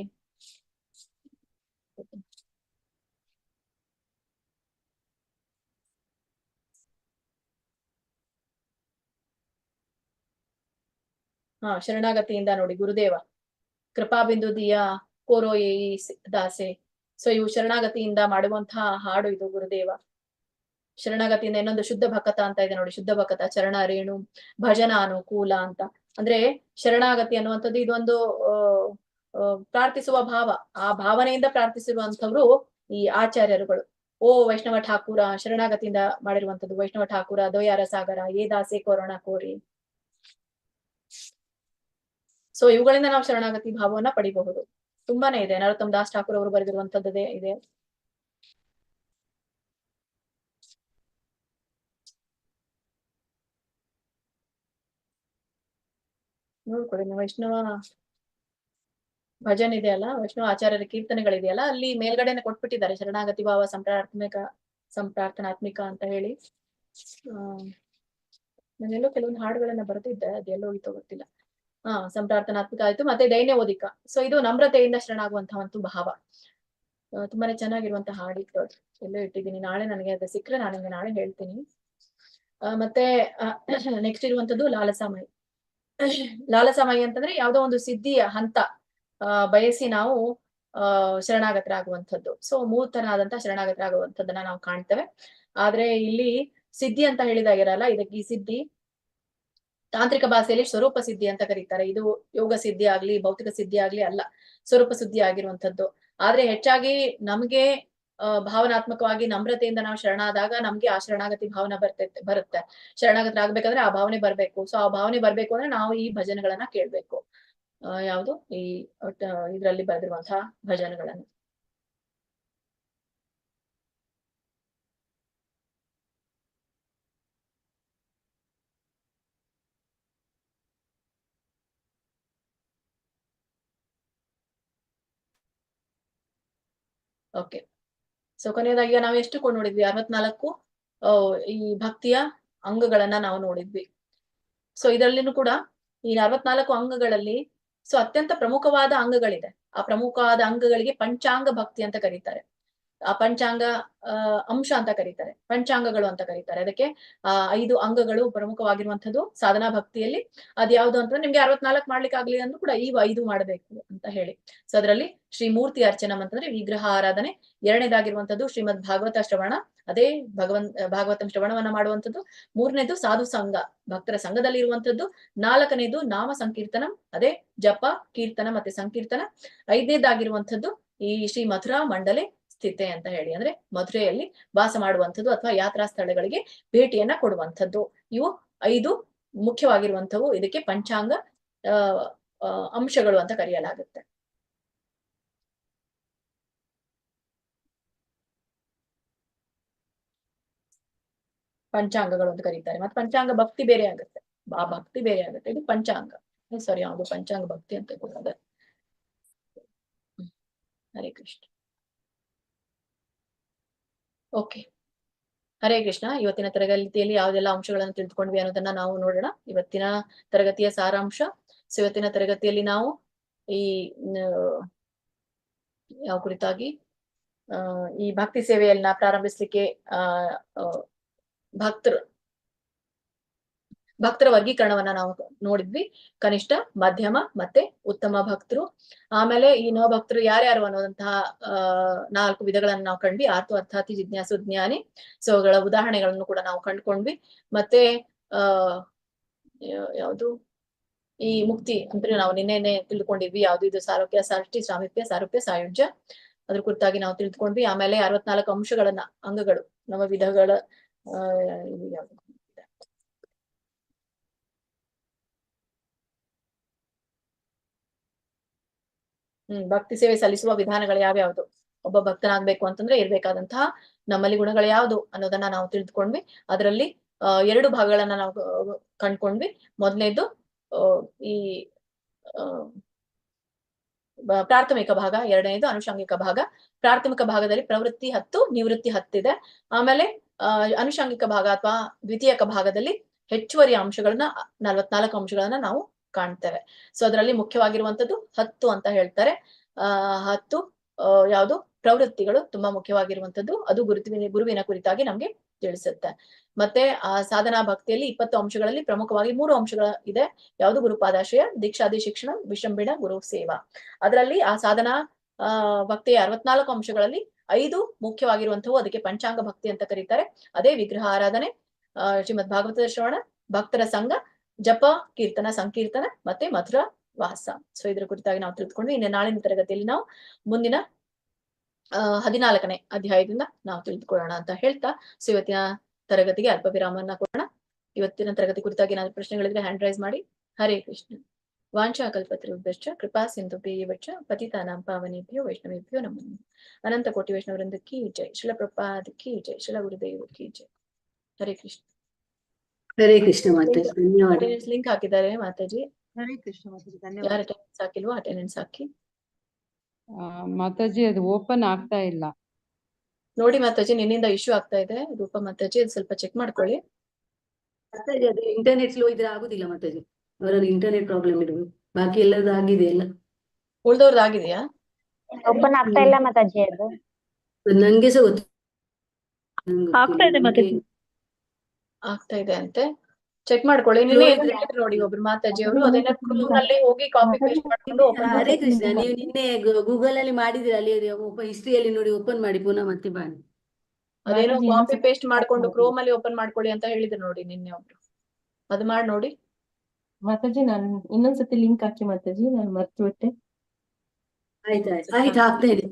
A: ಶರಣಾಗತಿಯಿಂದ ನೋಡಿ ಗುರುದೇವ ಕೃಪಾಬಿಂದು ದಿಯ ಕೋರೋ ಏಯಿ ದಾಸೆ. ಸೊ ಇವು ಶರಣಾಗತಿಯಿಂದ ಮಾಡುವಂತಹ ಹಾಡು ಇದು ಗುರುದೇವ. ಶರಣಾಗತಿಯಿಂದ ಇನ್ನೊಂದು ಶುದ್ಧ ಭಕತ ಅಂತ ಇದೆ ನೋಡಿ, ಶುದ್ಧ ಭಕತ ಚರಣ ರೇಣು ಭಜನ ಅನುಕೂಲ ಅಂತ. ಅಂದ್ರೆ ಶರಣಾಗತಿ ಅನ್ನುವಂಥದ್ದು ಇದೊಂದು ಪ್ರಾರ್ಥಿಸುವ ಭಾವ. ಆ ಭಾವನೆಯಿಂದ ಪ್ರಾರ್ಥಿಸಿರುವಂತವ್ರು ಈ ಆಚಾರ್ಯರುಗಳು. ಓ ವೈಷ್ಣವ ಠಾಕೂರ ಶರಣಾಗತಿಯಿಂದ ಮಾಡಿರುವಂತದ್ದು. ವೈಷ್ಣವ ಠಾಕೂರ ದೊಯಾರ ಸಾಗರ ಏ ದಾಸೆ ಕೊರೋಣ ಕೋರಿ. ಸೊ ಇವುಗಳಿಂದ ನಾವು ಶರಣಾಗತಿ ಭಾವವನ್ನ ಪಡಿಬಹುದು. ತುಂಬಾನೇ ಇದೆ. ನರೋತ್ತಮ್ ದಾಸ್ ಠಾಕೂರ್ ಅವರು ಬರೆದಿರುವಂತದ್ದೇ ಇದೆ. ನೋಡ್ಕೊಳ್ಳಿ, ವೈಷ್ಣವ ಭಜನ್ ಇದೆಯಲ್ಲ, ವೈಷ್ಣವ ಆಚಾರ್ಯರ ಕೀರ್ತನೆಗಳಿದೆಯಲ್ಲ, ಅಲ್ಲಿ ಮೇಲ್ಗಡೆನೆ ಕೊಟ್ಬಿಟ್ಟಿದ್ದಾರೆ ಶರಣಾಗತಿ ಭಾವ ಸಂಪ್ರಾರ್ಥನಾತ್ಮಿಕ ಅಂತ ಹೇಳಿ. ನಾನೆಲ್ಲೋ ಕೆಲವೊಂದು ಹಾಡುಗಳನ್ನ ಬರೆದಿದ್ದೆ, ಅದೆಲ್ಲೋ ಹೋಗಿತ್ತೋ ಗೊತ್ತಿಲ್ಲ. ಸಂಪ್ರಾರ್ಥನಾತ್ಮಕ ಆಯ್ತು. ಮತ್ತೆ ದೈನ್ಯವೋದಿಕ. ಸೊ ಇದು ನಮ್ರತೆಯಿಂದ ಶರಣಾಗುವಂತಹ ಒಂದು ಭಾವ. ತುಂಬಾನೇ ಚೆನ್ನಾಗಿರುವಂತಹ ಹಾಡಿತ್ತು. ಎಲ್ಲೋ ಇಟ್ಟಿದ್ದೀನಿ, ನಾಳೆ ನನಗೆ ಅದು ಸಿಕ್ಕರೆ ನಾನು ನಾಳೆ ಹೇಳ್ತೀನಿ. ಮತ್ತೆ ನೆಕ್ಸ್ಟ್ ಇರುವಂತದ್ದು ಲಾಲಸಾಮಯಿ. ಲಾಲಸಾಮಯಿ ಅಂತಂದ್ರೆ ಯಾವ್ದೋ ಒಂದು ಸಿದ್ಧಿಯ ಹಂತ ಬಯಸಿ ನಾವು ಶರಣಾಗತರಾಗುವಂಥದ್ದು. ಸೊ ಮೂರ್ತನಾದಂತಹ ಶರಣಾಗತರಾಗುವಂಥದ್ದನ್ನ ನಾವು ಕಾಣ್ತೇವೆ. ಆದ್ರೆ ಇಲ್ಲಿ ಸಿದ್ಧಿ ಅಂತ ಹೇಳಿದಾಗಿರಲ್ಲ, ಇದಕ್ಕೆ ಈ ಸಿದ್ಧಿ ತಾಂತ್ರಿಕ ಭಾಷೆಯಲ್ಲಿ ಸ್ವರೂಪ ಸಿದ್ಧಿ ಅಂತ ಕರೀತಾರೆ. ಇದು ಯೋಗ ಸಿದ್ಧಿ ಆಗ್ಲಿ ಭೌತಿಕ ಸಿದ್ಧಿ ಆಗ್ಲಿ ಅಲ್ಲ, ಸ್ವರೂಪ ಸಿದ್ಧಿ ಆಗಿರುವಂತದ್ದು. ಆದ್ರೆ ಹೆಚ್ಚಾಗಿ ನಮ್ಗೆ ಭಾವನಾತ್ಮಕವಾಗಿ ನಮ್ರತೆಯಿಂದ ನಾವು ಶರಣಾದಾಗ ನಮ್ಗೆ ಆ ಶರಣಾಗತಿ ಭಾವನೆ ಬರುತ್ತೆ. ಶರಣಾಗತರಾಗ್ಬೇಕಂದ್ರೆ ಆ ಭಾವನೆ ಬರ್ಬೇಕು. ಸೊ ಆ ಭಾವನೆ ಬರ್ಬೇಕು ಅಂದ್ರೆ ನಾವು ಈ ಭಜನೆಗಳನ್ನ ಕೇಳ್ಬೇಕು. ಯಾವುದು ಈ ಇದ್ರಲ್ಲಿ ಬರೆದಿರುವಂತಹ ಭಜನೆಗಳನ್ನು. ಓಕೆ. ಸೊ ಕೊನೆಯದಾಗಿ ನಾವು ಎಷ್ಟು ನೋಡಿದ್ವಿ? 64 ಈ ಭಕ್ತಿಯ ಅಂಗಗಳನ್ನ ನಾವು ನೋಡಿದ್ವಿ. ಸೊ ಇದರಲ್ಲಿನೂ ಕೂಡ ಈ 64 ಅಂಗಗಳಲ್ಲಿ ಸೊ ಅತ್ಯಂತ ಪ್ರಮುಖವಾದ ಅಂಗಗಳಿದೆ. ಆ ಪ್ರಮುಖವಾದ ಅಂಗಗಳಿಗೆ ಪಂಚಾಂಗ ಭಕ್ತಿ ಅಂತ ಕರೀತಾರೆ. ಆ ಪಂಚಾಂಗ ಅಂಶ ಅಂತ ಕರೀತಾರೆ, ಪಂಚಾಂಗಗಳು ಅಂತ ಕರೀತಾರೆ. ಅದಕ್ಕೆ 5 ಅಂಗಗಳು ಪ್ರಮುಖವಾಗಿರುವಂತದ್ದು ಸಾಧನಾ ಭಕ್ತಿಯಲ್ಲಿ. ಅದ್ಯಾವ್ದು ಅಂತಂದ್ರೆ ನಿಮ್ಗೆ 64 ಮಾಡ್ಲಿಕ್ಕೆ ಆಗ್ಲಿ ಅಂದ್ರೂ ಕೂಡ ಈ 5 ಮಾಡ್ಬೇಕು ಅಂತ ಹೇಳಿ. ಸೊ ಅದರಲ್ಲಿ ಶ್ರೀ ಮೂರ್ತಿ ಅರ್ಚನಂ ಅಂತಂದ್ರೆ ವಿಗ್ರಹ ಆರಾಧನೆ. ಎರಡನೇದಾಗಿರುವಂತದ್ದು ಶ್ರೀಮದ್ ಭಾಗವತ ಶ್ರವಣ, ಅದೇ ಭಾಗವತಂ ಶ್ರವಣವನ್ನ ಮಾಡುವಂಥದ್ದು. ಮೂರನೇದು ಸಾಧು ಸಂಘ, ಭಕ್ತರ ಸಂಘದಲ್ಲಿ ಇರುವಂತದ್ದು. ನಾಲ್ಕನೇದು ನಾಮ ಸಂಕೀರ್ತನಂ, ಅದೇ ಜಪ ಕೀರ್ತನ ಮತ್ತೆ ಸಂಕೀರ್ತನ. ಐದನೇದಾಗಿರುವಂತದ್ದು ಈ ಶ್ರೀ ಮಥುರಾ ಮಂಡಲೆ ಸ್ಥಿತೆ ಅಂತ ಹೇಳಿ, ಅಂದ್ರೆ ಮಧುರೆಯಲ್ಲಿ ವಾಸ ಮಾಡುವಂಥದ್ದು ಅಥವಾ ಯಾತ್ರಾ ಸ್ಥಳಗಳಿಗೆ ಭೇಟಿಯನ್ನ ಕೊಡುವಂಥದ್ದು. ಇವು 5 ಮುಖ್ಯವಾಗಿರುವಂಥವು. ಇದಕ್ಕೆ ಪಂಚಾಂಗ ಅಂಶಗಳು ಅಂತ ಕರೆಯಲಾಗುತ್ತೆ. ಪಂಚಾಂಗಗಳು ಅಂತ ಕರೀತಾರೆ. ಮತ್ತೆ ಪಂಚಾಂಗ ಭಕ್ತಿ ಬೇರೆ ಆಗುತ್ತೆ, ಆ ಭಕ್ತಿ ಬೇರೆ ಆಗುತ್ತೆ. ಇದು ಪಂಚಾಂಗ, ಸಾರಿ ಯಾವುದು ಪಂಚಾಂಗ ಭಕ್ತಿ ಅಂತ ಕೂಡ. ಹರೇ ಕೃಷ್ಣ. ಓಕೆ, ಹರೇ ಕೃಷ್ಣ. ಇವತ್ತಿನ ತರಗತಿಯಲ್ಲಿ ಯಾವ್ದೆಲ್ಲ ಅಂಶಗಳನ್ನು ತಿಳಿದುಕೊಂಡ್ವಿ ಅನ್ನೋದನ್ನ ನಾವು ನೋಡೋಣ. ಇವತ್ತಿನ ತರಗತಿಯ ಸಾರಾಂಶ. ಸೊ ಇವತ್ತಿನ ತರಗತಿಯಲ್ಲಿ ನಾವು ಈ ಯಾವ ಕುರಿತಾಗಿ ಈ ಭಕ್ತಿ ಸೇವೆಯನ್ನ ಪ್ರಾರಂಭಿಸ್ಲಿಕ್ಕೆ ಭಕ್ತರ ವರ್ಗೀಕರಣವನ್ನ ನಾವು ನೋಡಿದ್ವಿ. ಕನಿಷ್ಠ, ಮಧ್ಯಮ ಮತ್ತೆ ಉತ್ತಮ ಭಕ್ತರು. ಆಮೇಲೆ ಈ ನವಭಕ್ತರು ಯಾರ್ಯಾರು ಅನ್ನೋದಂತಹ 4 ವಿಧಗಳನ್ನು ನಾವು ಕಂಡ್ವಿ. ಅರ್ಥಾತಿ ಜಿಜ್ಞಾಸು ಜ್ಞಾನಿ. ಸೊ ಅವುಗಳ ಉದಾಹರಣೆಗಳನ್ನು ಕೂಡ ನಾವು ಕಂಡುಕೊಂಡ್ವಿ. ಮತ್ತೆ ಯಾವುದು ಈ ಮುಕ್ತಿ ಅಂದ್ರೆ ನಾವು ನಿನ್ನೆನೆ ತಿಳ್ಕೊಂಡಿದ್ವಿ. ಯಾವ್ದು ಇದು ಸಾರೋಕ್ಯ, ಸಾಷ್ಟಿ, ಸಾಮೀಪ್ಯ, ಸಾರೂಪ್ಯ, ಸಾಯುಜ್ಯ, ಅದ್ರ ಕುರಿತಾಗಿ ನಾವು ತಿಳ್ಕೊಂಡ್ವಿ. ಆಮೇಲೆ 64 ಅಂಶಗಳನ್ನ, ಅಂಗಗಳು, ನವವಿಧಗಳ ಯಾವ್ದು ಭಕ್ತಿ ಸೇವೆ ಸಲ್ಲಿಸುವ ವಿಧಾನಗಳು ಯಾವ್ಯಾವ್ದು, ಒಬ್ಬ ಭಕ್ತನಾಗ್ಬೇಕು ಅಂತಂದ್ರೆ ಇರ್ಬೇಕಾದಂತಹ ನಮ್ಮಲ್ಲಿ ಗುಣಗಳು ಯಾವ್ದು ಅನ್ನೋದನ್ನ ನಾವು ತಿಳಿದುಕೊಂಡ್ವಿ. ಅದರಲ್ಲಿ 2 ಭಾಗಗಳನ್ನ ನಾವು ಕಂಡ್ಕೊಂಡ್ವಿ. ಮೊದಲನೇದು ಈ ಪ್ರಾಥಮಿಕ ಭಾಗ, ಎರಡನೇದು ಅನುಷಂಗಿಕ ಭಾಗ. ಪ್ರಾಥಮಿಕ ಭಾಗದಲ್ಲಿ ಪ್ರವೃತ್ತಿ 10, ನಿವೃತ್ತಿ 10 ಇದೆ. ಆಮೇಲೆ ಅನುಷಂಗಿಕ ಭಾಗ ಅಥವಾ ದ್ವಿತೀಯಕ ಭಾಗದಲ್ಲಿ ಹೆಚ್ಚುವರಿ ಅಂಶಗಳನ್ನ 44 ಅಂಶಗಳನ್ನ ನಾವು ಕಾಣ್ತೇವೆ. ಸೊ ಅದರಲ್ಲಿ ಮುಖ್ಯವಾಗಿರುವಂತದ್ದು 10 ಅಂತ ಹೇಳ್ತಾರೆ. 10 ಯಾವುದು ಪ್ರವೃತ್ತಿಗಳು ತುಂಬಾ ಮುಖ್ಯವಾಗಿರುವಂತದ್ದು. ಅದು ಗುರುವಿನ ಕುರಿತಾಗಿ ನಮ್ಗೆ ತಿಳಿಸುತ್ತೆ. ಮತ್ತೆ ಆ ಸಾಧನಾ ಭಕ್ತಿಯಲ್ಲಿ 20 ಅಂಶಗಳಲ್ಲಿ ಪ್ರಮುಖವಾಗಿ 3 ಅಂಶಗಳ ಇದೆ. ಯಾವುದು ಗುರುಪಾದಾಶ್ರಯ, ದೀಕ್ಷಾದಿ ಶಿಕ್ಷಣ, ವಿಶ್ರಂಬಿಣ ಗುರು ಸೇವಾ. ಅದರಲ್ಲಿ ಆ ಸಾಧನಾ ಭಕ್ತಿಯ 64 ಅಂಶಗಳಲ್ಲಿ 5 ಮುಖ್ಯವಾಗಿರುವಂತವು. ಅದಕ್ಕೆ ಪಂಚಾಂಗ ಭಕ್ತಿ ಅಂತ ಕರೀತಾರೆ. ಅದೇ ವಿಗ್ರಹ ಆರಾಧನೆ, ಶ್ರೀಮದ್ ಭಾಗವತದ ಶ್ರವಣ, ಭಕ್ತರ ಸಂಘ, ಜಪ, ಕೀರ್ತನ, ಸಂಕೀರ್ತನ ಮತ್ತೆ ಮಧುರ ವಾಸ. ಸೊ ಇದ್ರ ಕುರಿತಾಗಿ ನಾವು ತಿಳ್ಕೊಂಡ್ವಿ. ಇನ್ನು ನಾಳಿನ ತರಗತಿಯಲ್ಲಿ ನಾವು ಮುಂದಿನ 14ನೇ ಅಧ್ಯಾಯದಿಂದ ನಾವು ತಿಳಿದುಕೊಳ್ಳೋಣ ಅಂತ ಹೇಳ್ತಾ, ಸೊ ಇವತ್ತಿನ ತರಗತಿಗೆ ಅಲ್ಪ ವಿರಾಮವನ್ನ ಕೊಡೋಣ. ಇವತ್ತಿನ ತರಗತಿ ಕುರಿತಾಗಿ ಏನಾದ್ರು ಪ್ರಶ್ನೆಗಳಿದ್ರೆ ಹ್ಯಾಂಡ್ ರೈಸ್ ಮಾಡಿ. ಹರೇ ಕೃಷ್ಣ. ವಾಂಛಾ ಕಲ್ಪತರುಭ್ಯಶ್ಚ ಕೃಪಾ ಸಿಂಧುಭ್ಯೇವ ಚ ಪತಿತಾನಾಂ ಪಾವನೇಭ್ಯೋ ವೈಷ್ಣವೇಭ್ಯೋ ನಮೋ ನಮಃ. ಅನಂತ ಕೋಟಿ ವೈಷ್ಣವವೃಂದ ಕಿ ಜೈ. ಶ್ರೀಲ ಪ್ರಭುಪಾದ ಕಿ ಜೈ. ಶ್ರೀಲ ಗುರುದೇವ ಕಿ ಜೈ. ಹರೇ ಕೃಷ್ಣ.
C: ಹರೇ ಕೃಷ್ಣ ಮಾತಾಜಿ, ಧನ್ಯವಾದ.
A: ಲಿಂಕ್ ಹಾಕಿದ್ದಾರೆ ಮಾತಾಜಿ.
B: ಹರೇ ಕೃಷ್ಣ ಮಾತಾಜಿ,
A: ಯಾರು
B: ಧನ್ಯವಾದ.
A: ಅಟೆಂಡೆನ್ಸ್ ಹಾಕಿಲ್ವೋ ಅಟೆಂಡೆನ್ಸ್ ಹಾಕಿ.
B: ಮಾತಾಜಿ ಅದು ಓಪನ್ ಆಗ್ತಾ ಇಲ್ಲ.
A: ನೋಡಿ ಮಾತಾಜಿ, ನಿನ್ನಿಂದ ಇಶ್ಯೂ ಆಗ್ತಾ ಇದೆ. ರೂಪ ಮಾತಾಜಿ, ಅದು ಸ್ವಲ್ಪ ಚೆಕ್ ಮಾಡ್ಕೊಳ್ಳಿ.
C: ಮಾತಾಜಿ ಅದು ಇಂಟರ್ನೆಟ್ ಸ್ಲೋ ಇದ್ರೆ ಆಗುದಿಲ್ಲ ಮಾತಾಜಿ. ಅವರಲ್ಲಿ ಇಂಟರ್ನೆಟ್ ಪ್ರಾಬ್ಲಮ್ ಇರ್ಬೇಕು. ಬಾಕಿ ಎಲ್ಲರದ್ದು ಆಗಿದೆ ಎಲ್ಲ.
A: ಉಳ್ದವ್ರದ್ದು ಆಗಿದೆಯಾ?
D: ಓಪನ್ ಆಗ್ತಾ ಇಲ್ಲ ಮಾತಾಜಿ ಅದು.
C: ನಂಗೆ ಸಹ ಗೊತ್ತು.
D: ಆಗ್ತಾ ಇದೆ ಮಾತಾಜಿ.
A: ಆಗ್ತಾ ಇದೆ ಅಂತೆ. ಚೆಕ್ ಮಾಡ್ಕೊಳ್ಳಿ. ನಿನ್ನೆ ಏನೋ ಹೇಳಿದ್ರು ನೋಡಿ ಒಬ್ರು ಮಾತಾಜಿ ಅವರು, ಅದನ್ನ ಕ್ರೋಮ್ ನಲ್ಲಿ ಹೋಗಿ ಕಾಪಿ ಪೇಸ್ಟ್ ಮಾಡ್ಕೊಂಡು ಓಪನ್ ಮಾಡಿ.
C: ಹರೇ ಕೃಷ್ಣ, ನೀವು ನಿನ್ನೆ ಗೂಗಲ್ ಅಲ್ಲಿ ಮಾಡಿದ್ರೆ ಅಲ್ಲಿ ಹಿಸ್ಟ್ರಿಯಲ್ಲಿ ನೋಡಿ ಓಪನ್ ಮಾಡಿ ಪುನಃ ಮತ್ತೆ ಬನ್ನಿ.
A: ಅದೇನೋ ಕಾಪಿ ಪೇಸ್ಟ್ ಮಾಡ್ಕೊಂಡು ಕ್ರೋಮ್ ಅಲ್ಲಿ ಓಪನ್ ಮಾಡ್ಕೊಳ್ಳಿ ಅಂತ ಹೇಳಿದ್ರು ನೋಡಿ ನಿನ್ನೆ ಒಬ್ರು. ಅದು ಮಾಡಿ ನೋಡಿ
E: ಮಾತಾಜಿ. ನಾನು ಇನ್ನೊಂದ್ಸತಿ ಲಿಂಕ್ ಹಾಕಿ ಮಾತಾಜಿ, ನಾನು ಮರ್ತು ಬಿಟ್ಟೆ.
C: ಆಯ್ತು ಆಗ್ತಾ ಇದೆ.